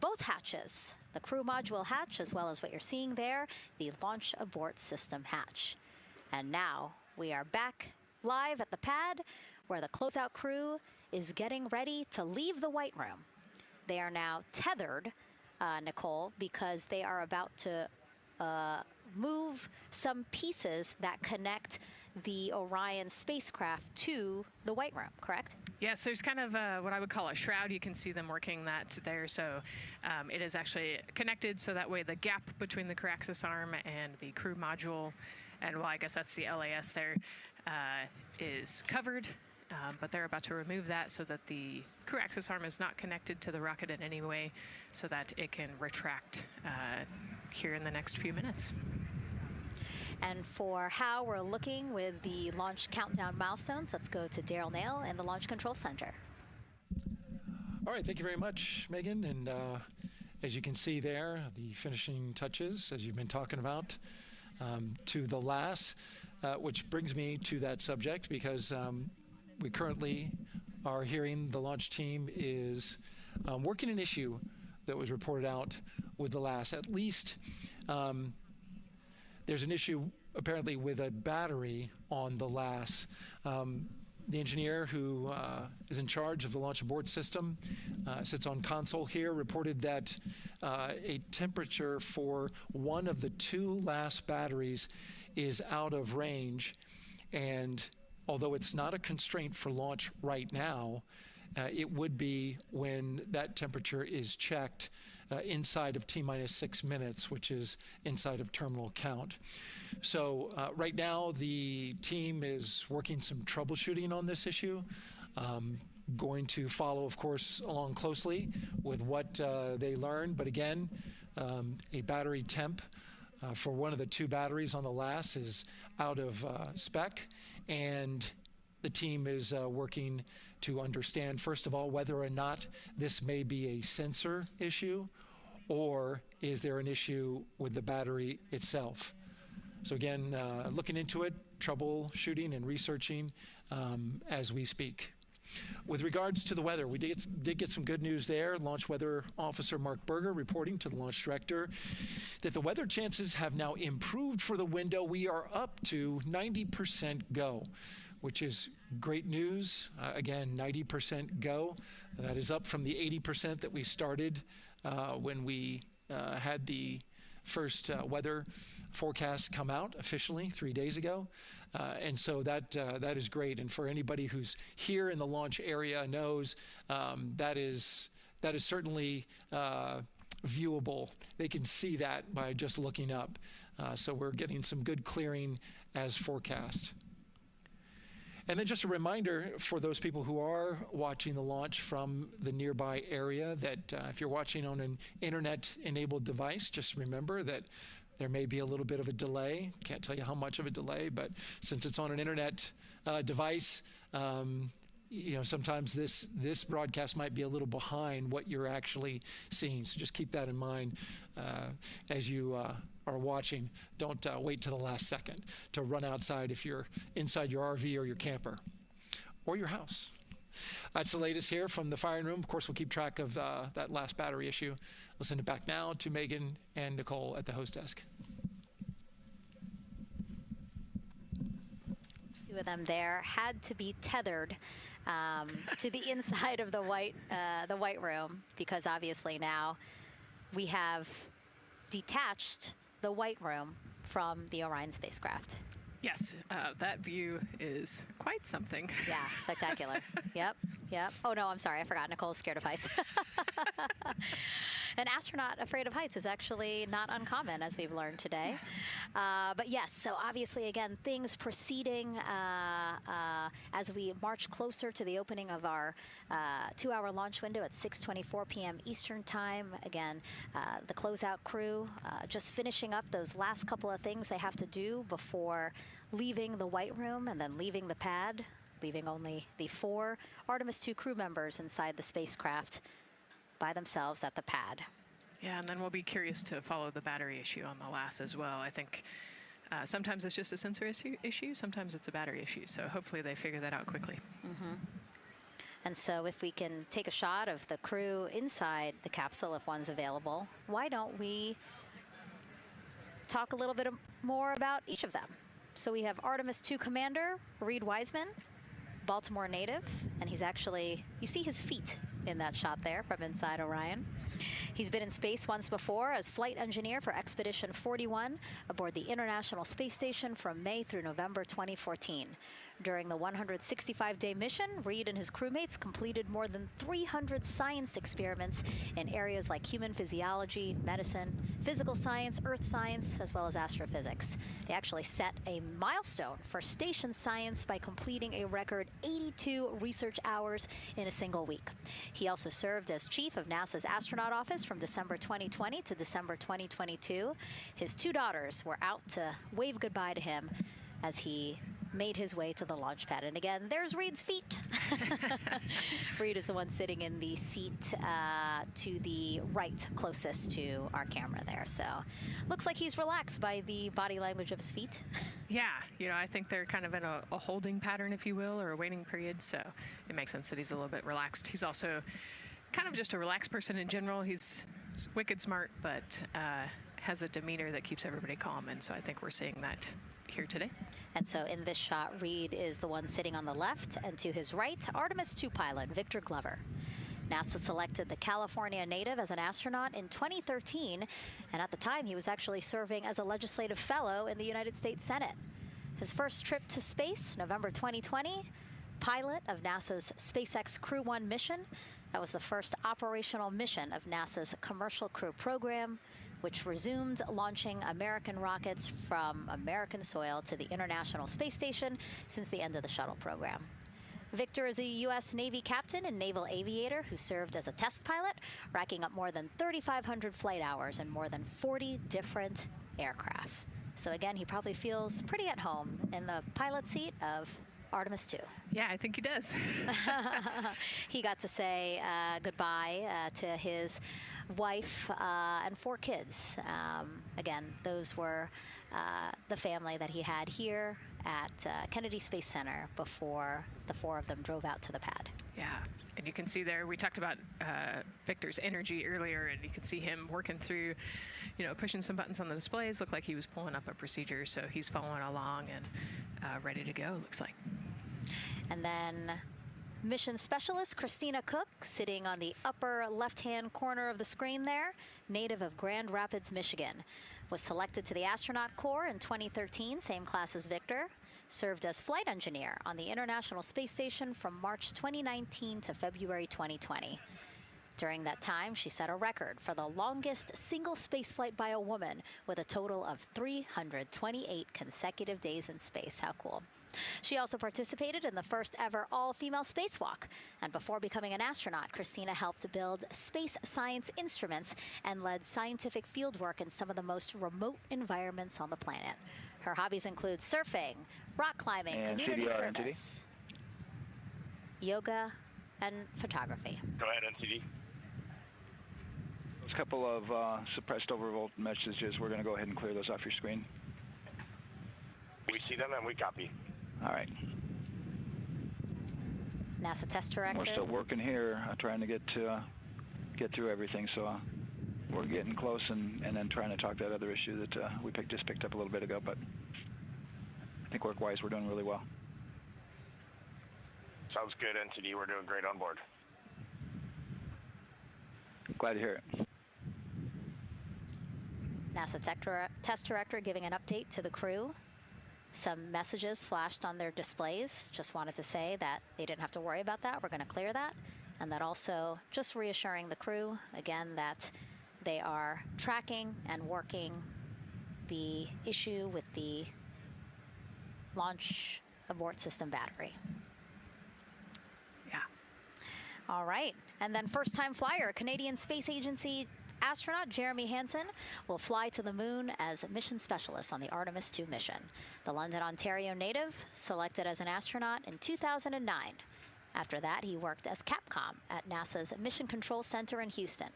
both hatches, the crew module hatch, as well as what you're seeing there, the launch abort system hatch. And now we are back live at the pad where the closeout crew is getting ready to leave the White Room. They are now tethered, Nicole, because they are about to move some pieces that connect the Orion spacecraft to the White Room, correct? Yes, there's kind of what I would call a shroud. You can see them working that there. So it is actually connected, so that way the gap between the crew access arm and the crew module, and well, I guess that's the LAS there, is covered. But they're about to remove that so that the crew access arm is not connected to the rocket in any way, so that it can retract here in the next few minutes. And for how we're looking with the launch countdown milestones, let's go to Daryl Nail in the Launch Control Center. All right, thank you very much, Megan. And as you can see there, the finishing touches, as you've been talking about, to the LAS, which brings me to that subject, because we currently are hearing the launch team is working an issue that was reported out with the LAS. At least there's an issue apparently with a battery on the LAS. The engineer who is in charge of the launch abort system sits on console here, reported that a temperature for one of the two LAS batteries is out of range, and although it's not a constraint for launch right now, it would be when that temperature is checked inside of T-minus 6 minutes, which is inside of terminal count. So right now, the team is working some troubleshooting on this issue. Going to follow, of course, along closely with what they learn. But again, a battery temp for one of the 2 batteries on the LAS is out of spec, and the team is working to understand, first of all, whether or not this may be a sensor issue, or is there an issue with the battery itself. So again, looking into it, troubleshooting and researching as we speak. With regards to the weather, we did get some good news there. Launch Weather Officer Mark Berger reporting to the launch director that the weather chances have now improved for the window. We are up to 90% go, which is great news. Again, 90% go. That is up from the 80% that we started when we had the first weather forecast come out officially 3 days ago. And so that is great. And for anybody who's here in the launch area knows that is certainly viewable. They can see that by just looking up. So we're getting some good clearing as forecast. And then just a reminder for those people who are watching the launch from the nearby area that if you're watching on an internet-enabled device, just remember that there may be a little bit of a delay. Can't tell you how much of a delay, but since it's on an internet device, sometimes this broadcast might be a little behind what you're actually seeing. So just keep that in mind as you are watching. Don't wait to the last second to run outside if you're inside your RV or your camper or your house. That's the latest here from the firing room. Of course, we'll keep track of that last battery issue. We'll send it back now to Megan and Nicole at the host desk. 2 of them there had to be tethered to the inside of the white room, because obviously now we have detached the white room from the Orion spacecraft. Yes, that view is quite something. Yeah, spectacular. Yep. Oh, no, I'm sorry. I forgot. Nicole's scared of heights. An astronaut afraid of heights is actually not uncommon, as we've learned today. But yes, so obviously, again, things proceeding as we march closer to the opening of our 2-hour launch window at 6:24 p.m. Eastern Time. Again, the closeout crew just finishing up those last couple of things they have to do before leaving the white room and then leaving the pad, leaving only the 4 Artemis II crew members inside the spacecraft by themselves at the pad. Yeah, and then we'll be curious to follow the battery issue on the LAS as well. I think sometimes it's just a sensor issue, sometimes it's a battery issue. So hopefully they figure that out quickly. Mm-hmm. And so if we can take a shot of the crew inside the capsule, if one's available, why don't we talk a little bit more about each of them? So we have Artemis II Commander Reed Wiseman, Baltimore native, and he's actually, you see his feet in that shot there from inside Orion. He's been in space once before as flight engineer for Expedition 41 aboard the International Space Station from May through November 2014. During the 165-day mission, Reed and his crewmates completed more than 300 science experiments in areas like human physiology, medicine, physical science, earth science, as well as astrophysics. They actually set a milestone for station science by completing a record 82 research hours in a single week. He also served as chief of NASA's astronaut office from December 2020 to December 2022. His 2 daughters were out to wave goodbye to him as he made his way to the launch pad. And again, there's Reed's feet. Reed is the one sitting in the seat to the right, closest to our camera there. So looks like he's relaxed by the body language of his feet. Yeah, I think they're kind of in a holding pattern, if you will, or a waiting period. So it makes sense that he's a little bit relaxed. He's also kind of just a relaxed person in general. He's wicked smart, but has a demeanor that keeps everybody calm. And so I think we're seeing that here today. And so in this shot, Reed is the one sitting on the left, and to his right, Artemis II pilot Victor Glover. NASA selected the California native as an astronaut in 2013, and at the time he was actually serving as a legislative fellow in the United States Senate. His first trip to space, November 2020, pilot of NASA's SpaceX Crew 1 mission. That was the first operational mission of NASA's Commercial Crew program, which resumed launching American rockets from American soil to the International Space Station since the end of the shuttle program. Victor is a U.S. Navy captain and naval aviator who served as a test pilot, racking up more than 3,500 flight hours in more than 40 different aircraft. So again, he probably feels pretty at home in the pilot seat of Artemis II. Yeah, I think he does. He got to say goodbye to his wife and 4 kids. Again, those were the family that he had here at Kennedy Space Center before the 4 of them drove out to the pad. Yeah, and you can see there, we talked about Victor's energy earlier, and you can see him working through, pushing some buttons on the displays. Looked like he was pulling up a procedure, so he's following along and ready to go, looks like. And then mission specialist Christina Cook, sitting on the upper left-hand corner of the screen there, native of Grand Rapids, Michigan, was selected to the Astronaut Corps in 2013, same class as Victor, served as flight engineer on the International Space Station from March 2019 to February 2020. During that time, she set a record for the longest single spaceflight by a woman with a total of 328 consecutive days in space. How cool. She also participated in the first ever all-female spacewalk. And before becoming an astronaut, Christina helped build space science instruments and led scientific fieldwork in some of the most remote environments on the planet. Her hobbies include surfing, rock climbing, and community CDR, service, yoga, and photography. Go ahead, NCD. There's a couple of suppressed overvolt messages. We're going to go ahead and clear those off your screen. We see them and we copy. All right. NASA test director. We're still working here, trying to get through everything. So we're getting close, and then trying to talk that other issue that we just picked up a little bit ago. But I think work-wise, we're doing really well. Sounds good, NTD. We're doing great on board. Glad to hear it. NASA test director giving an update to the crew. Some messages flashed on their displays. Just wanted to say that they didn't have to worry about that. We're going to clear that. And that also just reassuring the crew, again, that they are tracking and working the issue with the launch abort system battery. Yeah. All right. And then first-time flyer, Canadian Space Agency astronaut Jeremy Hansen will fly to the moon as a mission specialist on the Artemis II mission. The London, Ontario native selected as an astronaut in 2009. After that, he worked as Capcom at NASA's Mission Control Center in Houston.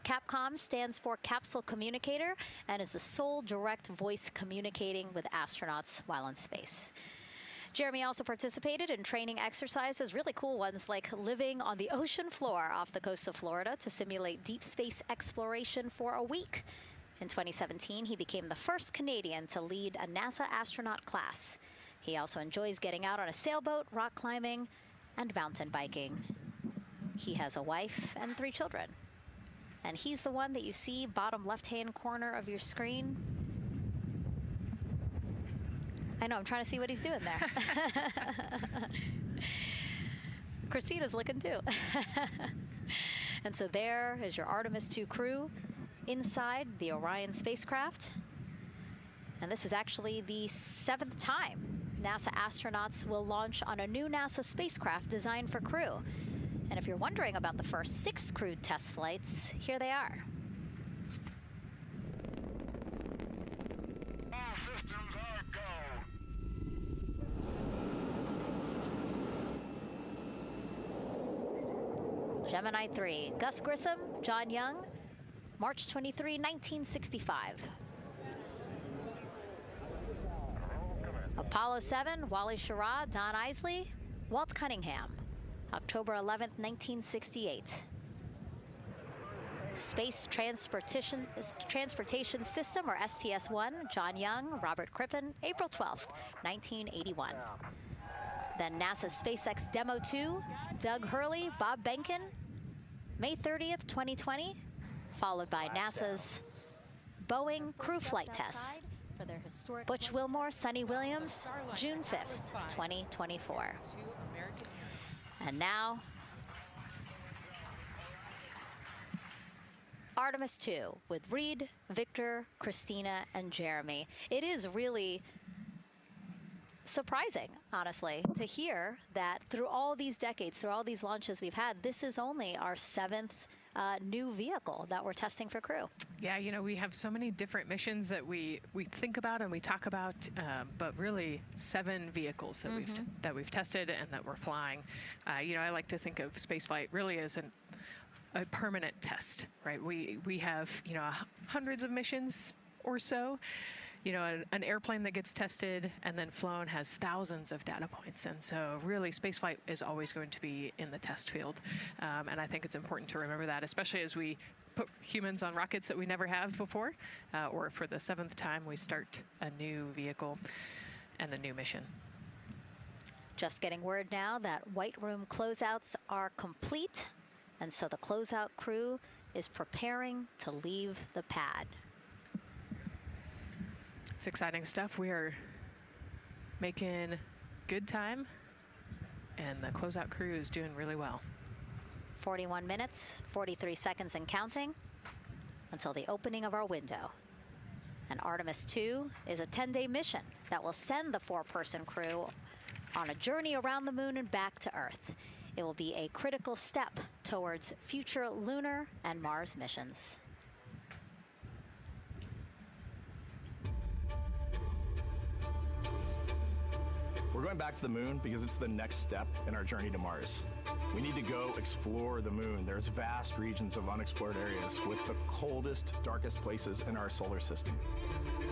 Capcom stands for Capsule Communicator and is the sole direct voice communicating with astronauts while in space. Jeremy also participated in training exercises, really cool ones like living on the ocean floor off the coast of Florida to simulate deep space exploration for a week. In 2017, he became the first Canadian to lead a NASA astronaut class. He also enjoys getting out on a sailboat, rock climbing, and mountain biking. He has a wife and 3 children. And he's the one that you see bottom left-hand corner of your screen. I know, I'm trying to see what he's doing there. Christina's looking too. And so there is your Artemis II crew inside the Orion spacecraft. And this is actually the 7th time NASA astronauts will launch on a new NASA spacecraft designed for crew. And if you're wondering about the first 6 crewed test flights, here they are. Gemini 3, Gus Grissom, John Young, March 23, 1965. Apollo 7, Wally Schirra, Don Isley, Walt Cunningham, October 11, 1968. Space Transportation System, or STS-1, John Young, Robert Crippen, April 12, 1981. Then NASA's SpaceX Demo 2, Doug Hurley, Bob Behnken, May 30th, 2020, followed by NASA's Boeing crew flight tests. Butch Wilmore, Sonny Williams, June 5th, 2024. And now, Artemis II with Reed, Victor, Christina, and Jeremy. It is really surprising, honestly, to hear that through all these decades, through all these launches we've had, this is only our 7th new vehicle that we're testing for crew. Yeah, you know, we have so many different missions that we think about and we talk about, but really 7 vehicles that we've tested and that we're flying. You know, I like to think of spaceflight really as a permanent test, right? We have, you know, hundreds of missions or so. You know, an airplane that gets tested and then flown has thousands of data points. And so really spaceflight is always going to be in the test field. And I think it's important to remember that, especially as we put humans on rockets that we never have before, or for the 7th time we start a new vehicle and a new mission. Just getting word now that White Room closeouts are complete. And so the closeout crew is preparing to leave the pad. It's exciting stuff. We are making good time, and the closeout crew is doing really well. 41 minutes, 43 seconds and counting until the opening of our window. And Artemis II is a 10-day mission that will send the 4-person crew on a journey around the moon and back to Earth. It will be a critical step towards future lunar and Mars missions. We're going back to the moon because it's the next step in our journey to Mars. We need to go explore the moon. There's vast regions of unexplored areas with the coldest, darkest places in our solar system.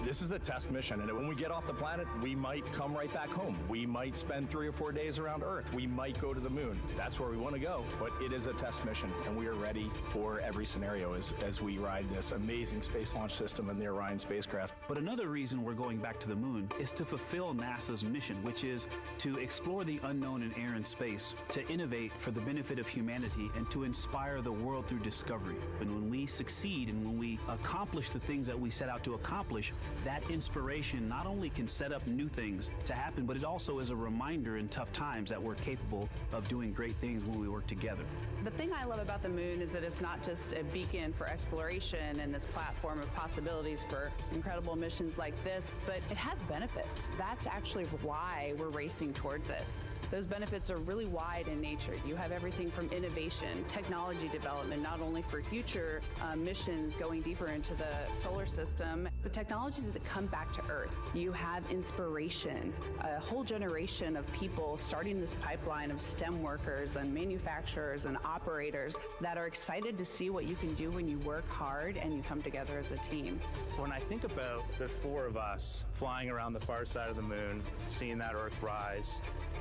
This is a test mission, and when we get off the planet, we might come right back home. We might spend 3 or 4 days around Earth. We might go to the moon. That's where we want to go, but it is a test mission, and we are ready for every scenario as we ride this amazing space launch system and the Orion spacecraft. But another reason we're going back to the moon is to fulfill NASA's mission, which is to explore the unknown in air and space, to innovate for the benefit of humanity, and to inspire the world through discovery. And when we succeed and when we accomplish the things that we set out to accomplish, that inspiration not only can set up new things to happen, but it also is a reminder in tough times that we're capable of doing great things when we work together. The thing I love about the moon is that it's not just a beacon for exploration and this platform of possibilities for incredible missions like this, but it has benefits. That's actually why we're racing towards it. Those benefits are really wide in nature. You have everything from innovation, technology development, not only for future missions going deeper into the solar system, but technologies that come back to Earth. You have inspiration, a whole generation of people starting this pipeline of STEM workers and manufacturers and operators that are excited to see what you can do when you work hard and you come together as a team. When I think about the 4 of us flying around the far side of the moon, seeing that Earth rise,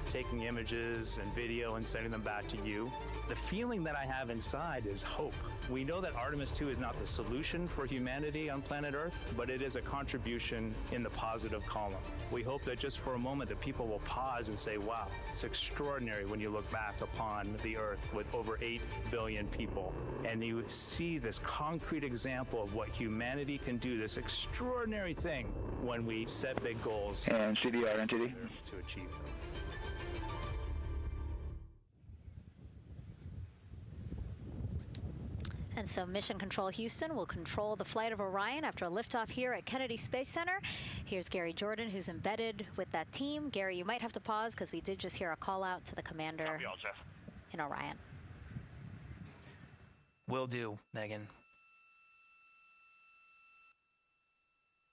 taking images and video and sending them back to you, the feeling that I have inside is hope. We know that Artemis II is not the solution for humanity on planet Earth, but it is a contribution in the positive column. We hope that just for a moment that people will pause and say, wow, it's extraordinary when you look back upon the Earth with over 8 billion people, and you see this concrete example of what humanity can do, this extraordinary thing when we set big goals and CDR entity to achieve them. And so Mission Control Houston will control the flight of Orion after a liftoff here at Kennedy Space Center. Here's Gary Jordan, who's embedded with that team. Gary, you might have to pause because we did just hear a call out to the commander in Orion. Will do, Megan.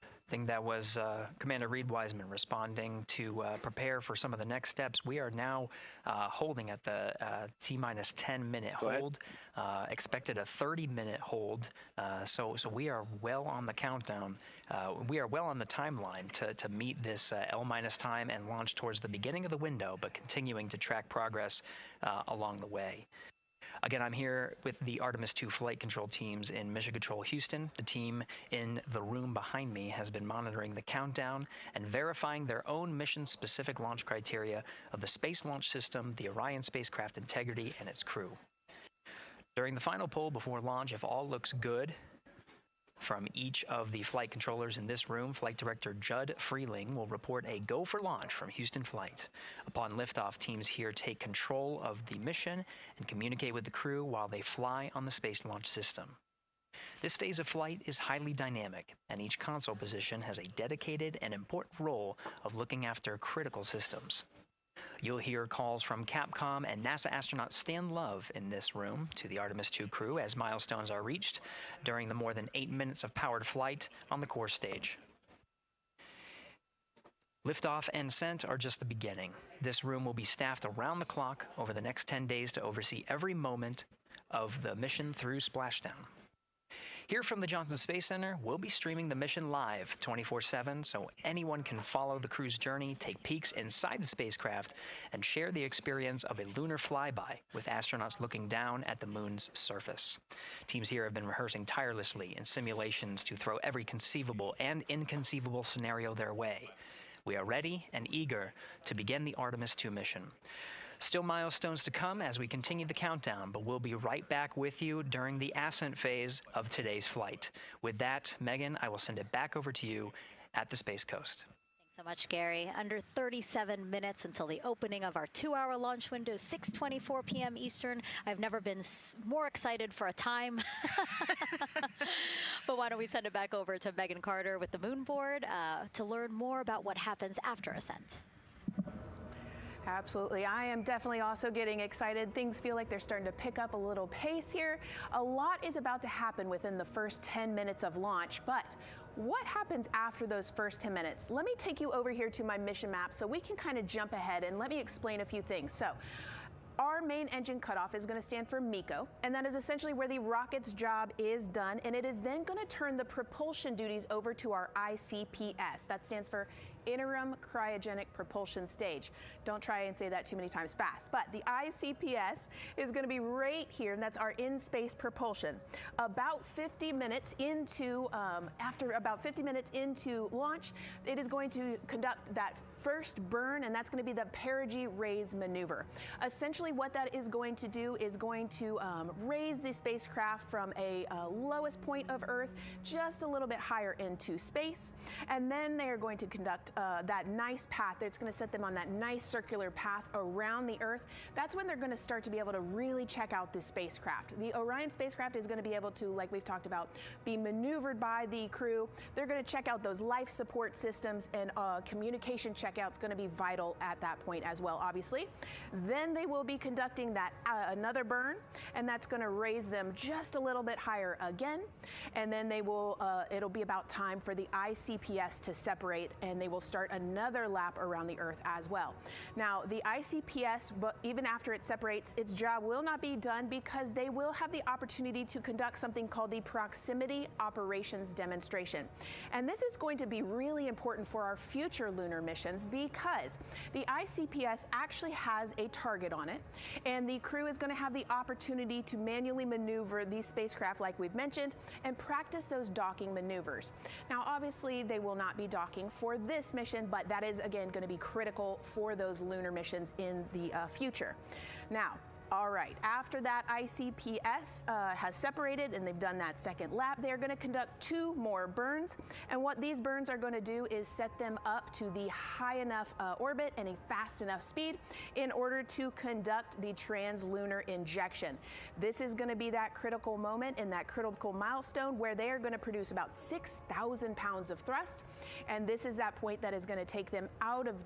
I think that was Commander Reed Wiseman responding to prepare for some of the next steps. We are now holding at the T-minus 10-minute hold. Expected a 30-minute hold. So we are well on the countdown. We are well on the timeline to meet this L- time and launch towards the beginning of the window, but continuing to track progress along the way. Again, I'm here with the Artemis II flight control teams in Mission Control Houston. The team in the room behind me has been monitoring the countdown and verifying their own mission-specific launch criteria of the Space Launch System, the Orion spacecraft integrity, and its crew. During the final poll before launch, if all looks good, From each of the flight controllers in this room, Flight Director Judd Freeling will report a go for launch from Houston flight. Upon liftoff, teams here take control of the mission and communicate with the crew while they fly on the Space Launch System. This phase of flight is highly dynamic, and each console position has a dedicated and important role of looking after critical systems. You'll hear calls from Capcom and NASA astronaut Stan Love in this room to the Artemis II crew as milestones are reached during the more than 8 minutes of powered flight on the core stage. Liftoff and ascent are just the beginning. This room will be staffed around the clock over the next 10 days to oversee every moment of the mission through splashdown. Here from the Johnson Space Center, we'll be streaming the mission live 24/7 so anyone can follow the crew's journey, take peeks inside the spacecraft, and share the experience of a lunar flyby with astronauts looking down at the moon's surface. Teams here have been rehearsing tirelessly in simulations to throw every conceivable and inconceivable scenario their way. We are ready and eager to begin the Artemis II mission. Still milestones to come as we continue the countdown, but we'll be right back with you during the ascent phase of today's flight. With that, Megan, I will send it back over to you at the Space Coast. Thanks so much, Gary. Under 37 minutes until the opening of our 2-hour launch window, 6:24 p.m. Eastern. I've never been more excited for a time. But why don't we send it back over to Megan Carter with the Moon Board to learn more about what happens after ascent. Absolutely. I am definitely also getting excited. Things feel like they're starting to pick up a little pace here. A lot is about to happen within the first 10 minutes of launch, but what happens after those first 10 minutes? Let me take you over here to my mission map so we can kind of jump ahead and let me explain a few things. So, our main engine cutoff is going to stand for Miko, and that is essentially where the rocket's job is done, and it is then going to turn the propulsion duties over to our ICPS. That stands for Interim Cryogenic Propulsion Stage. Don't try and say that too many times fast, but the ICPS is going to be right here, and that's our in-space propulsion. About 50 minutes into, after about 50 minutes into launch, it is going to conduct that first burn, and that's going to be the perigee raise maneuver. Essentially what that is going to do is going to raise the spacecraft from a lowest point of Earth just a little bit higher into space, and then they are going to conduct that nice path. It's going to set them on that nice circular path around the Earth. That's when they're going to start to be able to really check out this spacecraft. The Orion spacecraft is going to be able to, like we've talked about, be maneuvered by the crew. They're going to check out those life support systems, and communication checkout's going to be vital at that point as well, obviously. Then they will be conducting that another burn, and that's going to raise them just a little bit higher again. And then they will, it'll be about time for the ICPS to separate, and they will start another lap around the Earth as well. Now, the ICPS, but even after it separates, its job will not be done because they will have the opportunity to conduct something called the Proximity Operations Demonstration. And this is going to be really important for our future lunar missions because the ICPS actually has a target on it, and the crew is going to have the opportunity to manually maneuver these spacecraft like we've mentioned and practice those docking maneuvers. Now, obviously, they will not be docking for this mission, but that is, again, going to be critical for those lunar missions in the future. Now, all right, after that ICPS has separated and they've done that second lap, they're going to conduct 2 more burns. And what these burns are going to do is set them up to the high enough orbit and a fast enough speed in order to conduct the translunar injection. This is going to be that critical moment and that critical milestone where they are going to produce about 6,000 pounds of thrust. And this is that point that is going to take them out of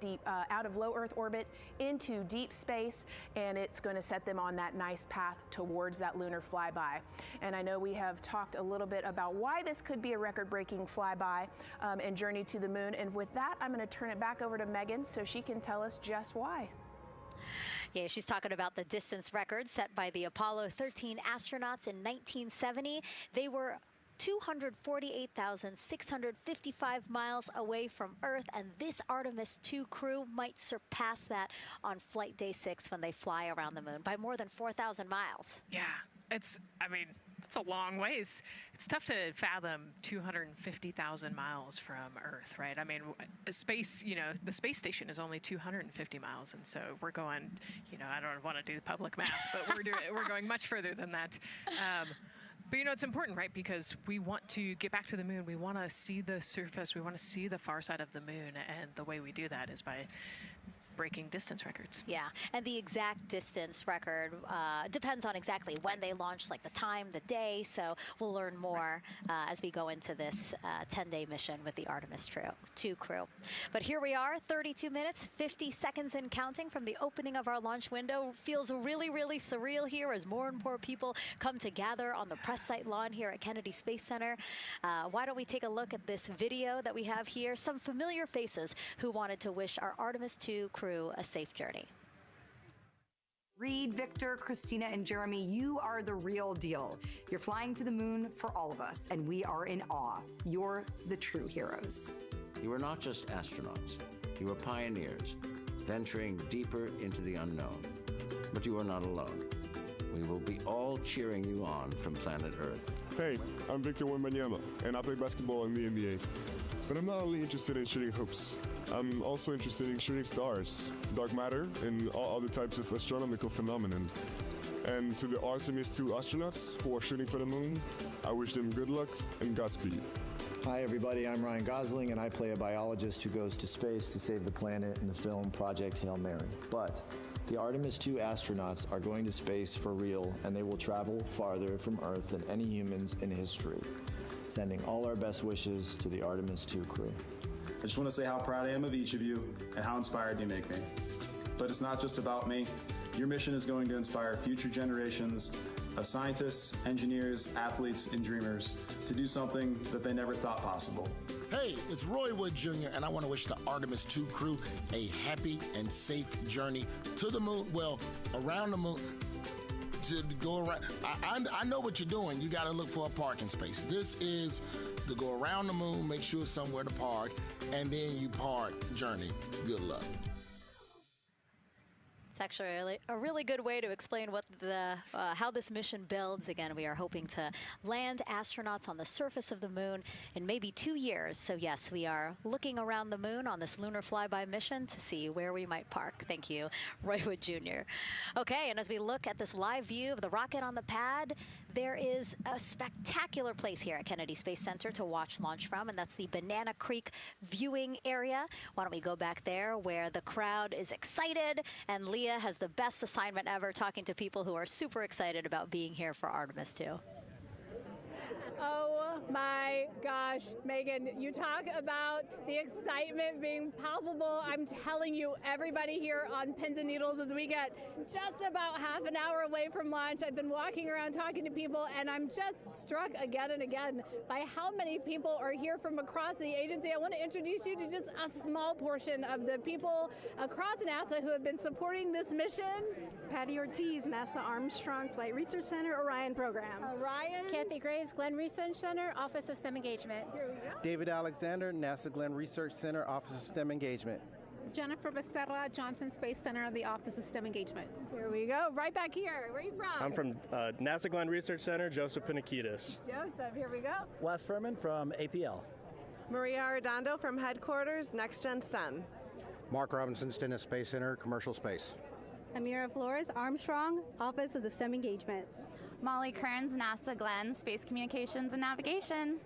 low Earth orbit into deep space, and it's going to set them on that nice path towards that lunar flyby. And I know we have talked a little bit about why this could be a record-breaking flyby and journey to the moon. And with that, I'm going to turn it back over to Megan so she can tell us just why. Yeah, she's talking about the distance record set by the Apollo 13 astronauts in 1970. They were 248,655 miles away from Earth, and this Artemis II crew might surpass that on flight day 6 when they fly around the moon by more than 4,000 miles. Yeah, it's a long ways. It's tough to fathom 250,000 miles from Earth, right? I mean, space, the space station is only 250 miles, and so we're going, I don't want to do the public math, but we're going much further than that. But, you know, it's important, right? Because we want to get back to the moon. We want to see the surface. We want to see the far side of the moon. And the way we do that is by breaking distance records. Yeah, and the exact distance record depends on exactly when they launched, like the time, the day. So we'll learn more as we go into this 10-day mission with the Artemis II crew. But here we are, 32 minutes, 50 seconds and counting from the opening of our launch window. Feels really, really surreal here as more and more people come to gather on the press site lawn here at Kennedy Space Center. Why don't we take a look at this video that we have here? Some familiar faces who wanted to wish our Artemis II crew a safe journey. Reed, Victor, Christina, and Jeremy, you are the real deal. You're flying to the moon for all of us, and we are in awe. You're the true heroes. You are not just astronauts. You are pioneers, venturing deeper into the unknown. But you are not alone. We will be all cheering you on from planet Earth. Hey, I'm Victor Wembanyama, and I play basketball in the NBA. But I'm not only interested in shooting hoops. I'm also interested in shooting stars, dark matter, and all other types of astronomical phenomenon. And to the Artemis II astronauts who are shooting for the moon, I wish them good luck and Godspeed. Hi everybody, I'm Ryan Gosling and I play a biologist who goes to space to save the planet in the film Project Hail Mary. But the Artemis II astronauts are going to space for real, and they will travel farther from Earth than any humans in history. Sending all our best wishes to the Artemis II crew. I just want to say how proud I am of each of you and how inspired you make me. But it's not just about me. Your mission is going to inspire future generations of scientists, engineers, athletes, and dreamers to do something that they never thought possible. Hey, it's Roy Wood Jr., and I want to wish the Artemis II crew a happy and safe journey to the moon, well, around the moon. To go around, I know what you're doing. You got to look for a parking space. This is to go around the moon, make sure somewhere to park, and then you park journey. Good luck. It's actually a really good way to explain what how this mission builds. Again, we are hoping to land astronauts on the surface of the moon in maybe 2 years. So yes, we are looking around the moon on this lunar flyby mission to see where we might park. Thank you, Roy Wood Jr. Okay, and as we look at this live view of the rocket on the pad, there is a spectacular place here at Kennedy Space Center to watch launch from, and that's the Banana Creek viewing area. Why don't we go back there where the crowd is excited, and Leah has the best assignment ever, talking to people who are super excited about being here for Artemis II. Oh my gosh, Megan, you talk about the excitement being palpable. I'm telling you, everybody here on pins and needles as we get just about half an hour away from launch. I've been walking around talking to people, and I'm just struck again and again by how many people are here from across the agency. I want to introduce you to just a small portion of the people across NASA who have been supporting this mission. Patty Ortiz, NASA Armstrong Flight Research Center, Orion Program. Orion. Kathy Graves, Glenn Research Center, Office of STEM Engagement. David Alexander, NASA Glenn Research Center, Office of STEM Engagement. Jennifer Becerra, Johnson Space Center, the Office of STEM Engagement. Here we go, right back here. Where are you from? I'm from NASA Glenn Research Center, Joseph Panakitis. Joseph, here we go. Wes Furman from APL. Maria Arredondo from Headquarters, Next Gen STEM. Mark Robinson, Stennis Space Center, Commercial Space. Amira Flores, Armstrong, Office of the STEM Engagement. Molly Kearns, NASA Glenn, Space Communications and Navigation.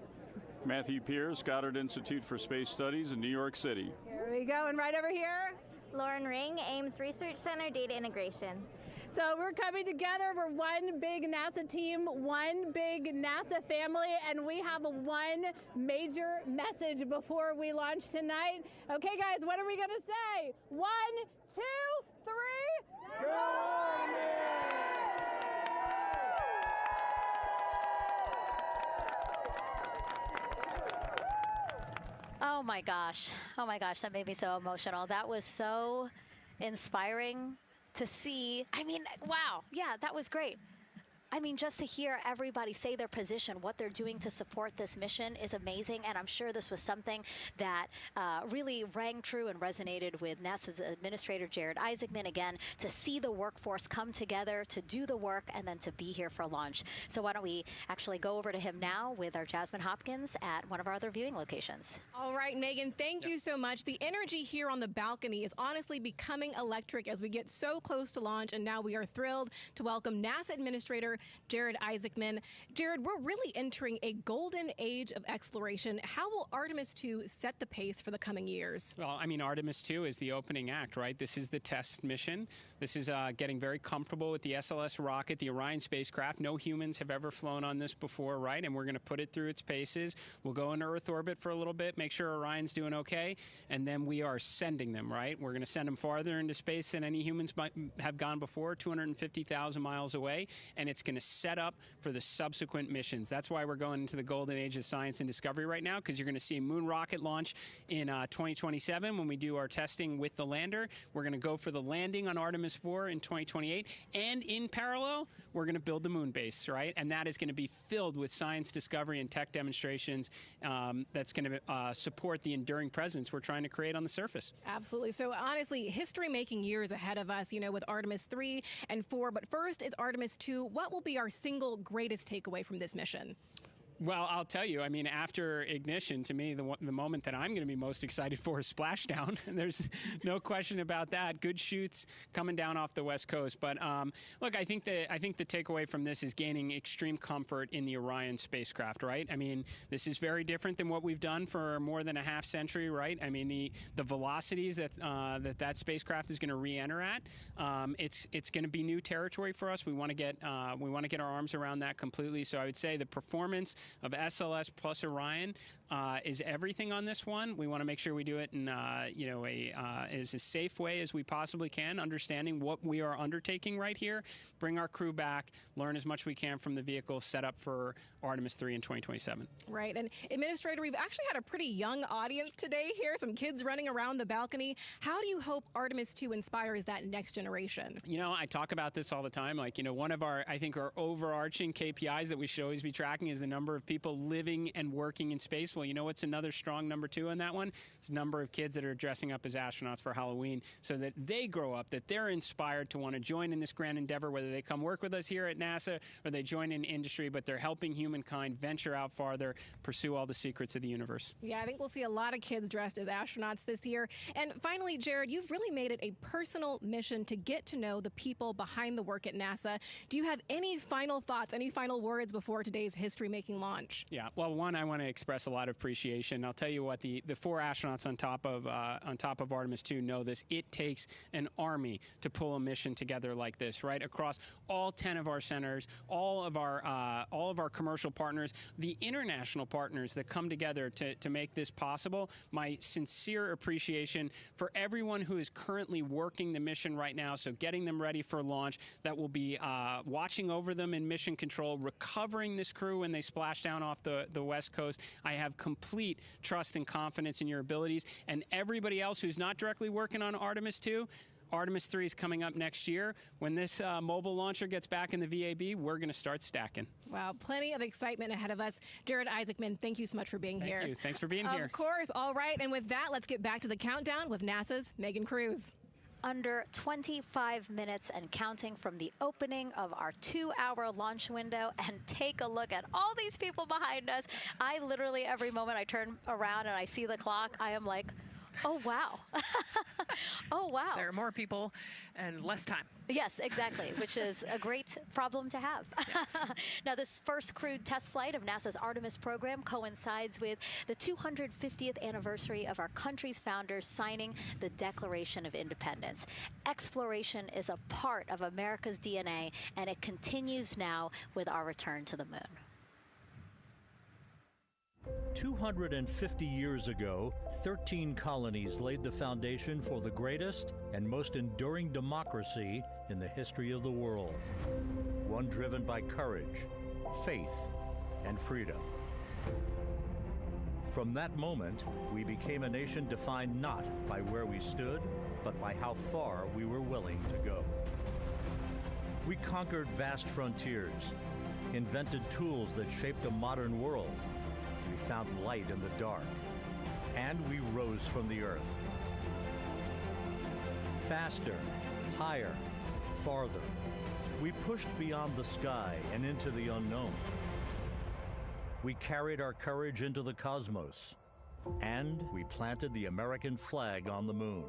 Matthew Pierce, Goddard Institute for Space Studies in New York City. Here we go, and right over here. Lauren Ring, Ames Research Center, Data Integration. So we're coming together. We're one big NASA team, one big NASA family, and we have one major message before we launch tonight. Okay, guys, what are we going to say? 1, 2, 3, go Army! Oh my gosh, that made me so emotional. That was so inspiring to see. I mean, wow, yeah, that was great. I mean, just to hear everybody say their position, what they're doing to support this mission is amazing. And I'm sure this was something that really rang true and resonated with NASA's Administrator Jared Isaacman, again, to see the workforce come together to do the work and then to be here for launch. So why don't we actually go over to him now with our Jasmine Hopkins at one of our other viewing locations. All right, Megan, thank you so much. The energy here on the balcony is honestly becoming electric as we get so close to launch. And now we are thrilled to welcome NASA Administrator Jared Isaacman. Jared, we're really entering a golden age of exploration. How will Artemis II set the pace for the coming years? Well, I mean, Artemis II is the opening act, right? This is the test mission. This is getting very comfortable with the SLS rocket, the Orion spacecraft. No humans have ever flown on this before, right? And we're going to put it through its paces. We'll go into Earth orbit for a little bit, make sure Orion's doing okay, and then we are sending them, right? We're going to send them farther into space than any humans might have gone before, 250,000 miles away, and it's going to set up for the subsequent missions. That's why we're going into the golden age of science and discovery right now, because you're going to see a moon rocket launch in 2027 when we do our testing with the lander. We're going to go for the landing on Artemis IV in 2028, and in parallel, we're going to build the moon base, right? And that is going to be filled with science discovery and tech demonstrations that's going to support the enduring presence we're trying to create on the surface. Absolutely. So honestly, history-making years ahead of us, you know, with Artemis 3 and 4. But first is Artemis 2. What will be our single greatest takeaway from this mission? Well, I'll tell you, I mean, after ignition, to me, the moment that I'm going to be most excited for is splashdown. There's no question about that. Good shoots coming down off the West Coast. But look, I think the takeaway from this is gaining extreme comfort in the Orion spacecraft, right? I mean, this is very different than what we've done for more than a half century, right? I mean, the velocities that spacecraft is going to re-enter at, it's going to be new territory for us. We want to get our arms around that completely. So I would say the performance of SLS plus Orion is everything on this one. We want to make sure we do it in as a safe way as we possibly can, understanding what we are undertaking right here, bring our crew back, learn as much we can from the vehicle, set up for Artemis 3 in 2027. Right. And Administrator, we've actually had a pretty young audience today here, some kids running around the balcony. How do you hope Artemis 2 inspires that next generation? You know, I talk about this all the time. Like, you know, one of our overarching KPIs that we should always be tracking is the number of people living and working in space. Well, you know what's another strong number 2 on that one? It's the number of kids that are dressing up as astronauts for Halloween, so that they grow up, that they're inspired to want to join in this grand endeavor, whether they come work with us here at NASA or they join in industry, but they're helping humankind venture out farther, pursue all the secrets of the universe. Yeah, I think we'll see a lot of kids dressed as astronauts this year. And finally, Jared, you've really made it a personal mission to get to know the people behind the work at NASA. Do you have any final thoughts, any final words before today's history-making launch? Yeah, well, one, I want to express a lot of appreciation. I'll tell you what, the 4 astronauts on top of Artemis II know this. It takes an army to pull a mission together like this, right? Across all 10 of our centers, all of our commercial partners, the international partners that come together to make this possible. My sincere appreciation for everyone who is currently working the mission right now, so getting them ready for launch, that will be watching over them in mission control, recovering this crew when they splash down off the West Coast. I have complete trust and confidence in your abilities. And everybody else who's not directly working on Artemis II, Artemis 3 is coming up next year. When this mobile launcher gets back in the VAB, we're going to start stacking. Wow, plenty of excitement ahead of us. Jared Isaacman, thank you so much for being here. Thank you. Thanks for being here. Of course. All right. And with that, let's get back to the countdown with NASA's Megan Cruz. Under 25 minutes and counting from the opening of our 2-hour launch window, and take a look at all these people behind us. I literally, every moment I turn around and I see the clock, I am like, oh, wow. Oh, wow. There are more people and less time. Yes, exactly, which is a great problem to have. Yes. Now, this first crewed test flight of NASA's Artemis program coincides with the 250th anniversary of our country's founders signing the Declaration of Independence. Exploration is a part of America's DNA, and it continues now with our return to the moon. 250 years ago, 13 colonies laid the foundation for the greatest and most enduring democracy in the history of the world. One driven by courage, faith, and freedom. From that moment, we became a nation defined not by where we stood, but by how far we were willing to go. We conquered vast frontiers, invented tools that shaped a modern world. We found light in the dark, and we rose from the earth. Faster, higher, farther. We pushed beyond the sky and into the unknown. We carried our courage into the cosmos, and we planted the American flag on the moon,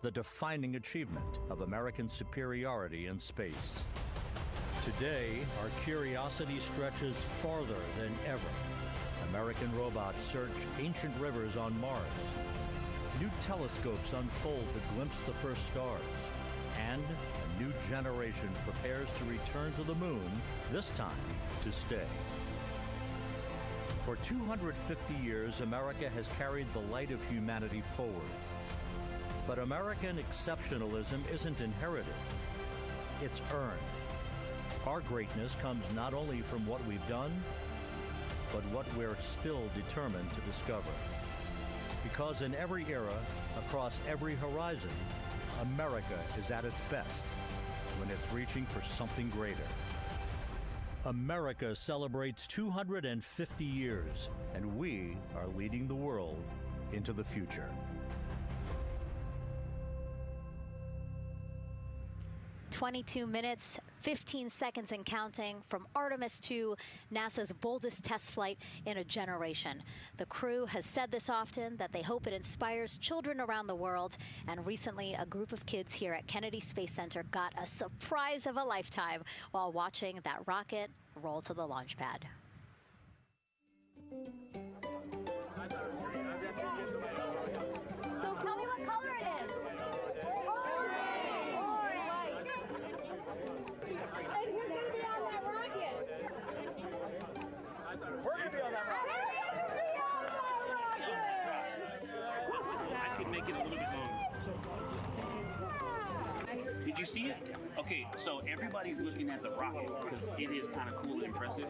the defining achievement of American superiority in space. Today, our curiosity stretches farther than ever. American robots search ancient rivers on Mars. New telescopes unfold to glimpse the first stars. And a new generation prepares to return to the moon, this time to stay. For 250 years, America has carried the light of humanity forward. But American exceptionalism isn't inherited, it's earned. Our greatness comes not only from what we've done, but what we're still determined to discover. Because in every era, across every horizon, America is at its best when it's reaching for something greater. America celebrates 250 years, and we are leading the world into the future. "22 minutes, 15 seconds and counting from Artemis II, NASA's boldest test flight in a generation. The crew has said this often, that they hope it inspires children around the world. And recently, a group of kids here at Kennedy Space Center got a surprise of a lifetime while watching that rocket roll to the launch pad. So tell me what color it is. Make it a little bit longer. Did you see it? Okay, so everybody's looking at the rocket because it is kind of cool and impressive.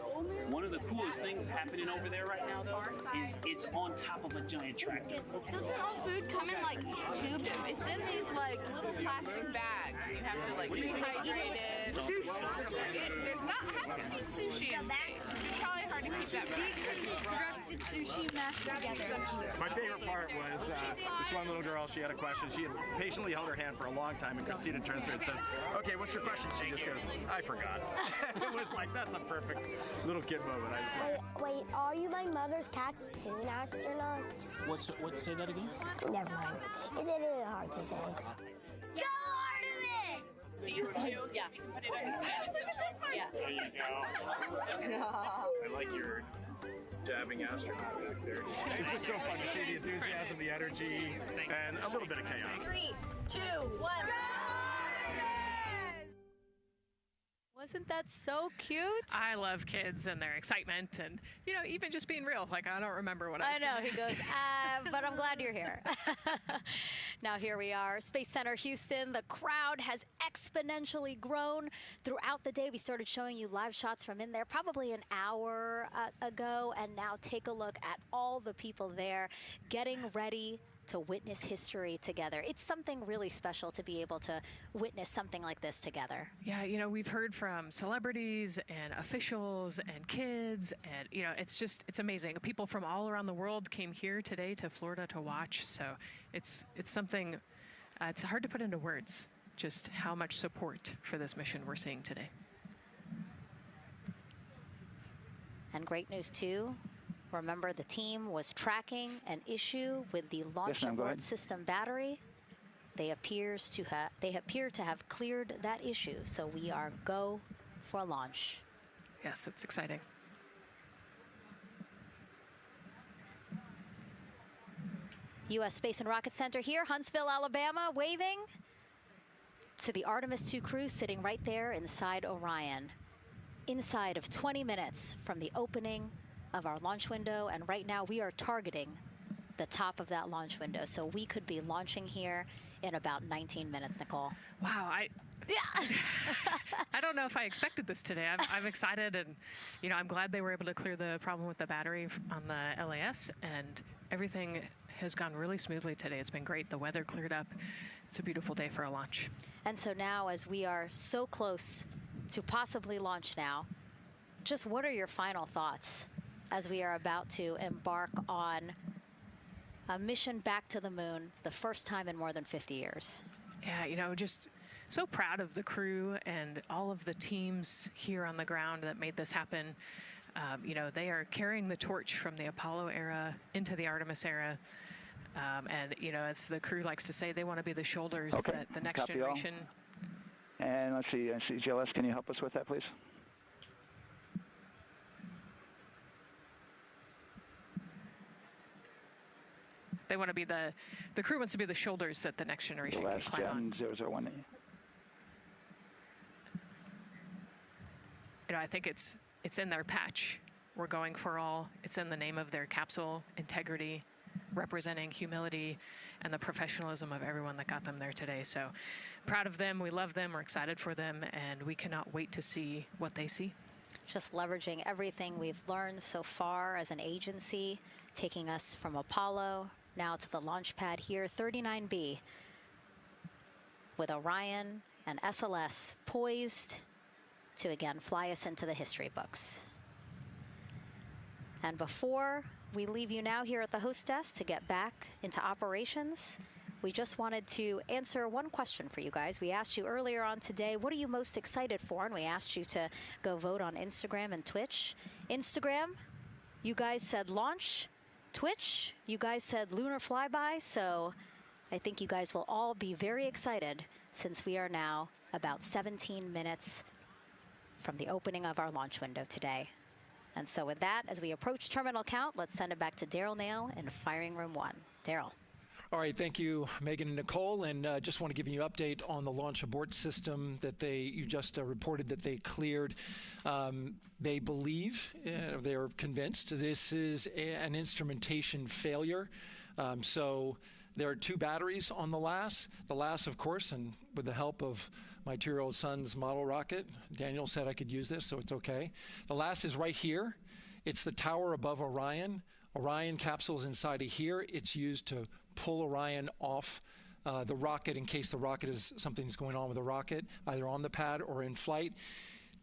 One of the coolest things happening over there right now, though, is it's on top of a giant tractor. Doesn't all food come in like tubes? It's in these like little plastic bags. You have to like rehydrate it. Sushi. There's not. I haven't seen sushi in space. It's probably hard to keep that back. Sushi mashed together. My favorite part was this one little girl, she had a question. She had patiently held her hand for a long time, and Christina turns to her and says, "Okay, what's your question?" She just goes, "I forgot." It was like, that's a perfect little kid moment. I just Wait, are you my mother's cats too, astronauts? What? Say that again? Never mind. It's a little hard to say. Go Artemis! These two? Yeah. Put it on. Look at this one. Yeah. There you go. I like your dabbing astronaut back there. It's just so fun to see the enthusiasm, the energy, and a little bit of chaos. 3, 2, 1. Wasn't that so cute? I love kids and their excitement and, you know, even just being real. Like, I don't remember what I was know, gonna he ask. goes, but I'm glad you're here. Now here we are, Space Center Houston. The crowd has exponentially grown throughout the day. We started showing you live shots from in there probably an hour ago, and now take a look at all the people there getting ready to witness history together. It's something really special to be able to witness something like this together. Yeah, you know, we've heard from celebrities and officials and kids, and, you know, it's amazing. People from all around the world came here today to Florida to watch, so it's something, it's hard to put into words, just how much support for this mission we're seeing today. And great news, too. Remember, the team was tracking an issue with the launch abort system battery. They appear to have cleared that issue, so we are go for launch. Yes, it's exciting. U.S. Space and Rocket Center here, Huntsville, Alabama, waving to the Artemis II crew sitting right there inside Orion. Inside of 20 minutes from the opening of our launch window, and right now we are targeting the top of that launch window, so we could be launching here in about 19 minutes, Nicole. Wow, I don't know if I expected this today. I'm excited, and, you know, I'm glad they were able to clear the problem with the battery on the LAS, and everything has gone really smoothly today. It's been great. The weather cleared up. It's a beautiful day for a launch. And so now, as we are so close to possibly launch now, just what are your final thoughts as we are about to embark on a mission back to the moon, the first time in more than 50 years? Yeah, you know, just so proud of the crew and all of the teams here on the ground that made this happen. You know, they are carrying the torch from the Apollo era into the Artemis era. And, you know, as the crew likes to say, they want to be the shoulders that the next generation And let's see, GLS, can you help us with that, please? They want to be the crew wants to be the shoulders that the next generation can climb on. 001. You know, I think it's in their patch. We're going for all. It's in the name of their capsule, integrity, representing humility and the professionalism of everyone that got them there today. So proud of them. We love them. We're excited for them. And we cannot wait to see what they see. Just leveraging everything we've learned so far as an agency, taking us from Apollo now to the launch pad here, 39B, with Orion and SLS poised to again fly us into the history books. And before we leave you now here at the host desk to get back into operations, we just wanted to answer one question for you guys. We asked you earlier on today, what are you most excited for? And we asked you to go vote on Instagram and Twitch. Instagram, you guys said launch. Twitch, you guys said lunar flyby. So I think you guys will all be very excited since we are now about 17 minutes from the opening of our launch window today. And so with that, as we approach terminal count, let's send it back to Daryl Nail in firing room 1. Daryl. All right, thank you, Megan and Nicole, and just want to give you an update on the launch abort system that you just reported that they cleared. They believe, they're convinced, this is an instrumentation failure. So there are 2 batteries on the LAS. The LAS, of course, and with the help of my 2-year-old son's model rocket, Daniel said I could use this, so it's okay. The LAS is right here. It's the tower above Orion. Orion capsule's inside of here. It's used to pull Orion off the rocket in case something's going on with the rocket, either on the pad or in flight.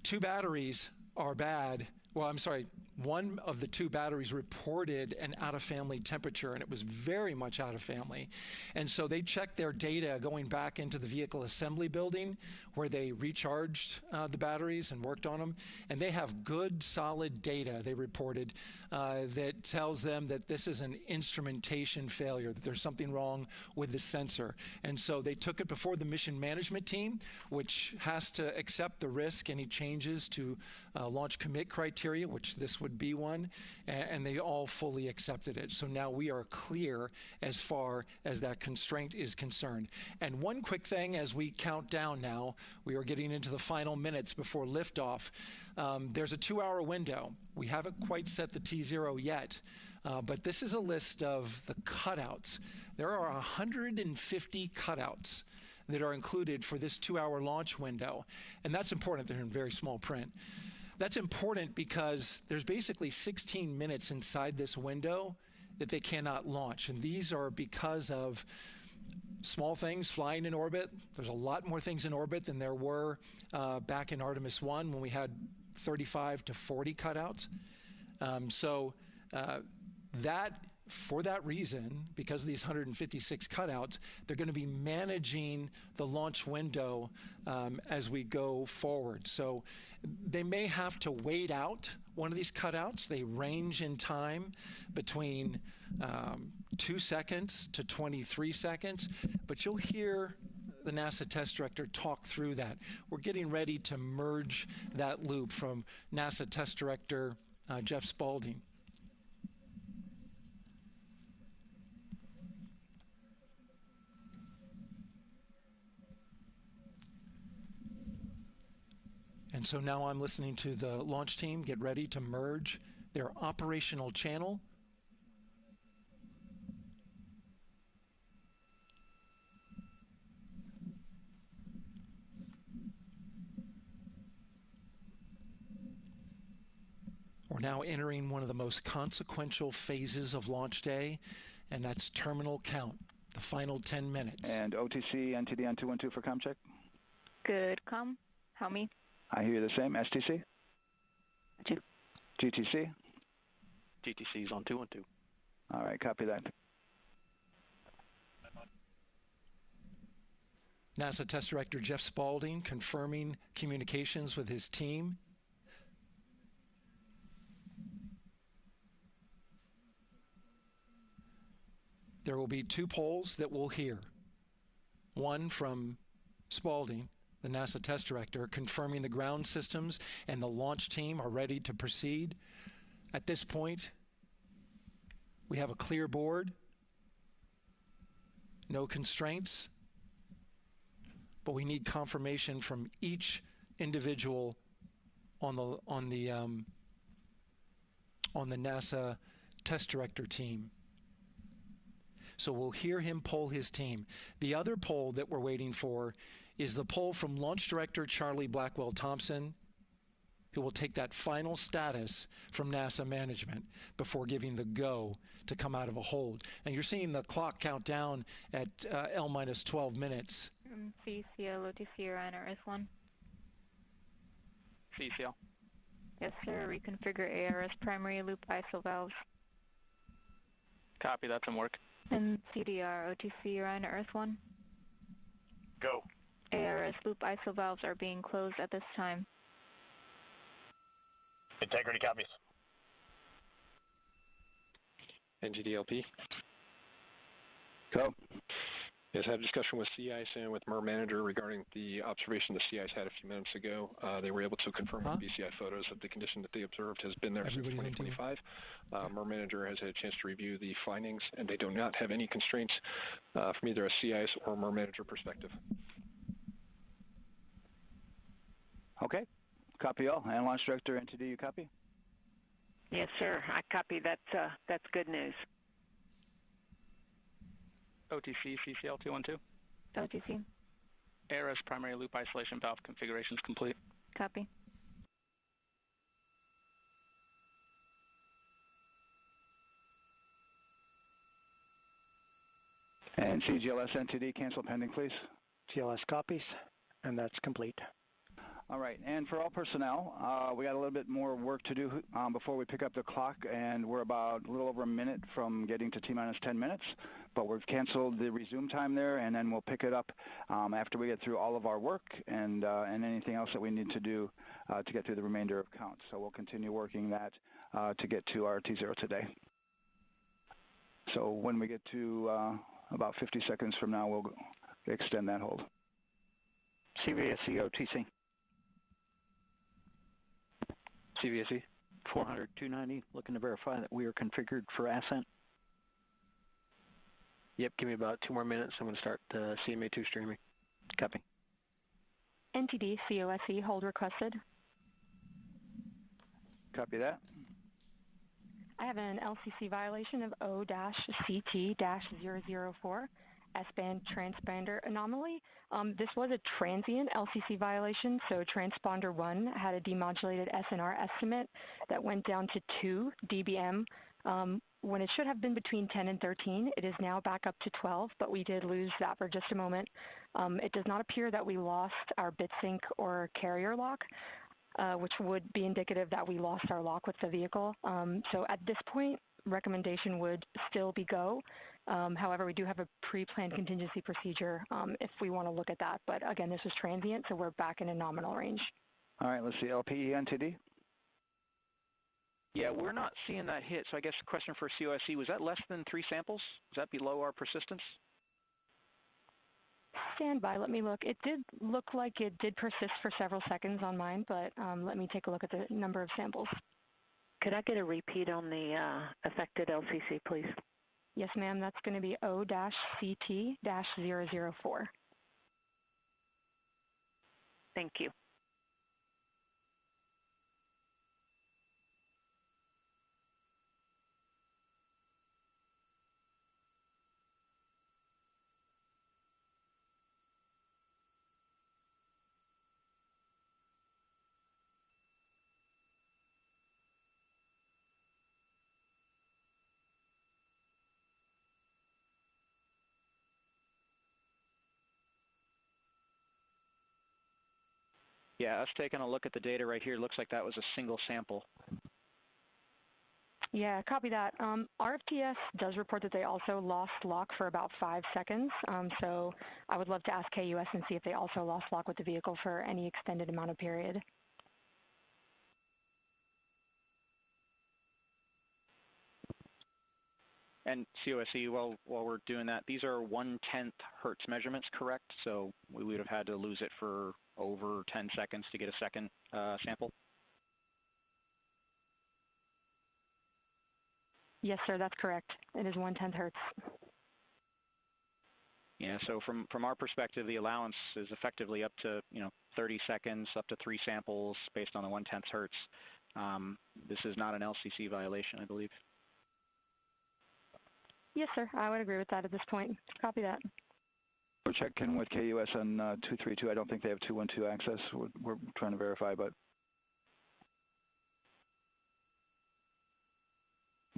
2 batteries are bad. Well, I'm sorry, one of the 2 batteries reported an out-of-family temperature, and it was very much out of family. And so they checked their data going back into the vehicle assembly building where they recharged the batteries and worked on them. And they have good, solid data, they reported, that tells them that this is an instrumentation failure, that there's something wrong with the sensor. And so they took it before the mission management team, which has to accept the risk, any changes to launch commit criteria, which this would be one, and they all fully accepted it. So now we are clear as far as that constraint is concerned. And one quick thing as we count down now, we are getting into the final minutes before liftoff. There's a 2-hour window. We haven't quite set the T0 yet, but this is a list of the cutouts. There are 150 cutouts that are included for this 2-hour launch window, and that's important. They're in very small print. That's important because there's basically 16 minutes inside this window that they cannot launch. And these are because of small things flying in orbit. There's a lot more things in orbit than there were back in Artemis I when we had 35 to 40 cutouts. For that reason, because of these 156 cutouts, they're going to be managing the launch window as we go forward. So they may have to wait out one of these cutouts. They range in time between 2 seconds to 23 seconds, but you'll hear the NASA test director talk through that. We're getting ready to merge that loop from NASA test director Jeff Spaulding. And so now I'm listening to the launch team get ready to merge their operational channel. We're now entering one of the most consequential phases of launch day, and that's terminal count, the final 10 minutes. And OTC, NTD on 212 for comm check. Good, comm. How me? I hear you the same. STC? GTC? GTC is on 212. All right, copy that. NASA Test Director Jeff Spaulding confirming communications with his team. There will be 2 polls that we'll hear. One from Spaulding the NASA test director, confirming the ground systems and the launch team are ready to proceed. At this point, we have a clear board, no constraints, but we need confirmation from each individual on the NASA test director team. So we'll hear him poll his team. The other poll that we're waiting for is the poll from Launch Director Charlie Blackwell Thompson, who will take that final status from NASA management before giving the go to come out of a hold. And you're seeing the clock count down at L-12 minutes. CCL, OTC, Orion, or S1. CCL. Yes, sir. Reconfigure ARS primary loop ISO valves. Copy, that's in work. And CDR, OTC, Orion, or S1. Go. ARS loop ISO valves are being closed at this time. Integrity copies. NGDLP. Go. Yes, I had a discussion with sea ice and with MER manager regarding the observation the sea ice had a few minutes ago. They were able to confirm with BCI photos that the condition that they observed has been there since 2025. MER manager has had a chance to review the findings, and they do not have any constraints from either a sea ice or MER manager perspective. Okay. Copy all. And Launch Director, NTD, you copy? Yes, sir. I copy. That's good news. OTC, CCL 212. OTC. ARS primary loop isolation valve configuration is complete. Copy. And CGLS NTD, cancel pending, please. GLS copies, and that's complete. All right, and for all personnel, we got a little bit more work to do before we pick up the clock, and we're about a little over a minute from getting to T-minus 10 minutes, but we've canceled the resume time there, and then we'll pick it up after we get through all of our work and anything else that we need to do to get through the remainder of counts. So we'll continue working that to get to our T0 today. So when we get to about 50 seconds from now, we'll extend that hold. CVSE OTC. CVSE 400-290, looking to verify that we are configured for ascent. Yep, give me about 2 more minutes. I'm going to start CMA2 streaming. Copy. NTD, COSE, hold requested. Copy that. I have an LCC violation of O-CT-004, S-band transponder anomaly. This was a transient LCC violation, so transponder 1 had a demodulated SNR estimate that went down to 2 dBm when it should have been between 10 and 13. It is now back up to 12, but we did lose that for just a moment. It does not appear that we lost our bit sync or carrier lock, which would be indicative that we lost our lock with the vehicle. So at this point, recommendation would still be go. However, we do have a pre-planned contingency procedure if we want to look at that. But again, this was transient, so we're back in a nominal range. All right, let's see, LPE NTD. Yeah, we're not seeing that hit. So I guess the question for COSE, was that less than 3 samples? Was that below our persistence? Stand by, let me look. It did look like it did persist for several seconds on mine, but let me take a look at the number of samples. Could I get a repeat on the affected LCC, please? Yes, ma'am. That's going to be O-CT-004. Thank you. Yeah, us taking a look at the data right here, looks like that was a single sample. Yeah, copy that. RFTS does report that they also lost lock for about 5 seconds. So I would love to ask KUS and see if they also lost lock with the vehicle for any extended amount of period. And COSE, while we're doing that, these are 1/10 hertz measurements, correct? So we would have had to lose it for over 10 seconds to get a second sample? Yes, sir, that's correct. It is 1/10 hertz. Yeah, so from our perspective, the allowance is effectively up to 30 seconds, up to 3 samples based on the 1/10 hertz. This is not an LCC violation, I believe. Yes, sir, I would agree with that at this point. Copy that. We're checking with KUS on 232. I don't think they have 212 access. We're trying to verify, but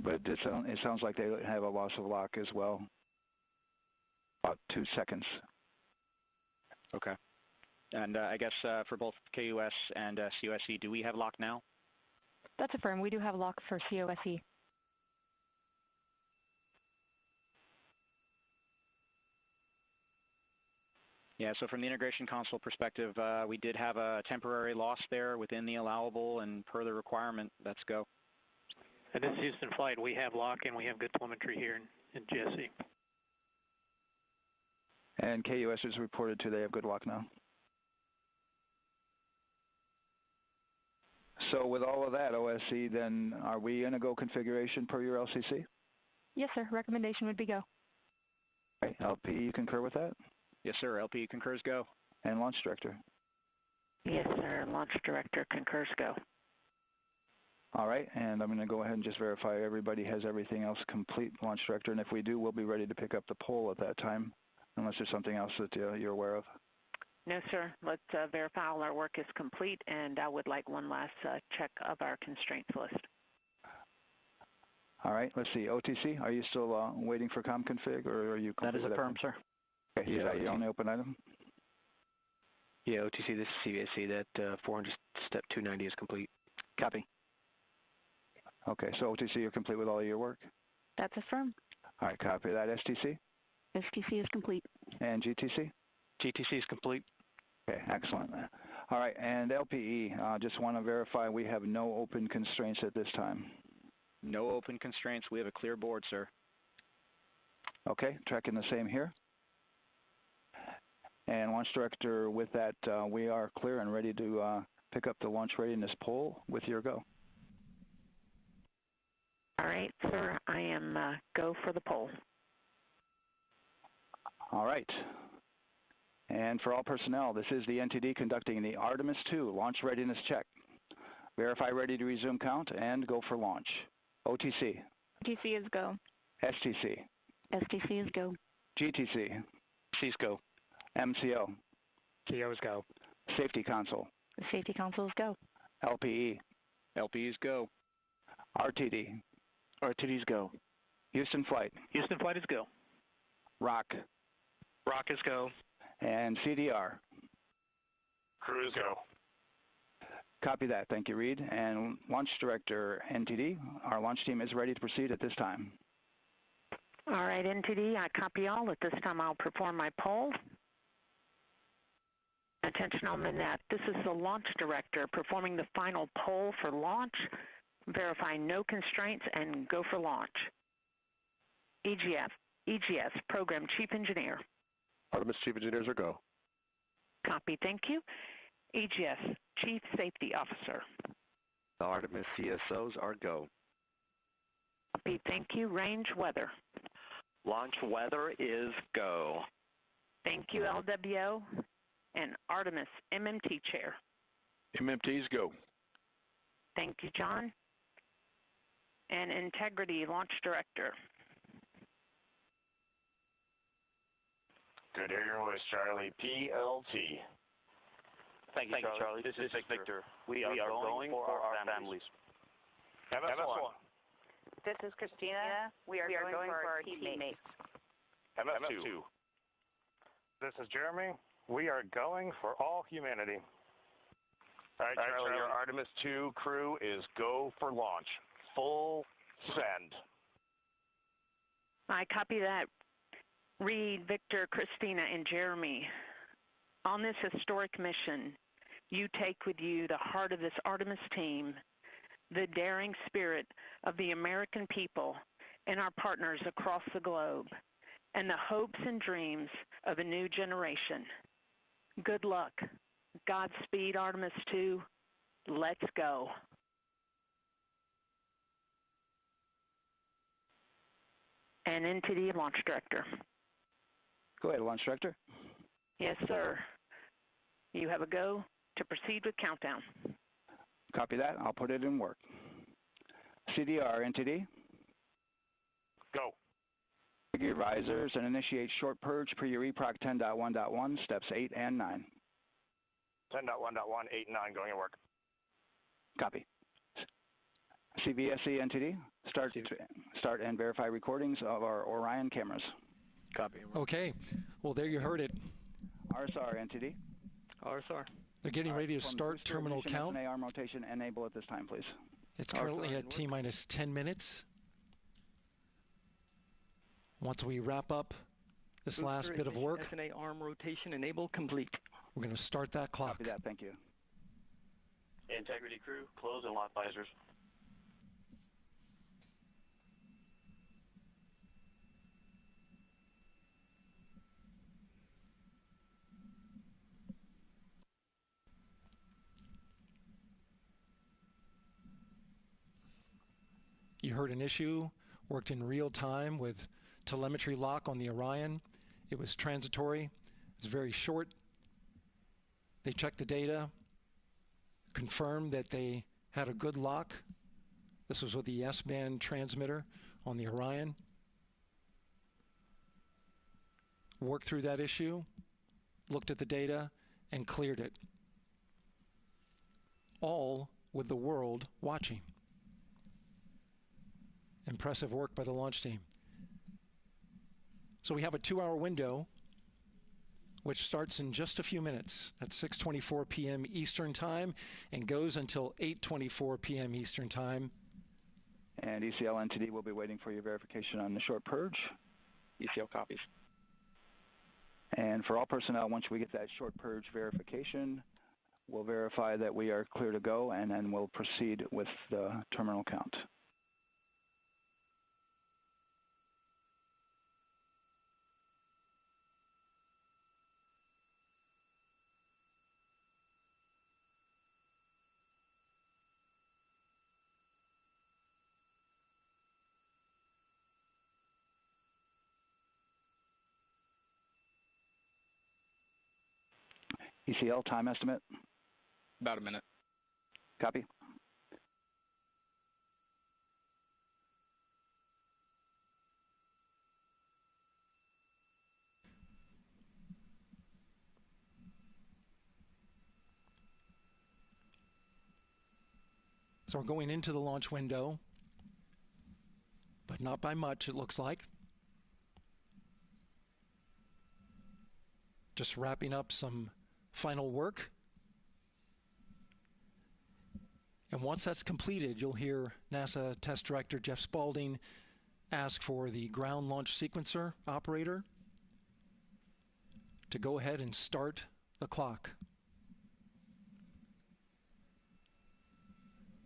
it sounds like they have a loss of lock as well. About 2 seconds. Okay. And I guess for both KUS and COSE, do we have lock now? That's affirmed. We do have lock for COSE. Yeah, so from the integration console perspective, we did have a temporary loss there within the allowable, and per the requirement, let's go. And this is Houston Flight. We have lock and we have good telemetry here in GSE. And KUS is reported to they have good lock now. So with all of that, OSC, then are we in a go configuration per your LCC? Yes, sir. Recommendation would be go. Okay. LP, you concur with that? Yes, sir. LP concurs go. And Launch Director? Yes, sir. Launch Director concurs go. All right, and I'm going to go ahead and just verify everybody has everything else complete, Launch Director, and if we do, we'll be ready to pick up the poll at that time, unless there's something else that you're aware of. No, sir. Let's verify all our work is complete, and I would like one last check of our constraints list. All right, let's see. OTC, are you still waiting for ComConfig, or are you complete? That is affirmed, sir. Okay, is that your only open item? Yeah, OTC, this is CVSC. That 400 step 290 is complete. Copy. Okay, so OTC, you're complete with all of your work? That's affirmed. All right, copy that. STC? STC is complete. And GTC? GTC is complete. Okay, excellent. All right, and LPE, just want to verify we have no open constraints at this time. No open constraints. We have a clear board, sir. Okay, tracking the same here. And Launch Director, with that, we are clear and ready to pick up the launch readiness poll with your go. All right, sir. I am go for the poll. All right. And for all personnel, this is the NTD conducting the Artemis II launch readiness check. Verify ready to resume count and go for launch. OTC. OTC is go. STC. STC is go. GTC. C's go. MCO. CO's go. Safety Console. The Safety Console is go. LPE. LPE's go. RTD. RTD's go. Houston Flight. Houston Flight is go. ROC. ROC is go. And CDR. Crew's go. Copy that. Thank you, Reed. And Launch Director NTD, our launch team is ready to proceed at this time. All right, NTD, I copy all. At this time, I'll perform my poll. Attention on the net. This is the Launch Director performing the final poll for launch, verifying no constraints, and go for launch. EGS, Program Chief Engineer. Artemis Chief Engineers are go. Copy, thank you. EGS, Chief Safety Officer. The Artemis CSOs are go. Copy, thank you. Range Weather. Launch weather is go. Thank you, LWO. And Artemis MMT Chair. MMT's go. Thank you, John. And Integrity Launch Director. Good to hear your voice, Charlie. PLT. Thank you, Charlie. This is Victor. We are going for our families. MS1. This is Christina. We are going for our teammates. MS2. This is Jeremy. We are going for all humanity. All right, Charlie, your Artemis II crew is go for launch. Full send. I copy that. Reed, Victor, Christina, and Jeremy. On this historic mission, you take with you the heart of this Artemis team, the daring spirit of the American people, and our partners across the globe, and the hopes and dreams of a new generation. Good luck. Godspeed, Artemis II. Let's go. And NTD Launch Director. Go ahead, Launch Director. Yes, sir. You have a go to proceed with countdown. Copy that. I'll put it in work. CDR, NTD. Go. Your risers and initiate short purge per your EPROC 10.1.1, steps 8 and 9. 10.1.1, 8 and 9 going to work. Copy. CVSE, NTD. Start and verify recordings of our Orion cameras. Copy. Okay. Well, there you heard it. RSR, NTD. RSR. They're getting ready to start terminal count. arm rotation enable at this time, please. It's currently at T-minus 10 minutes. Once we wrap up this last bit of work, SNA arm rotation enable complete. We're going to start that clock. Copy that. Thank you. Integrity crew, close and lock visors. You heard an issue, worked in real time with telemetry lock on the Orion. It was transitory. It was very short. They checked the data, confirmed that they had a good lock. This was with the S-band transmitter on the Orion. Worked through that issue, looked at the data, and cleared it. All with the world watching. Impressive work by the launch team. So we have a 2-hour window, which starts in just a few minutes at 6:24 p.m. Eastern Time and goes until 8:24 p.m. Eastern Time. And ECL NTD will be waiting for your verification on the short purge. ECL copies. And for all personnel, once we get that short purge verification, we'll verify that we are clear to go, and then we'll proceed with the terminal count. ECL time estimate? About a minute. Copy. So we're going into the launch window, but not by much, it looks like. Just wrapping up some final work. And once that's completed, you'll hear NASA Test Director Jeff Spaulding ask for the ground launch sequencer operator to go ahead and start the clock.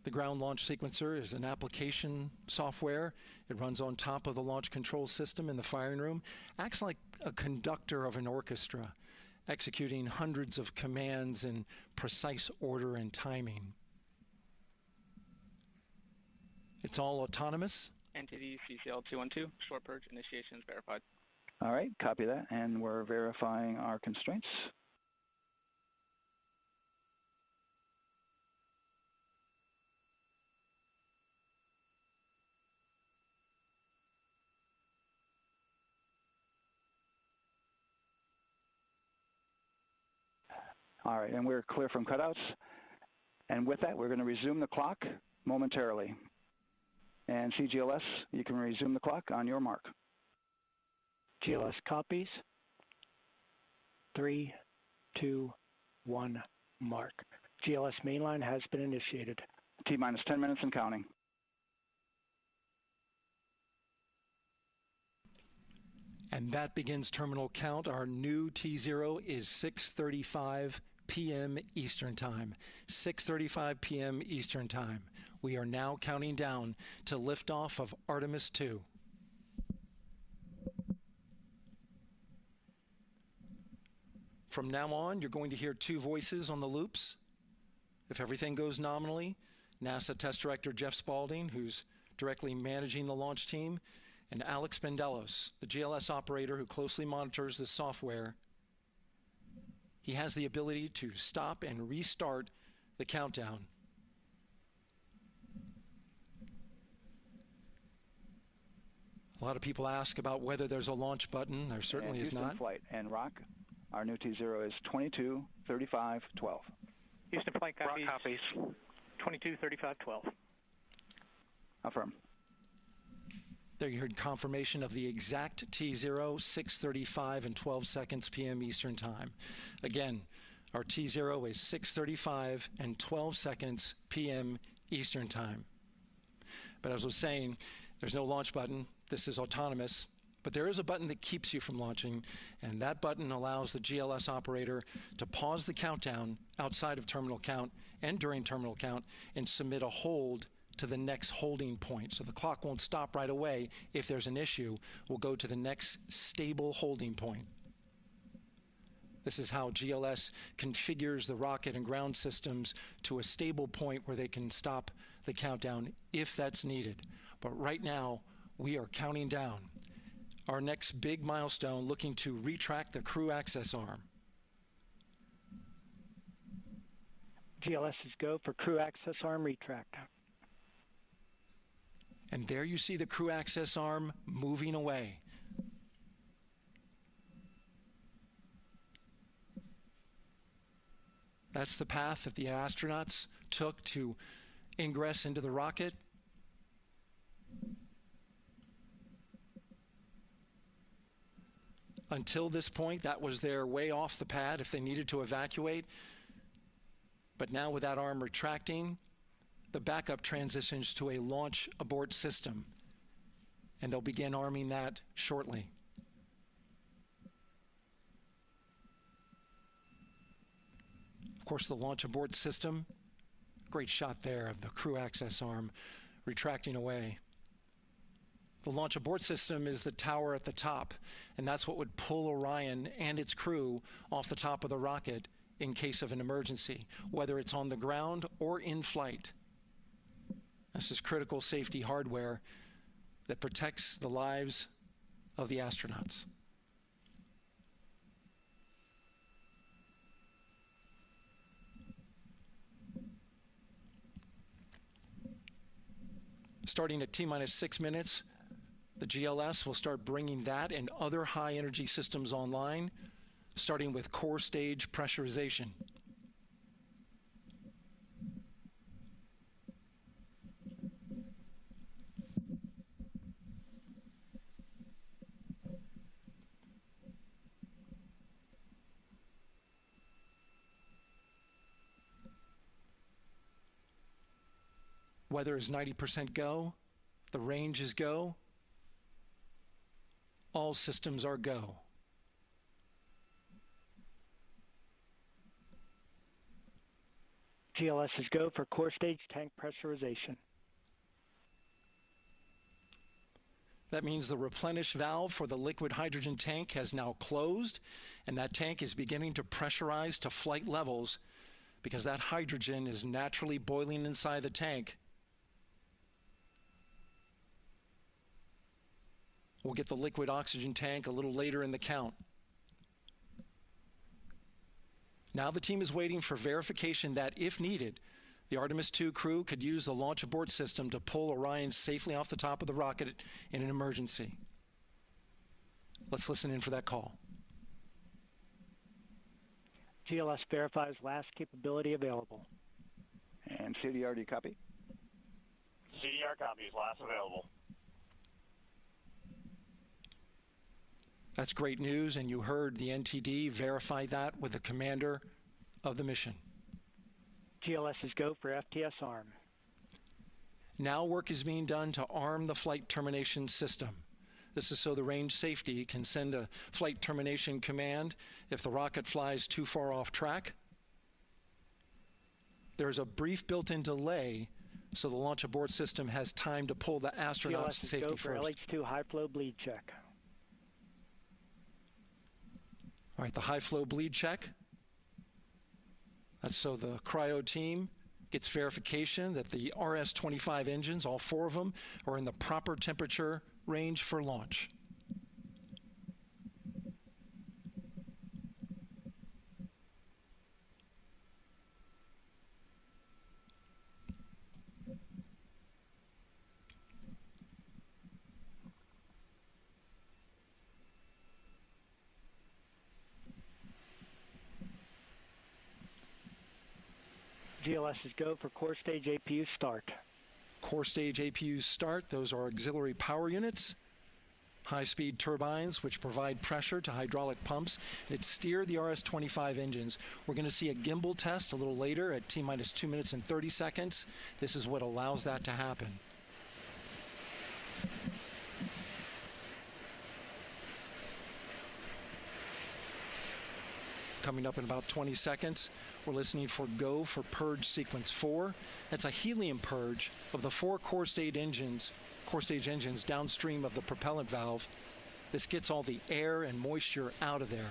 The ground launch sequencer is an application software. It runs on top of the launch control system in the firing room, acts like a conductor of an orchestra, executing hundreds of commands in precise order and timing. It's all autonomous. NTD CCL 212, short purge initiations verified. All right, copy that, and we're verifying our constraints. All right, and we're clear from cutouts. And with that, we're going to resume the clock momentarily. And CGLS, you can resume the clock on your mark. GLS copies. 3, 2, 1, mark. GLS mainline has been initiated. T-minus 10 minutes and counting. And that begins terminal count. Our new T0 is 6:35 p.m. Eastern Time. 6:35 p.m. Eastern Time. We are now counting down to liftoff of Artemis II. From now on, you're going to hear two voices on the loops. If everything goes nominally, NASA Test Director Jeff Spaulding, who's directly managing the launch team, and Alex Bendelos, the GLS operator who closely monitors the software. He has the ability to stop and restart the countdown. A lot of people ask about whether there's a launch button. There certainly is not. Flight and Rock, our new T0 is 22:35:12. Houston flight copies. Rock copies. 22:35:12. Affirm. There you heard confirmation of the exact T0, 6:35 and 12 seconds p.m. Eastern Time. Again, our T0 is 6:35 and 12 seconds p.m. Eastern Time. But as I was saying, there's no launch button. This is autonomous. But there is a button that keeps you from launching, and that button allows the GLS operator to pause the countdown outside of terminal count and during terminal count and submit a hold to the next holding point. So the clock won't stop right away. If there's an issue, we'll go to the next stable holding point. This is how GLS configures the rocket and ground systems to a stable point where they can stop the countdown if that's needed. But right now, we are counting down. Our next big milestone, looking to retract the crew access arm. GLS is go for crew access arm retract. And there you see the crew access arm moving away. That's the path that the astronauts took to ingress into the rocket. Until this point, that was their way off the pad if they needed to evacuate. But now with that arm retracting, the backup transitions to a launch abort system, and they'll begin arming that shortly. Of course, the launch abort system, great shot there of the crew access arm retracting away. The launch abort system is the tower at the top, and that's what would pull Orion and its crew off the top of the rocket in case of an emergency, whether it's on the ground or in flight. This is critical safety hardware that protects the lives of the astronauts. Starting at T-minus 6 minutes, the GLS will start bringing that and other high-energy systems online, starting with core stage pressurization. Weather is 90% go. The range is go. All systems are go. GLS is go for core stage tank pressurization. That means the replenish valve for the liquid hydrogen tank has now closed, and that tank is beginning to pressurize to flight levels because that hydrogen is naturally boiling inside the tank. We'll get the liquid oxygen tank a little later in the count. Now the team is waiting for verification that, if needed, the Artemis II crew could use the launch abort system to pull Orion safely off the top of the rocket in an emergency. Let's listen in for that call. GLS verifies last capability available. And CDR, do you copy? CDR copies, last available. That's great news, and you heard the NTD verify that with the commander of the mission. GLS is go for FTS arm. Now work is being done to arm the flight termination system. This is so the range safety can send a flight termination command if the rocket flies too far off track. There's a brief built-in delay so the launch abort system has time to pull the astronauts to safety first. GLS is go for LH2 high flow bleed check. All right, the high flow bleed check. That's so the cryo team gets verification that the RS-25 engines, all 4 of them, are in the proper temperature range for launch. GLS is go for core stage APU start. Core stage APUs start. Those are auxiliary power units, high-speed turbines which provide pressure to hydraulic pumps that steer the RS-25 engines. We're going to see a gimbal test a little later at T-minus 2 minutes and 30 seconds. This is what allows that to happen. Coming up in about 20 seconds, we're listening for go for purge sequence 4. That's a helium purge of the 4 core stage engines downstream of the propellant valve. This gets all the air and moisture out of there.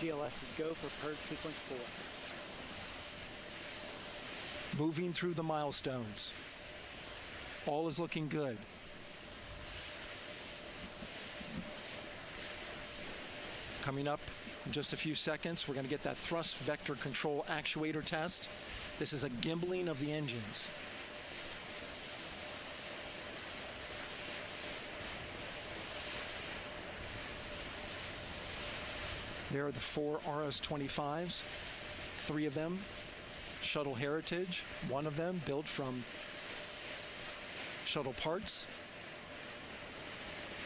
GLS is go for purge sequence 4. Moving through the milestones. All is looking good. Coming up in just a few seconds, we're going to get that thrust vector control actuator test. This is a gimbaling of the engines. There are the 4 RS-25s, 3 of them shuttle heritage, 1 of them built from shuttle parts.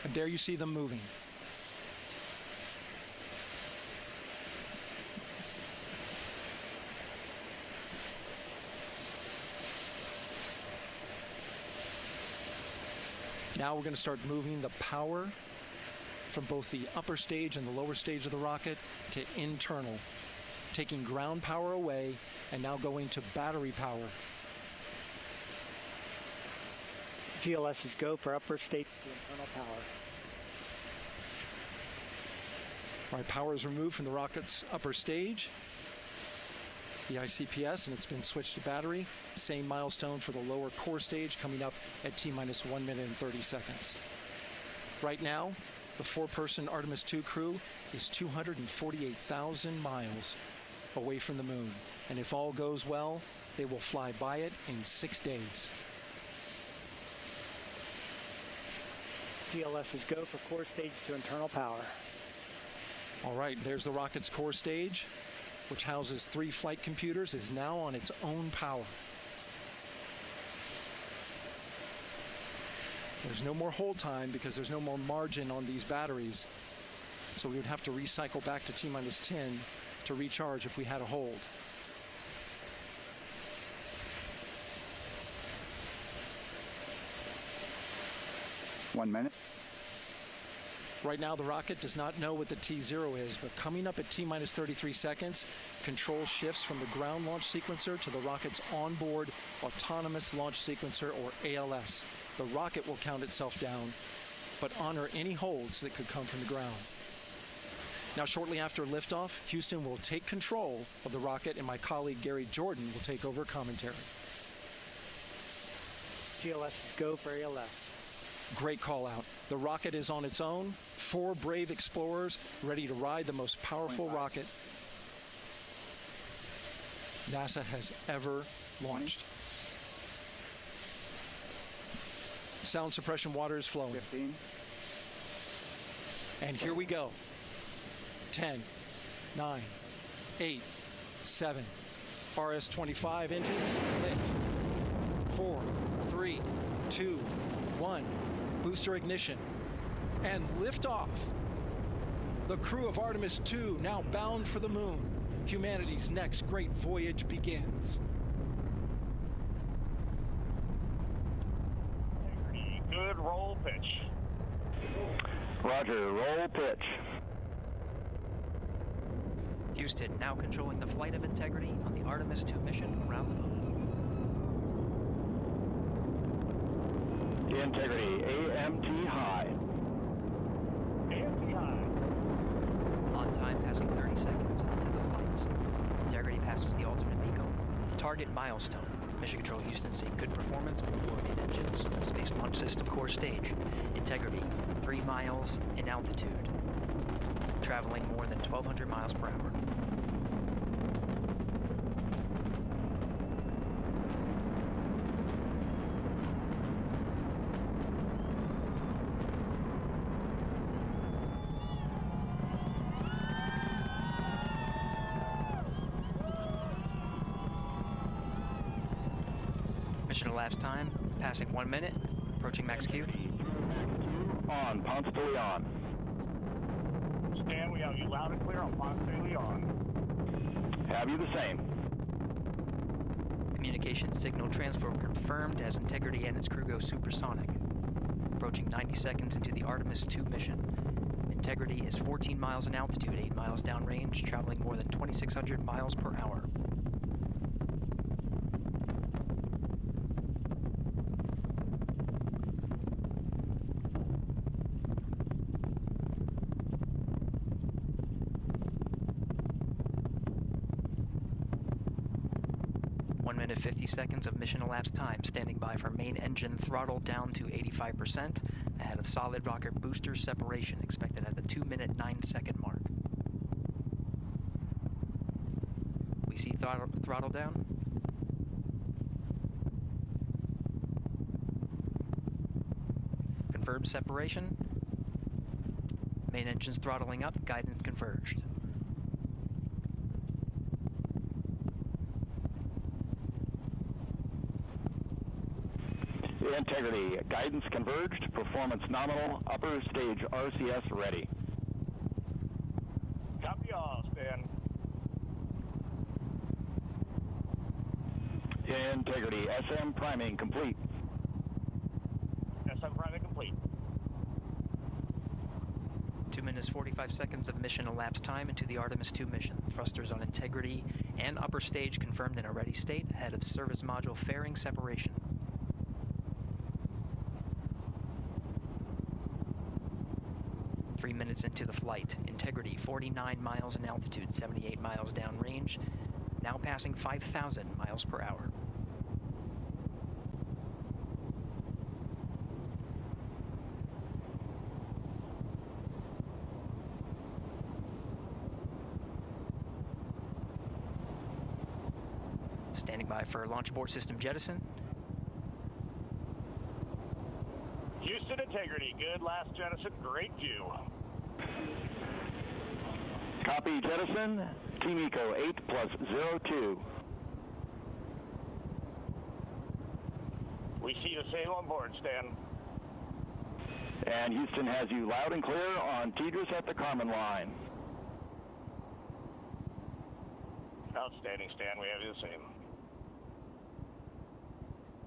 And there you see them moving. Now we're going to start moving the power from both the upper stage and the lower stage of the rocket to internal, taking ground power away and now going to battery power. GLS is go for upper stage to internal power. All right, power is removed from the rocket's upper stage, the ICPS, and it's been switched to battery. Same milestone for the lower core stage coming up at T-minus 1 minute and 30 seconds. Right now, the 4-person Artemis II crew is 248,000 miles away from the moon. And if all goes well, they will fly by it in 6 days. GLS is go for core stage to internal power. All right, there's the rocket's core stage, which houses 3 flight computers, is now on its own power. There's no more hold time because there's no more margin on these batteries. So we would have to recycle back to T-minus 10 to recharge if we had a hold. One minute. Right now, the rocket does not know what the T0 is, but coming up at T-minus 33 seconds, control shifts from the ground launch sequencer to the rocket's onboard autonomous launch sequencer, or ALS. The rocket will count itself down, but honor any holds that could come from the ground. Now, shortly after liftoff, Houston will take control of the rocket, and my colleague Gary Jordan will take over commentary. GLS go for ALS. Great call out. The rocket is on its own. 4 brave explorers ready to ride the most powerful rocket NASA has ever launched. Sound suppression water is flowing. 15. And here we go. 10, 9, 8, 7. RS-25 engines lit. 4, 3, 2, 1. Booster ignition. And liftoff. The crew of Artemis II now bound for the moon. Humanity's next great voyage begins. Good roll pitch. Roger, roll pitch. Houston now controlling the flight of integrity on the Artemis II mission around the moon. Integrity, AMT high. AMT high. On time, passing 30 seconds into the flights. Integrity passes the alternate Miko. Target milestone. Mission Control Houston seeing good performance on the 4 main engines. Space Launch System core stage. Integrity, 3 miles in altitude. Traveling more than 1,200 miles per hour. Mission elapsed time, passing 1 minute, approaching max Q. On, Ponce de Leon. Stan, we have you loud and clear on Ponce de Leon. Have you the same. Communication signal transfer confirmed as Integrity and its crew go supersonic. Approaching 90 seconds into the Artemis II mission. Integrity is 14 miles in altitude, 8 miles downrange, traveling more than 2,600 miles per hour. One minute 50 seconds of mission elapsed time, standing by for main engine throttle down to 85%, ahead of solid rocket booster separation, expected at the 2-minute 9-second mark. We see throttle down. Confirmed separation. Main engines throttling up, guidance converged. Integrity, guidance converged, performance nominal, upper stage RCS ready. Copy all, Stan. Integrity, SM priming complete. SM priming complete. 2 minutes 45 seconds of mission elapsed time into the Artemis II mission. Thrusters on Integrity and upper stage confirmed in a ready state, ahead of service module fairing separation. 3 minutes into the flight. Integrity, 49 miles in altitude, 78 miles downrange, now passing 5,000 miles per hour. Standing by for launch abort system jettison. Houston Integrity, good last jettison, great view. Copy jettison, Team Eco 8+02. We see the same on board, Stan. And Houston has you loud and clear on Tidris at the Kármán line. Outstanding, Stan, we have you the same.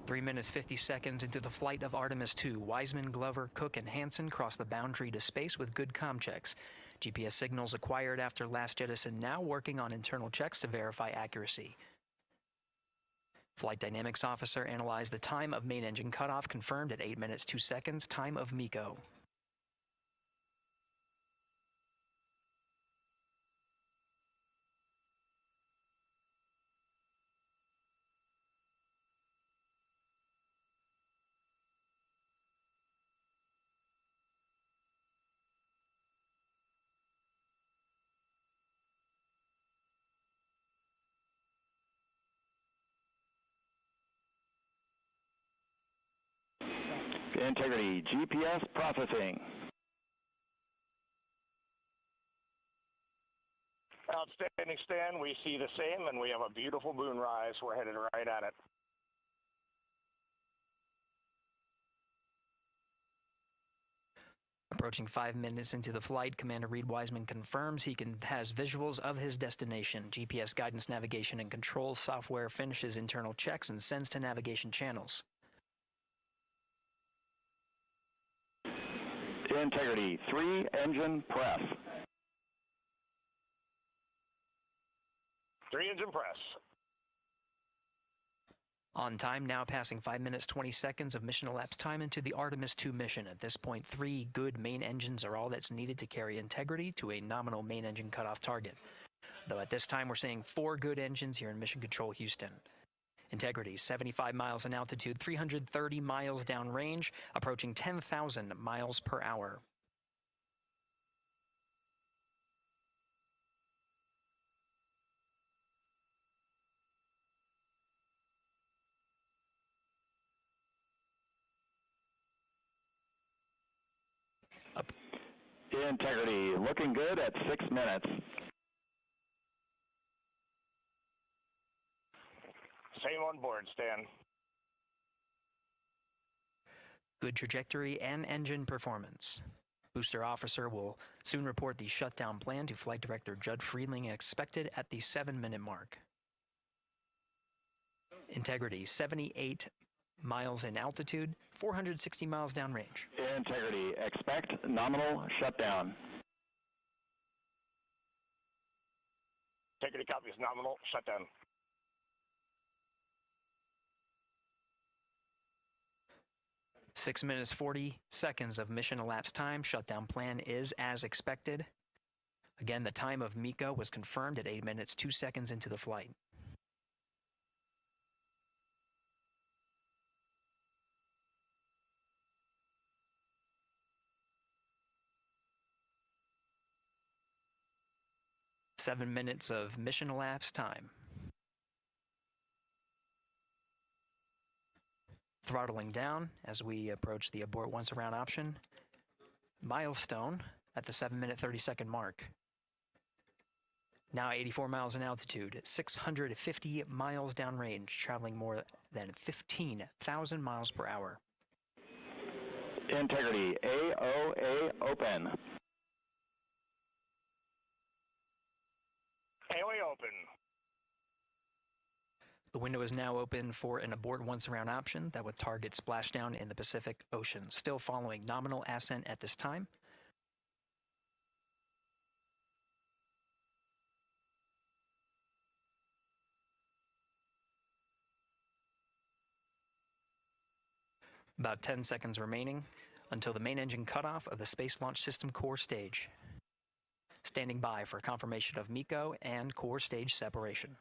3 minutes 50 seconds into the flight of Artemis II, Wiseman, Glover, Cook, and Hansen cross the boundary to space with good comm checks. GPS signals acquired after last jettison now working on internal checks to verify accuracy. Flight Dynamics Officer analyzed the time of main engine cutoff, confirmed at 8 minutes 2 seconds, time of Miko. Integrity, GPS processing. Outstanding, Stan. We see the same, and we have a beautiful moonrise. We're headed right at it. Approaching 5 minutes into the flight, Commander Reed Wiseman confirms he has visuals of his destination. GPS guidance, navigation, and control software finishes internal checks and sends to navigation channels. Integrity, 3 engine press. 3 engine press. On time now, passing 5 minutes 20 seconds of mission elapsed time into the Artemis II mission. At this point, 3 good main engines are all that's needed to carry integrity to a nominal main engine cutoff target. Though at this time, we're seeing 4 good engines here in Mission Control Houston. Integrity, 75 miles in altitude, 330 miles downrange, approaching 10,000 miles per hour. Integrity, looking good at 6 minutes. Same on board, Stan. Good trajectory and engine performance. Booster officer will soon report the shutdown plan to Flight Director Judd Friedling, expected at the 7-minute mark. Integrity, 78 miles in altitude, 460 miles downrange. Integrity, expect nominal shutdown. Integrity copies nominal shutdown. Six minutes 40 seconds of mission elapsed time. Shutdown plan is as expected. Again, the time of Miko was confirmed at 8 minutes 2 seconds into the flight. Seven minutes of mission elapsed time. Throttling down as we approach the abort once around option. Milestone at the 7-minute 30-second mark. Now 84 miles in altitude, 650 miles downrange, traveling more than 15,000 miles per hour. Integrity, AOA open. AOA open. The window is now open for an abort once around option that would target splashdown in the Pacific Ocean. Still following nominal ascent at this time. About 10 seconds remaining until the main engine cutoff of the Space Launch System core stage. Standing by for confirmation of Miko and core stage separation.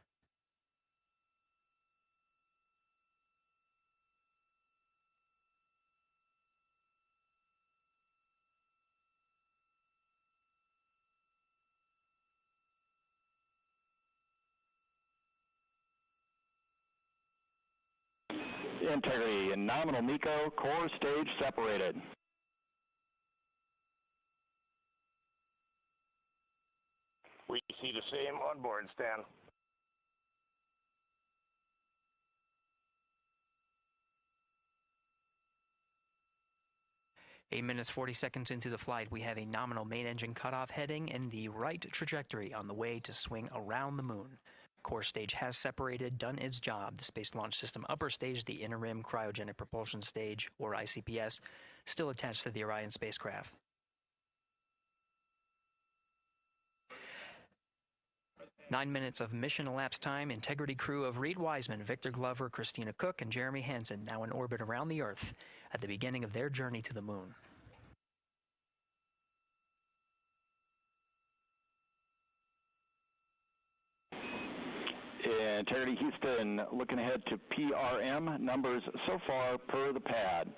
Integrity and nominal Miko, core stage separated. We see the same on board, Stan. Eight minutes 40 seconds into the flight, we have a nominal main engine cutoff heading in the right trajectory on the way to swing around the moon. Core stage has separated, done its job. The Space Launch System upper stage, the Inner Rim Cryogenic Propulsion Stage, or ICPS, still attached to the Orion spacecraft. Nine minutes of mission elapsed time. Integrity crew of Reed Wiseman, Victor Glover, Christina Cook, and Jeremy Hansen now in orbit around the Earth at the beginning of their journey to the moon. Integrity Houston, looking ahead to PRM numbers so far per the pad.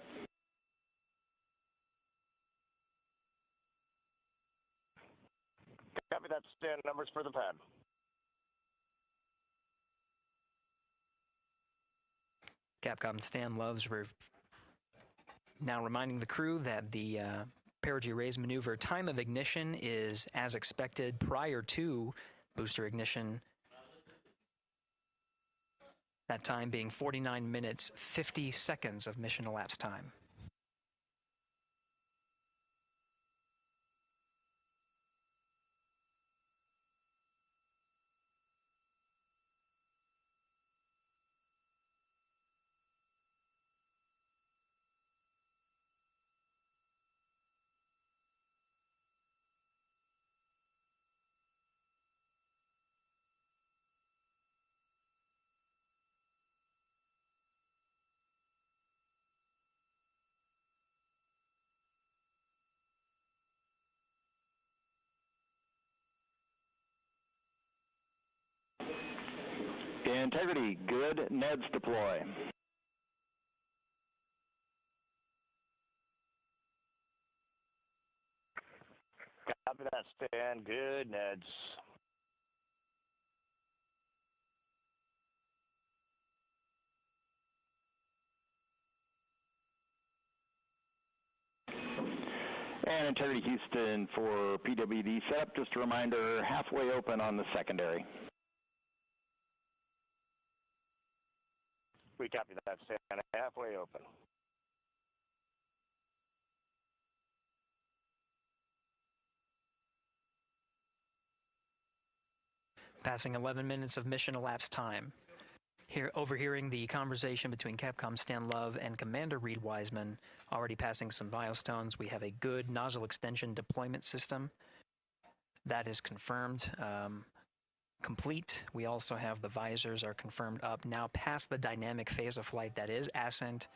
Copy that, Stan. Numbers for the pad. Capcom Stan Loves now reminding the crew that the perigee raise maneuver time of ignition is as expected prior to booster ignition. That time being 49 minutes, 50 seconds of mission elapsed time. Integrity, good. Neds deploy. Copy that, Stan. Good, Neds. And Integrity Houston for PWD setup. Just a reminder, halfway open on the secondary. We copy that, Stan. Halfway open. Passing 11 minutes of mission elapsed time. Here, overhearing the conversation between Capcom Stan Love and Commander Reed Wiseman, already passing some milestones. We have a good nozzle extension deployment system. That is confirmed, complete. We also have the visors are confirmed up. Now past the dynamic phase of flight, that is ascent.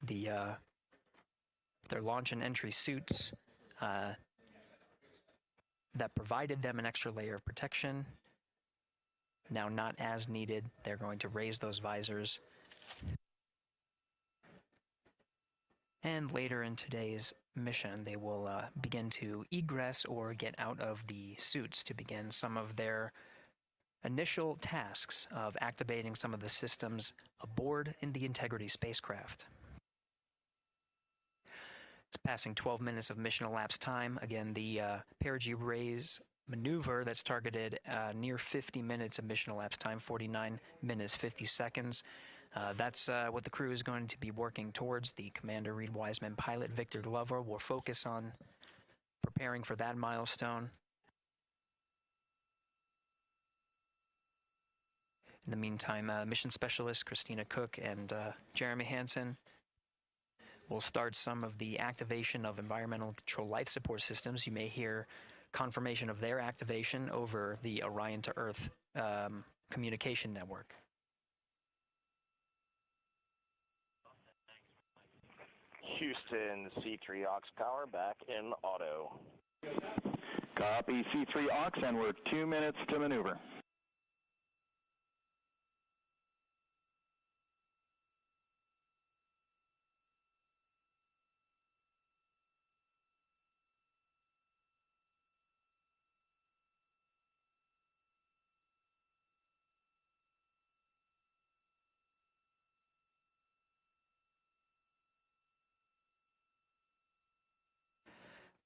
Their launch and entry suits that provided them an extra layer of protection. Now not as needed. They're going to raise those visors. And later in today's mission, they will begin to egress or get out of the suits to begin some of their initial tasks of activating some of the systems aboard in the Integrity spacecraft. It's passing 12 minutes of mission elapsed time. Again, the perigee raise maneuver that's targeted near 50 minutes of mission elapsed time, 49 minutes, 50 seconds. That's what the crew is going to be working towards. The Commander Reed Wiseman, pilot Victor Glover will focus on preparing for that milestone. In the meantime, mission specialist Christina Cook and Jeremy Hansen will start some of the activation of environmental control life support systems. You may hear confirmation of their activation over the Orion to Earth communication network. Houston, C3 aux power back in auto. Copy C3 aux, and we're 2 minutes to maneuver.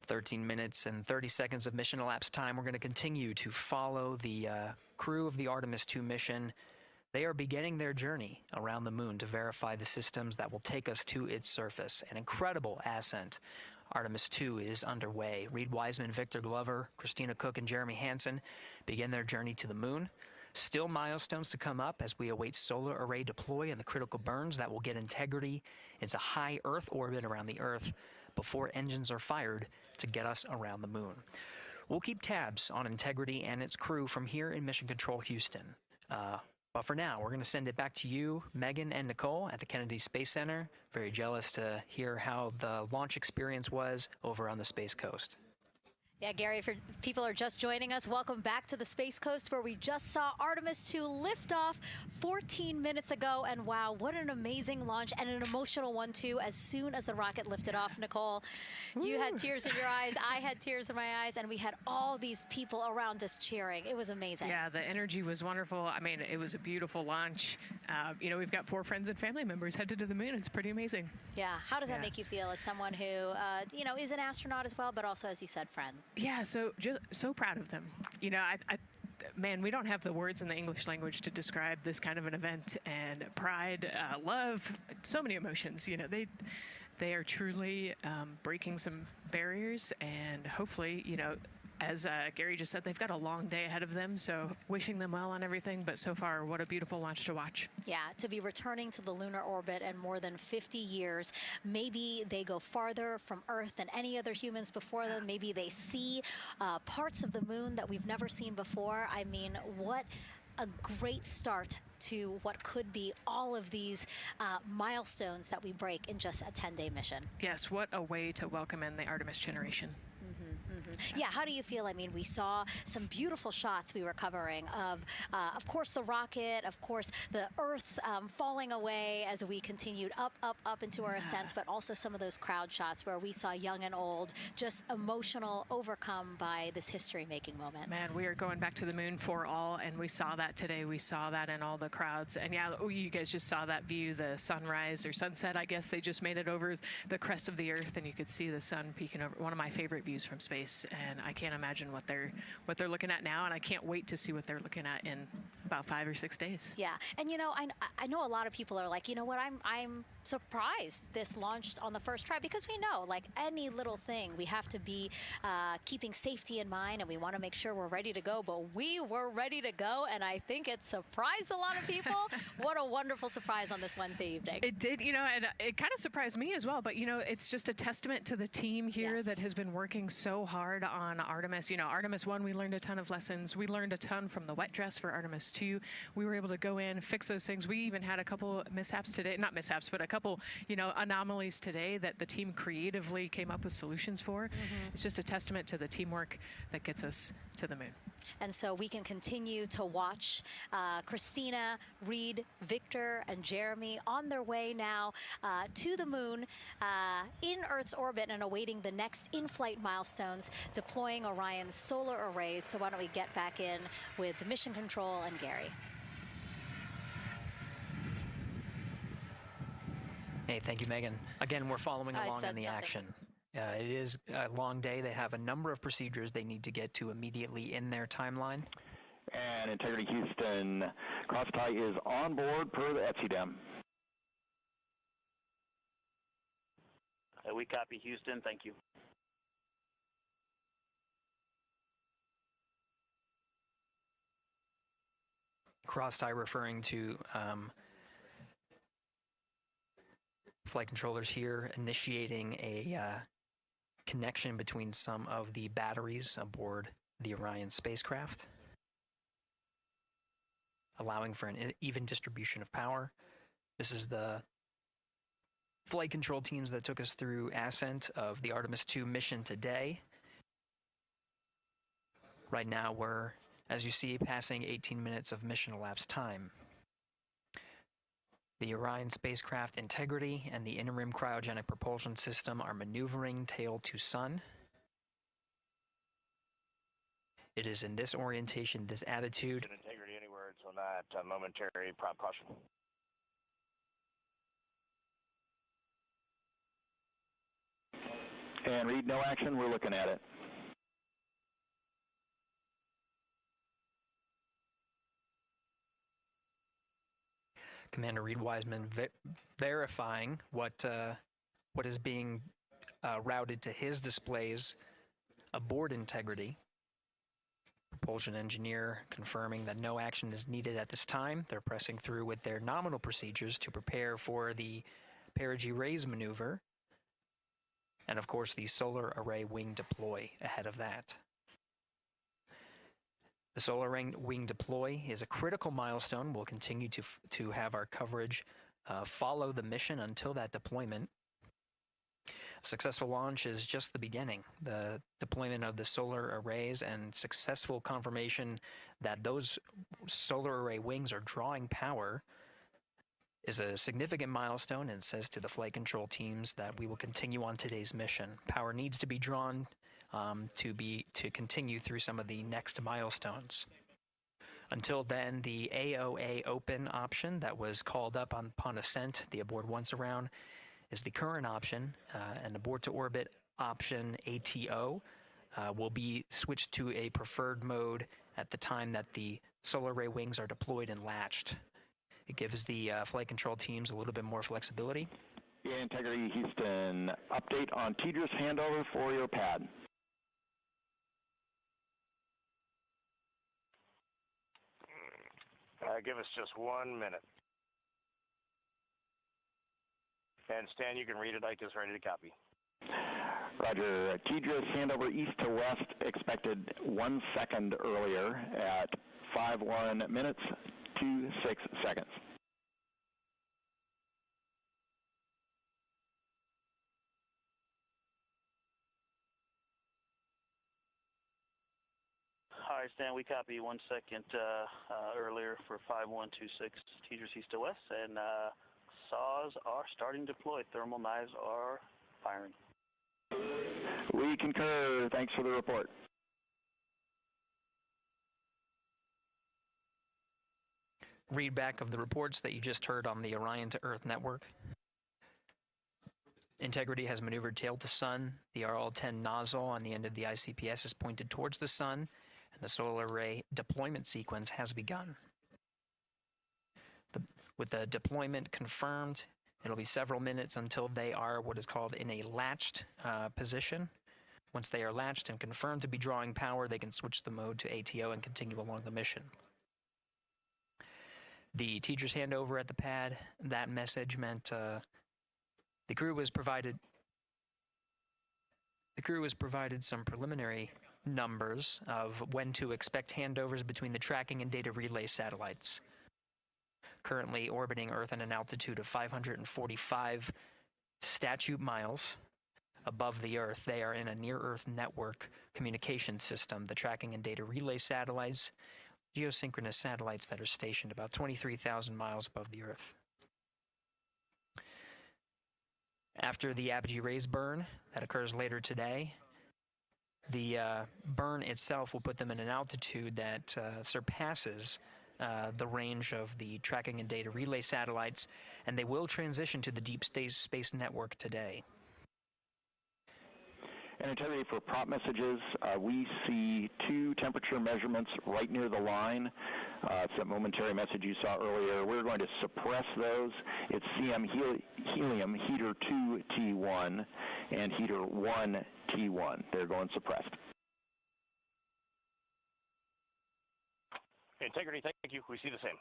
"13 minutes and 30 seconds of mission elapsed time. We're going to continue to follow the crew of the Artemis II mission. They are beginning their journey around the moon to verify the systems that will take us to its surface. An incredible ascent. Artemis II is underway. Reed Wiseman, Victor Glover, Christina Cook, and Jeremy Hansen begin their journey to the moon. Still milestones to come up as we await solar array deploy and the critical burns that will get Integrity into high Earth orbit around the Earth before engines are fired to get us around the moon. We'll keep tabs on Integrity and its crew from here in Mission Control Houston. But for now, we're going to send it back to you, Megan and Nicole at the Kennedy Space Center. Very jealous to hear how the launch experience was over on the Space Coast. Yeah, Gary, if people are just joining us, welcome back to the Space Coast, where we just saw Artemis II lift off 14 minutes ago. And wow, what an amazing launch, and an emotional one, too. As soon as the rocket lifted off, Nicole, you had tears in your eyes, I had tears in my eyes, and we had all these people around us cheering. It was amazing. Yeah, the energy was wonderful. I mean, it was a beautiful launch. You know, we've got 4 friends and family members headed to the moon. It's pretty amazing. Yeah, how does that make you feel as someone who, you know, is an astronaut as well, but also, as you said, friends? Yeah, so proud of them. You know, man, we don't have the words in the English language to describe this kind of an event, and pride, love, so many emotions. You know, they are truly breaking some barriers, and hopefully, you know, as Gary just said, they've got a long day ahead of them, so wishing them well on everything. But so far, what a beautiful launch to watch. Yeah, to be returning to the lunar orbit in more than 50 years. Maybe they go farther from Earth than any other humans before them. Maybe they see parts of the moon that we've never seen before. I mean, what a great start to what could be all of these milestones that we break in just a 10-day mission. Yes, what a way to welcome in the Artemis generation. Yeah, how do you feel? I mean, we saw some beautiful shots we were covering of course, the rocket, of course, the Earth falling away as we continued up into our ascents, but also some of those crowd shots where we saw young and old, just emotional, overcome by this history-making moment. Man, we are going back to the moon for all, and we saw that today. We saw that in all the crowds. And yeah, you guys just saw that view, the sunrise or sunset, I guess. They just made it over the crest of the Earth, and you could see the sun peeking over. One of my favorite views from space, and I can't imagine what they're looking at now, and I can't wait to see what they're looking at in about 5 or 6 days. Yeah, and you know, I know a lot of people are like, you know what, I'm surprised this launched on the first try, because we know, like any little thing, we have to be keeping safety in mind, and we want to make sure we're ready to go, but we were ready to go, and I think it surprised a lot of people. What a wonderful surprise on this Wednesday evening. It did, you know, and it kind of surprised me as well, but you know, it's just a testament to the team here that has been working so hard on Artemis. You know, Artemis 1, we learned a ton of lessons. We learned a ton from the wet dress for Artemis 2. We were able to go in, fix those things. We even had a couple mishaps today, not mishaps, but a couple, you know, anomalies today that the team creatively came up with solutions for. It's just a testament to the teamwork that gets us to the moon. And so we can continue to watch Christina, Reed, Victor, and Jeremy on their way now to the moon in Earth's orbit and awaiting the next in-flight milestones, deploying Orion's solar arrays. So why don't we get back in with Mission Control and Gary. Hey, thank you, Megan. Again, we're following along in the action. It is a long day. They have a number of procedures they need to get to immediately in their timeline. And Integrity Houston, cross-tie is on board per the ETSI-DEM. We copy Houston. Thank you. Cross-tie referring to flight controllers here initiating a connection between some of the batteries aboard the Orion spacecraft, allowing for an even distribution of power. This is the flight control teams that took us through ascent of the Artemis II mission today. Right now we're, as you see, passing 18 minutes of mission elapsed time. The Orion spacecraft integrity and the interim cryogenic propulsion system are maneuvering tail to sun. It is in this orientation, this attitude. Integrity any words on that momentary prop caution? And Reed, no action, we're looking at it. Commander Reed Wiseman verifying what is being routed to his displays aboard integrity. Propulsion engineer confirming that no action is needed at this time. They're pressing through with their nominal procedures to prepare for the perigee raise maneuver. And of course the solar array wing deploy ahead of that. The solar wing deploy is a critical milestone. We'll continue to have our coverage follow the mission until that deployment. A successful launch is just the beginning. The deployment of the solar arrays and successful confirmation that those solar array wings are drawing power is a significant milestone, and says to the flight control teams that we will continue on today's mission. Power needs to be drawn to continue through some of the next milestones. Until then, the AOA open option that was called up upon ascent, the abort once around, is the current option, and abort to orbit option ATO will be switched to a preferred mode at the time that the solar array wings are deployed and latched. It gives the flight control teams a little bit more flexibility. Integrity Houston, update on TDRS handover for your pad. Give us just 1 minute. And Stan, you can read it. Ike is ready to copy. Roger. TDRS handover east to west expected 1 second earlier at 5:1 minutes 26 seconds. All right, Stan, we copy 1 second earlier for 5126 teachers east to west, and saws are starting to deploy. Thermal knives are firing. We concur. Thanks for the report. Readback of the reports that you just heard on the Orion to Earth network. Integrity has maneuvered tail to sun. The RL-10 nozzle on the end of the ICPS is pointed towards the sun, and the solar array deployment sequence has begun. With the deployment confirmed, it'll be several minutes until they are what is called in a latched position. Once they are latched and confirmed to be drawing power, they can switch the mode to ATO and continue along the mission. The teacher's handover at the pad, that message meant the crew was provided some preliminary numbers of when to expect handovers between the tracking and data relay satellites. Currently orbiting Earth at an altitude of 545 statute miles above the Earth, they are in a near-Earth network communication system. The tracking and data relay satellites, geosynchronous satellites that are stationed about 23,000 miles above the Earth. After the apogee rays burn, that occurs later today, the burn itself will put them in an altitude that surpasses the range of the tracking and data relay satellites, and they will transition to the deep space network today. And Integrity, for prop messages, we see 2 temperature measurements right near the line. It's that momentary message you saw earlier. We're going to suppress those. It's CM helium heater 2 T1 and heater 1 T1. They're going suppressed. Integrity, thank you. We see the same.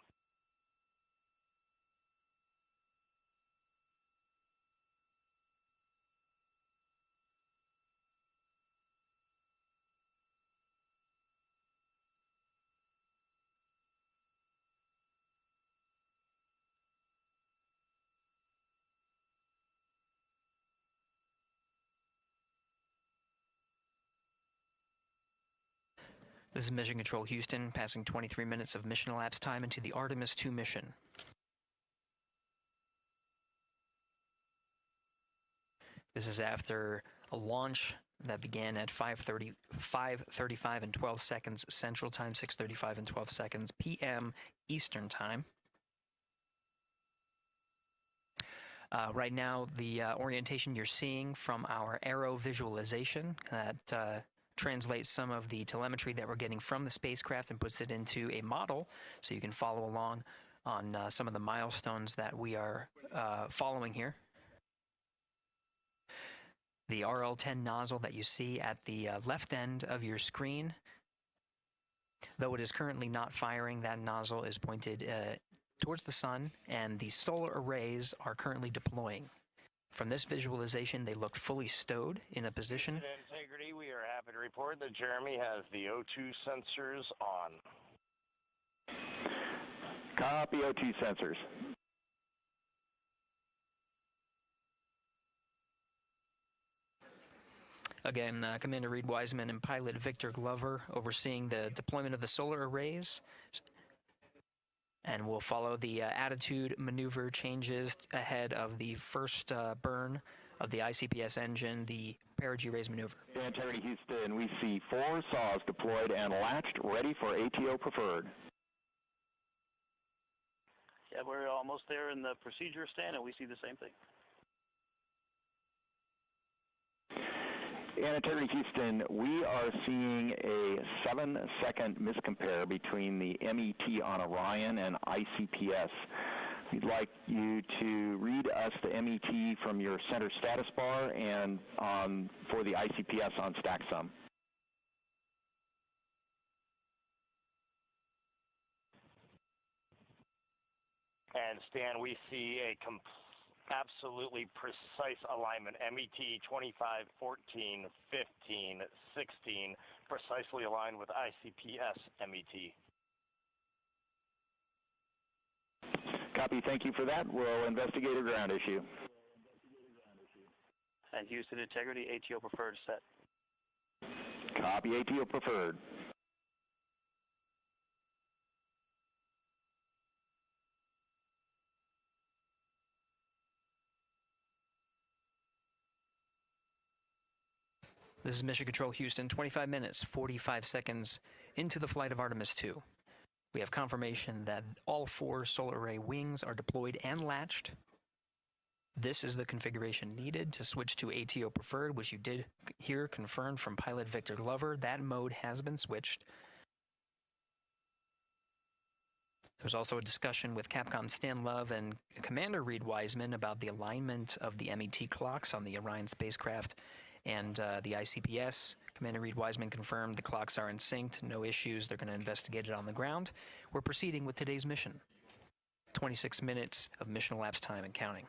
This is Mission Control Houston, passing 23 minutes of mission elapsed time into the Artemis II mission. This is after a launch that began at 5:35 and 12 seconds Central Time, 6:35 and 12 seconds p.m. Eastern Time. Right now, the orientation you're seeing from our arrow visualization that translates some of the telemetry that we're getting from the spacecraft and puts it into a model so you can follow along on some of the milestones that we are following here. The RL-10 nozzle that you see at the left end of your screen, though it is currently not firing, that nozzle is pointed towards the sun, and the solar arrays are currently deploying. From this visualization, they look fully stowed in a position. Integrity, we are happy to report that Jeremy has the O2 sensors on. Copy O2 sensors. Again, Commander Reed Wiseman and pilot Victor Glover overseeing the deployment of the solar arrays. And we'll follow the attitude maneuver changes ahead of the first burn of the ICPS engine, the perigee raise maneuver. Integrity Houston, we see 4 saws deployed and latched, ready for ATO preferred. Yeah, we're almost there in the procedure stand, and we see the same thing. And Integrity Houston, we are seeing a 7-second miscompare between the MET on Orion and ICPS. We'd like you to read us the MET from your center status bar and for the ICPS on StackSum. And Stan, we see a absolutely precise alignment. MET 25, 14, 15, 16, precisely aligned with ICPS MET. Copy, thank you for that. We'll investigate a ground issue. And Houston Integrity, ATO preferred set. Copy, ATO preferred. This is Mission Control Houston, 25 minutes, 45 seconds into the flight of Artemis II. We have confirmation that all 4 solar array wings are deployed and latched. This is the configuration needed to switch to ATO preferred, which you did hear confirmed from pilot Victor Glover. That mode has been switched. There was also a discussion with Capcom Stan Love and Commander Reed Wiseman about the alignment of the MET clocks on the Orion spacecraft and the ICPS. Commander Reed Wiseman confirmed the clocks are in sync, no issues, they're going to investigate it on the ground. We're proceeding with today's mission. 26 minutes of mission elapsed time and counting.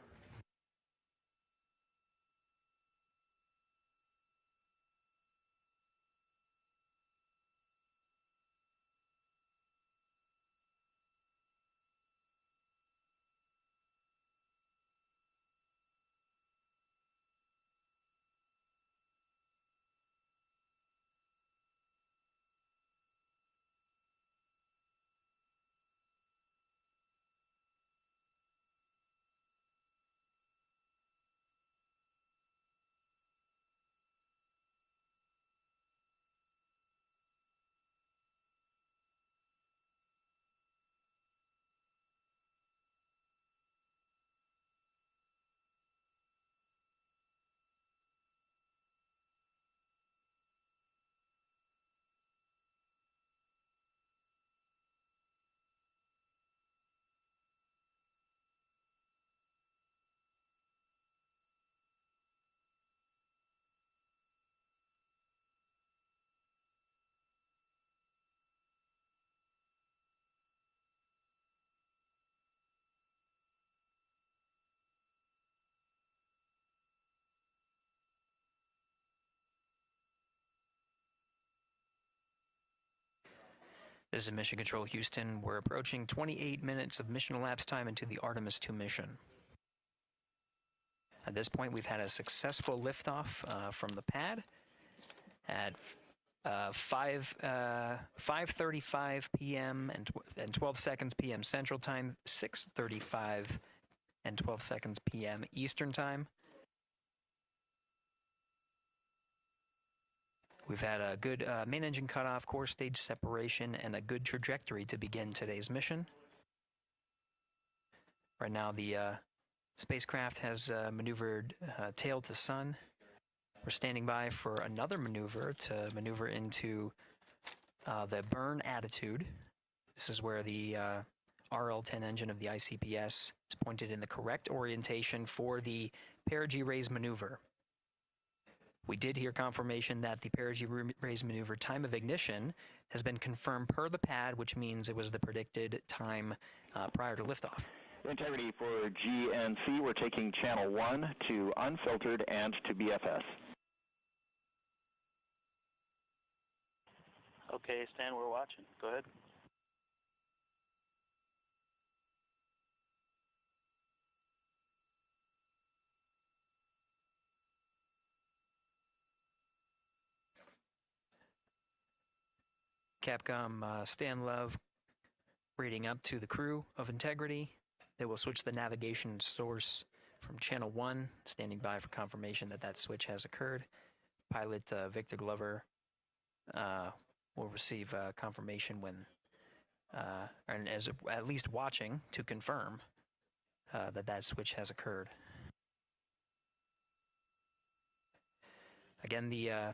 This is Mission Control Houston. We're approaching 28 minutes of mission elapsed time into the Artemis II mission. At this point, we've had a successful liftoff from the pad at 5:35 p.m. and 12 seconds p.m. Central Time, 6:35 and 12 seconds p.m. Eastern Time. We've had a good main engine cutoff, core stage separation, and a good trajectory to begin today's mission. Right now, the spacecraft has maneuvered tail to sun. We're standing by for another maneuver to maneuver into the burn attitude. This is where the RL-10 engine of the ICPS is pointed in the correct orientation for the perigee raise maneuver. We did hear confirmation that the perigee raise maneuver time of ignition has been confirmed per the pad, which means it was the predicted time prior to liftoff. Integrity for G and C, we're taking channel 1 to unfiltered and to BFS. Okay, Stan, we're watching. Go ahead. Capcom Stan Love reading up to the crew of Integrity. They will switch the navigation source from channel 1, standing by for confirmation that that switch has occurred. Pilot Victor Glover will receive confirmation when, and as at least watching to confirm that that switch has occurred. Again, the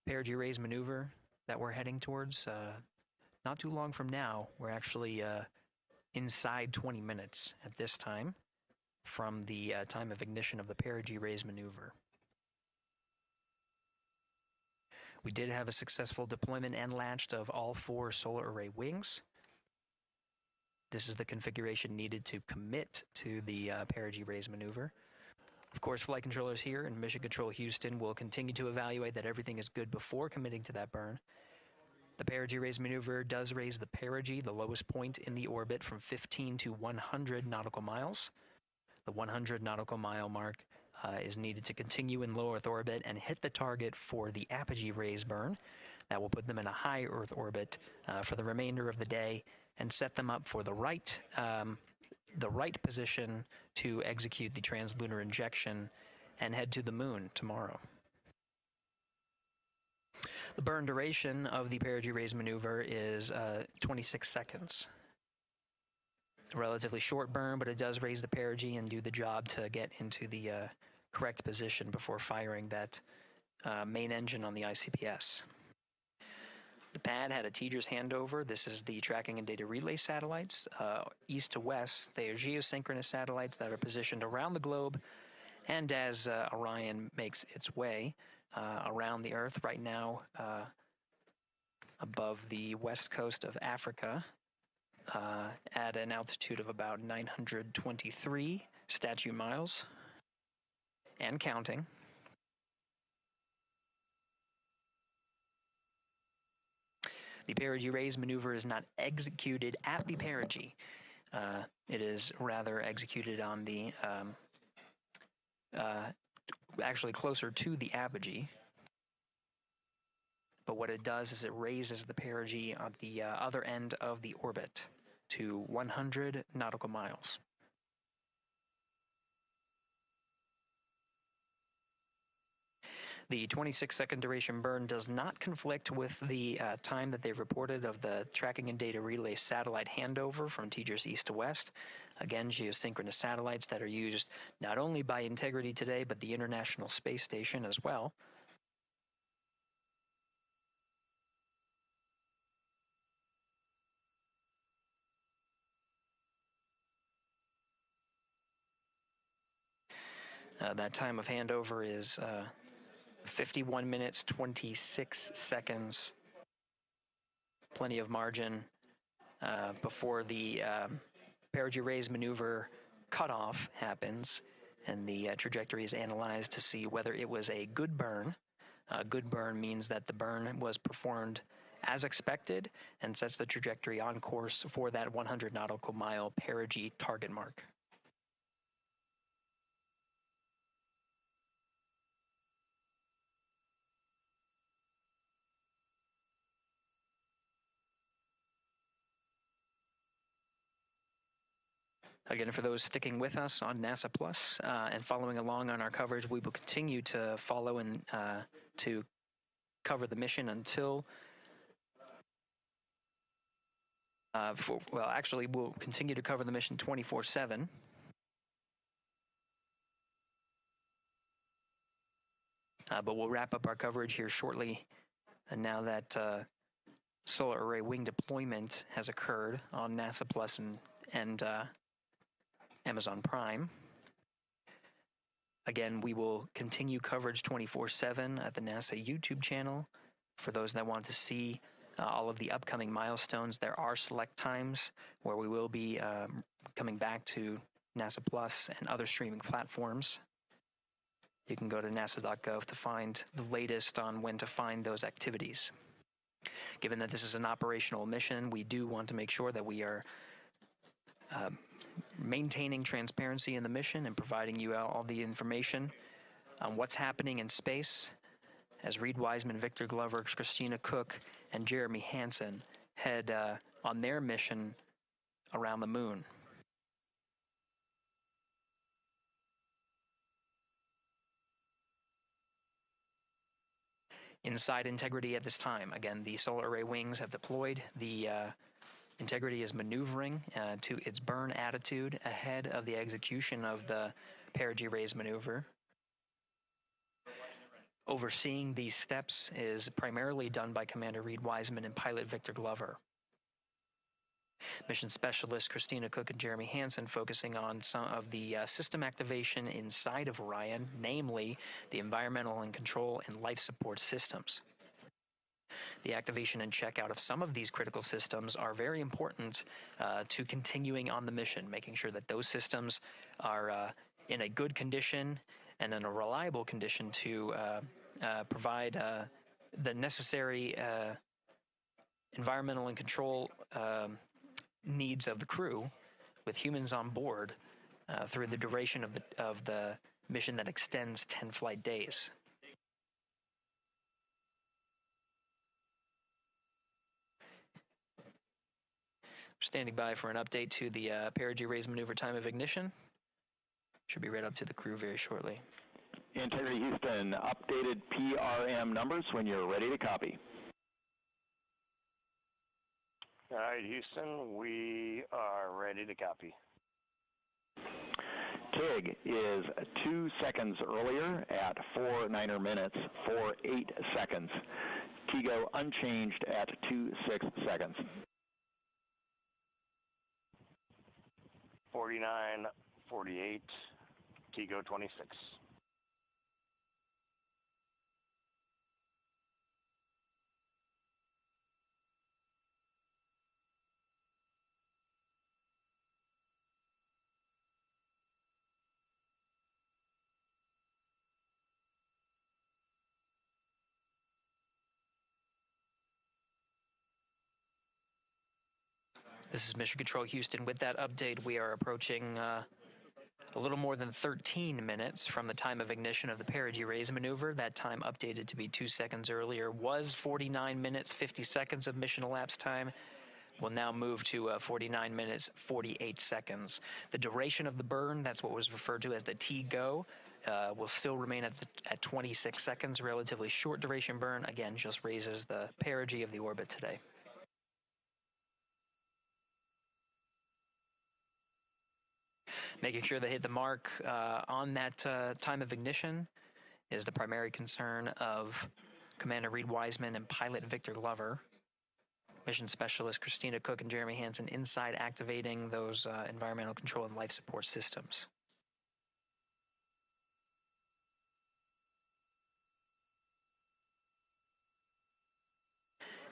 perigee raise maneuver that we're heading towards, not too long from now, we're actually inside 20 minutes at this time from the time of ignition of the perigee raise maneuver. We did have a successful deployment and latched of all 4 solar array wings. This is the configuration needed to commit to the perigee raise maneuver. Of course, flight controllers here in Mission Control Houston will continue to evaluate that everything is good before committing to that burn. The perigee raise maneuver does raise the perigee, the lowest point in the orbit, from 15 to 100 nautical miles. The 100 nautical mile mark is needed to continue in low Earth orbit and hit the target for the apogee raise burn. That will put them in a high Earth orbit for the remainder of the day and set them up for the right position to execute the translunar injection and head to the moon tomorrow. The burn duration of the perigee raise maneuver is 26 seconds. A relatively short burn, but it does raise the perigee and do the job to get into the correct position before firing that main engine on the ICPS. The pad had a teacher's handover. This is the tracking and data relay satellites. East to west, they are geosynchronous satellites that are positioned around the globe. And as Orion makes its way around the Earth right now, above the west coast of Africa, at an altitude of about 923 statute miles, and counting. The perigee raise maneuver is not executed at the perigee. It is rather executed on the, actually closer to the apogee. But what it does is it raises the perigee on the other end of the orbit to 100 nautical miles. The 26-second duration burn does not conflict with the time that they've reported of the tracking and data relay satellite handover from TGERS east to west. Again, geosynchronous satellites that are used not only by Integrity today, but the International Space Station as well. That time of handover is 51 minutes, 26 seconds. Plenty of margin before the perigee raise maneuver cutoff happens, and the trajectory is analyzed to see whether it was a good burn. A good burn means that the burn was performed as expected and sets the trajectory on course for that 100 nautical mile perigee target mark. Again, for those sticking with us on NASA Plus and following along on our coverage, we will continue to follow and to cover the mission until, well, actually, we'll continue to cover the mission 24/7. But we'll wrap up our coverage here shortly. And now that solar array wing deployment has occurred on NASA Plus and Amazon Prime. Again, we will continue coverage 24/7 at the NASA YouTube channel. For those that want to see all of the upcoming milestones, there are select times where we will be coming back to NASA Plus and other streaming platforms. You can go to nasa.gov to find the latest on when to find those activities. Given that this is an operational mission, we do want to make sure that we are maintaining transparency in the mission and providing you all the information on what's happening in space as Reed Wiseman, Victor Glover, Christina Cook, and Jeremy Hansen head on their mission around the moon. Inside Integrity at this time, again, the solar array wings have deployed. The Integrity is maneuvering to its burn attitude ahead of the execution of the perigee raise maneuver. Overseeing these steps is primarily done by Commander Reed Wiseman and pilot Victor Glover. Mission specialists Christina Cook and Jeremy Hansen focusing on some of the system activation inside of Orion, namely the environmental and control and life support systems. The activation and checkout of some of these critical systems are very important to continuing on the mission, making sure that those systems are in a good condition and in a reliable condition to provide the necessary environmental and control needs of the crew with humans on board through the duration of the mission that extends 10 flight days. Standing by for an update to the perigee raise maneuver time of ignition. Should be right up to the crew very shortly. Integrity Houston, updated PRM numbers when you're ready to copy. All right, Houston, we are ready to copy. TIG is 2 seconds earlier at 4 minutes, 48 seconds. TIGO unchanged at 26 seconds. 49, 48, TIGO 26. This is Mission Control Houston. With that update, we are approaching a little more than 13 minutes from the time of ignition of the perigee raise maneuver. That time updated to be 2 seconds earlier was 49 minutes, 50 seconds of mission elapsed time. We'll now move to 49 minutes, 48 seconds. The duration of the burn, that's what was referred to as the TGO, will still remain at 26 seconds, relatively short duration burn. Again, just raises the perigee of the orbit today. Making sure they hit the mark on that time of ignition is the primary concern of Commander Reed Wiseman and pilot Victor Glover. Mission Specialist Christina Cook and Jeremy Hansen inside activating those environmental control and life support systems.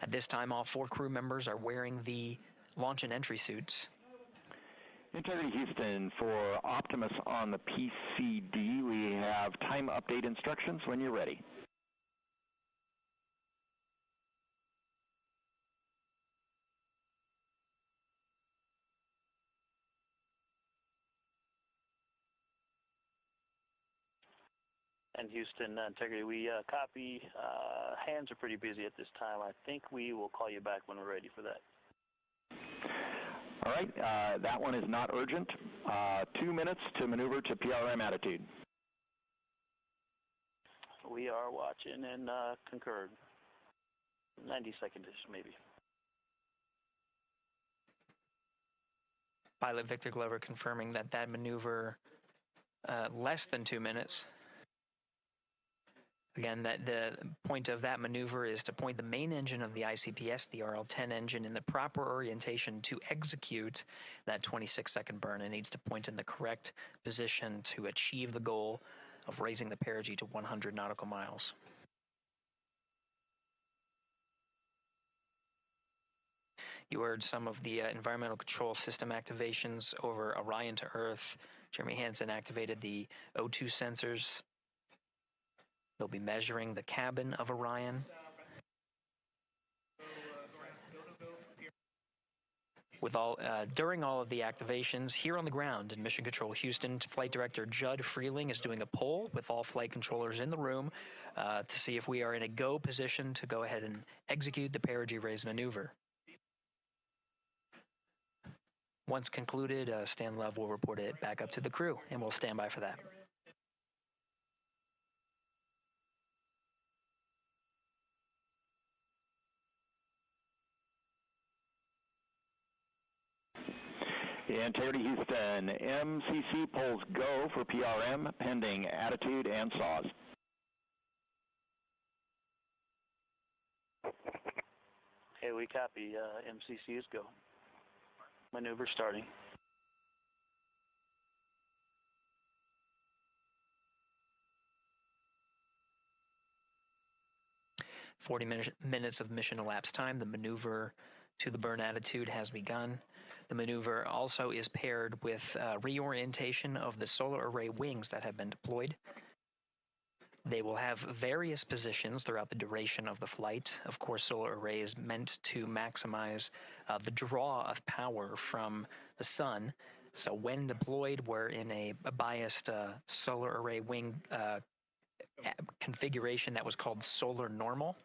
At this time, all 4 crew members are wearing the launch and entry suits. Integrity Houston, for Optimus on the PCD, we have time update instructions when you're ready. And Houston, Integrity, we copy. Hands are pretty busy at this time. I think we will call you back when we're ready for that. All right, that one is not urgent. 2 minutes to maneuver to PRM attitude. We are watching and concurred. 90 seconds-ish, maybe. Pilot Victor Glover confirming that that maneuver less than 2 minutes. Again, that the point of that maneuver is to point the main engine of the ICPS, the RL-10 engine, in the proper orientation to execute that 26-second burn. It needs to point in the correct position to achieve the goal of raising the perigee to 100 nautical miles. You heard some of the environmental control system activations over Orion to Earth. Jeremy Hansen activated the O2 sensors. They'll be measuring the cabin of Orion. During all of the activations, here on the ground in Mission Control Houston, Flight Director Judd Freeling is doing a poll with all flight controllers in the room to see if we are in a go position to go ahead and execute the perigee raise maneuver. Once concluded, Stan Love will report it back up to the crew, and we'll stand by for that. Integrity Houston, MCC polls go for PRM pending attitude and saws. Hey, we copy. MCC is go. Maneuver starting. Minutes of mission elapsed time. The maneuver to the burn attitude has begun. The maneuver also is paired with reorientation of the solar array wings that have been deployed. They will have various positions throughout the duration of the flight. Of course, solar array is meant to maximize the draw of power from the sun. So when deployed, we're in a biased solar array wing configuration that was called solar normal.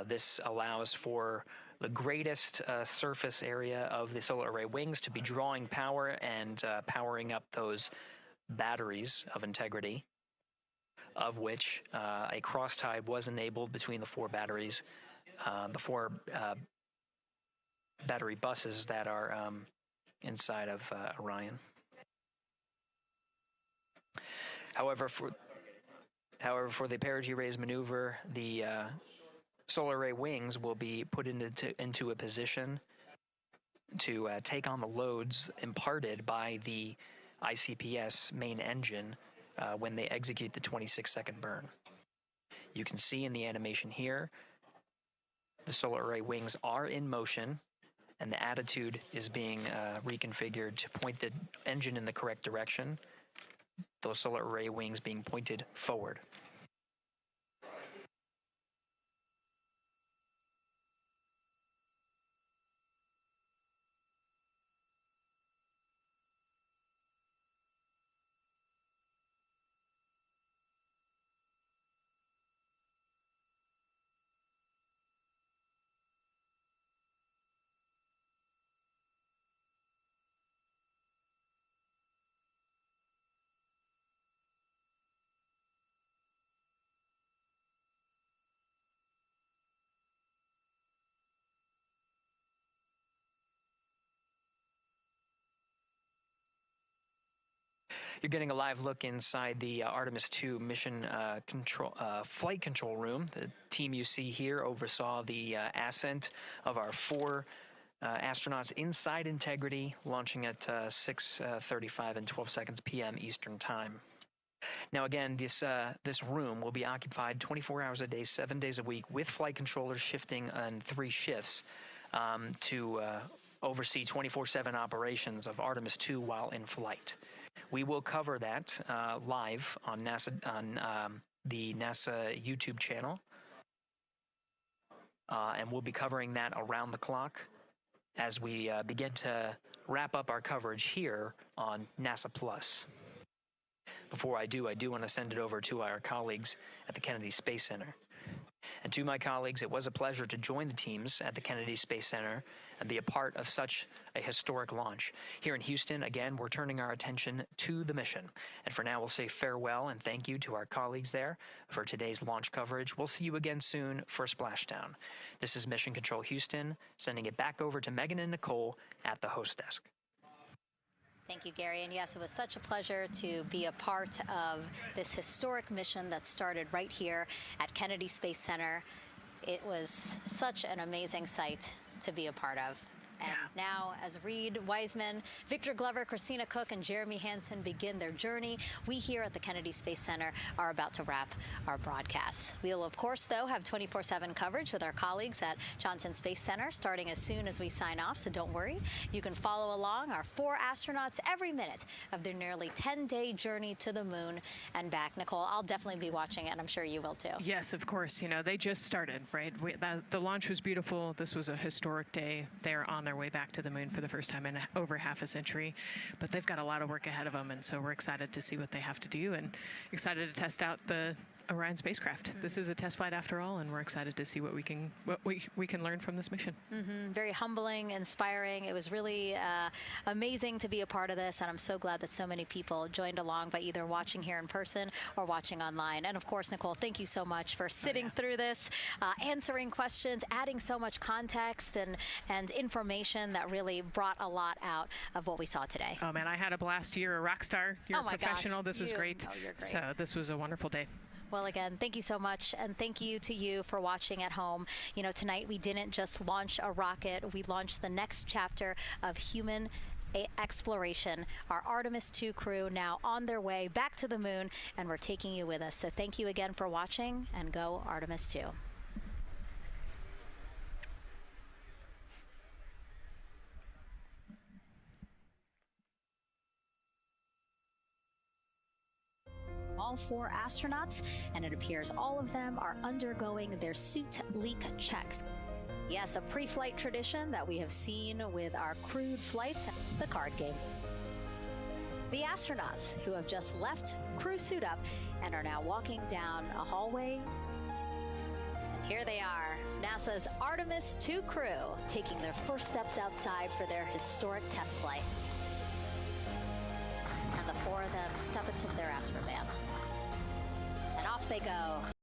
This allows for the greatest surface area of the solar array wings to be drawing power and powering up those batteries of integrity, of which a cross-tie was enabled between the 4 batteries, the 4 battery buses that are inside of Orion. However, for the perigee raise maneuver, the solar array wings will be put into a position to take on the loads imparted by the ICPS main engine when they execute the 26-second burn. You can see in the animation here, the solar array wings are in motion, and the attitude is being reconfigured to point the engine in the correct direction, those solar array wings being pointed forward. You're getting a live look inside the Artemis II mission flight control room. The team you see here oversaw the ascent of our 4 astronauts inside Integrity, launching at 6:35 and 12 seconds p.m. Eastern Time. Now again, this room will be occupied 24 hours a day, 7 days a week, with flight controllers shifting on 3 shifts to oversee 24/7 operations of Artemis II while in flight. We will cover that live on the NASA YouTube channel, and we'll be covering that around the clock as we begin to wrap up our coverage here on NASA Plus. Before I do want to send it over to our colleagues at the Kennedy Space Center. And to my colleagues, it was a pleasure to join the teams at the Kennedy Space Center and be a part of such a historic launch. Here in Houston, again, we're turning our attention to the mission. And for now, we'll say farewell and thank you to our colleagues there for today's launch coverage. We'll see you again soon for Splashdown. This is Mission Control Houston, sending it back over to Megan and Nicole at the host desk. Thank you, Gary. And yes, it was such a pleasure to be a part of this historic mission that started right here at Kennedy Space Center. It was such an amazing sight to be a part of. And now, as Reed Wiseman, Victor Glover, Christina Cook, and Jeremy Hansen begin their journey, we here at the Kennedy Space Center are about to wrap our broadcasts. We'll, of course, though, have 24/7 coverage with our colleagues at Johnson Space Center starting as soon as we sign off, so don't worry. You can follow along our 4 astronauts every minute of their nearly 10-day journey to the moon and back. Nicole, I'll definitely be watching it, and I'm sure you will, too. Yes, of course. You know, they just started, right? The launch was beautiful. This was a historic day. They're on their way back to the moon for the first time in over half a century, but they've got a lot of work ahead of them, and so we're excited to see what they have to do and excited to test out the Orion spacecraft. This is a test flight after all, and we're excited to see what we can learn from this mission. Very humbling, inspiring. It was really amazing to be a part of this, and I'm so glad that so many people joined along by either watching here in person or watching online. And of course, Nicole, thank you so much for sitting through this, answering questions, adding so much context and information that really brought a lot out of what we saw today. Oh man, I had a blast. You're a rock star. You're a professional. This was great. Oh, you're great. So this was a wonderful day. Well, again, thank you so much, and thank you to you for watching at home. You know, tonight we didn't just launch a rocket, we launched the next chapter of human exploration. Our Artemis II crew now on their way back to the moon, and we're taking you with us. So thank you again for watching, and go Artemis II. All 4 astronauts, and it appears all of them are undergoing their suit leak checks. Yes, a pre-flight tradition that we have seen with our crewed flights, the card game. The astronauts who have just left crew suit up and are now walking down a hallway. And here they are, NASA's Artemis II crew, taking their first steps outside for their historic test flight. And the 4 of them stepping rubber band. And off they go.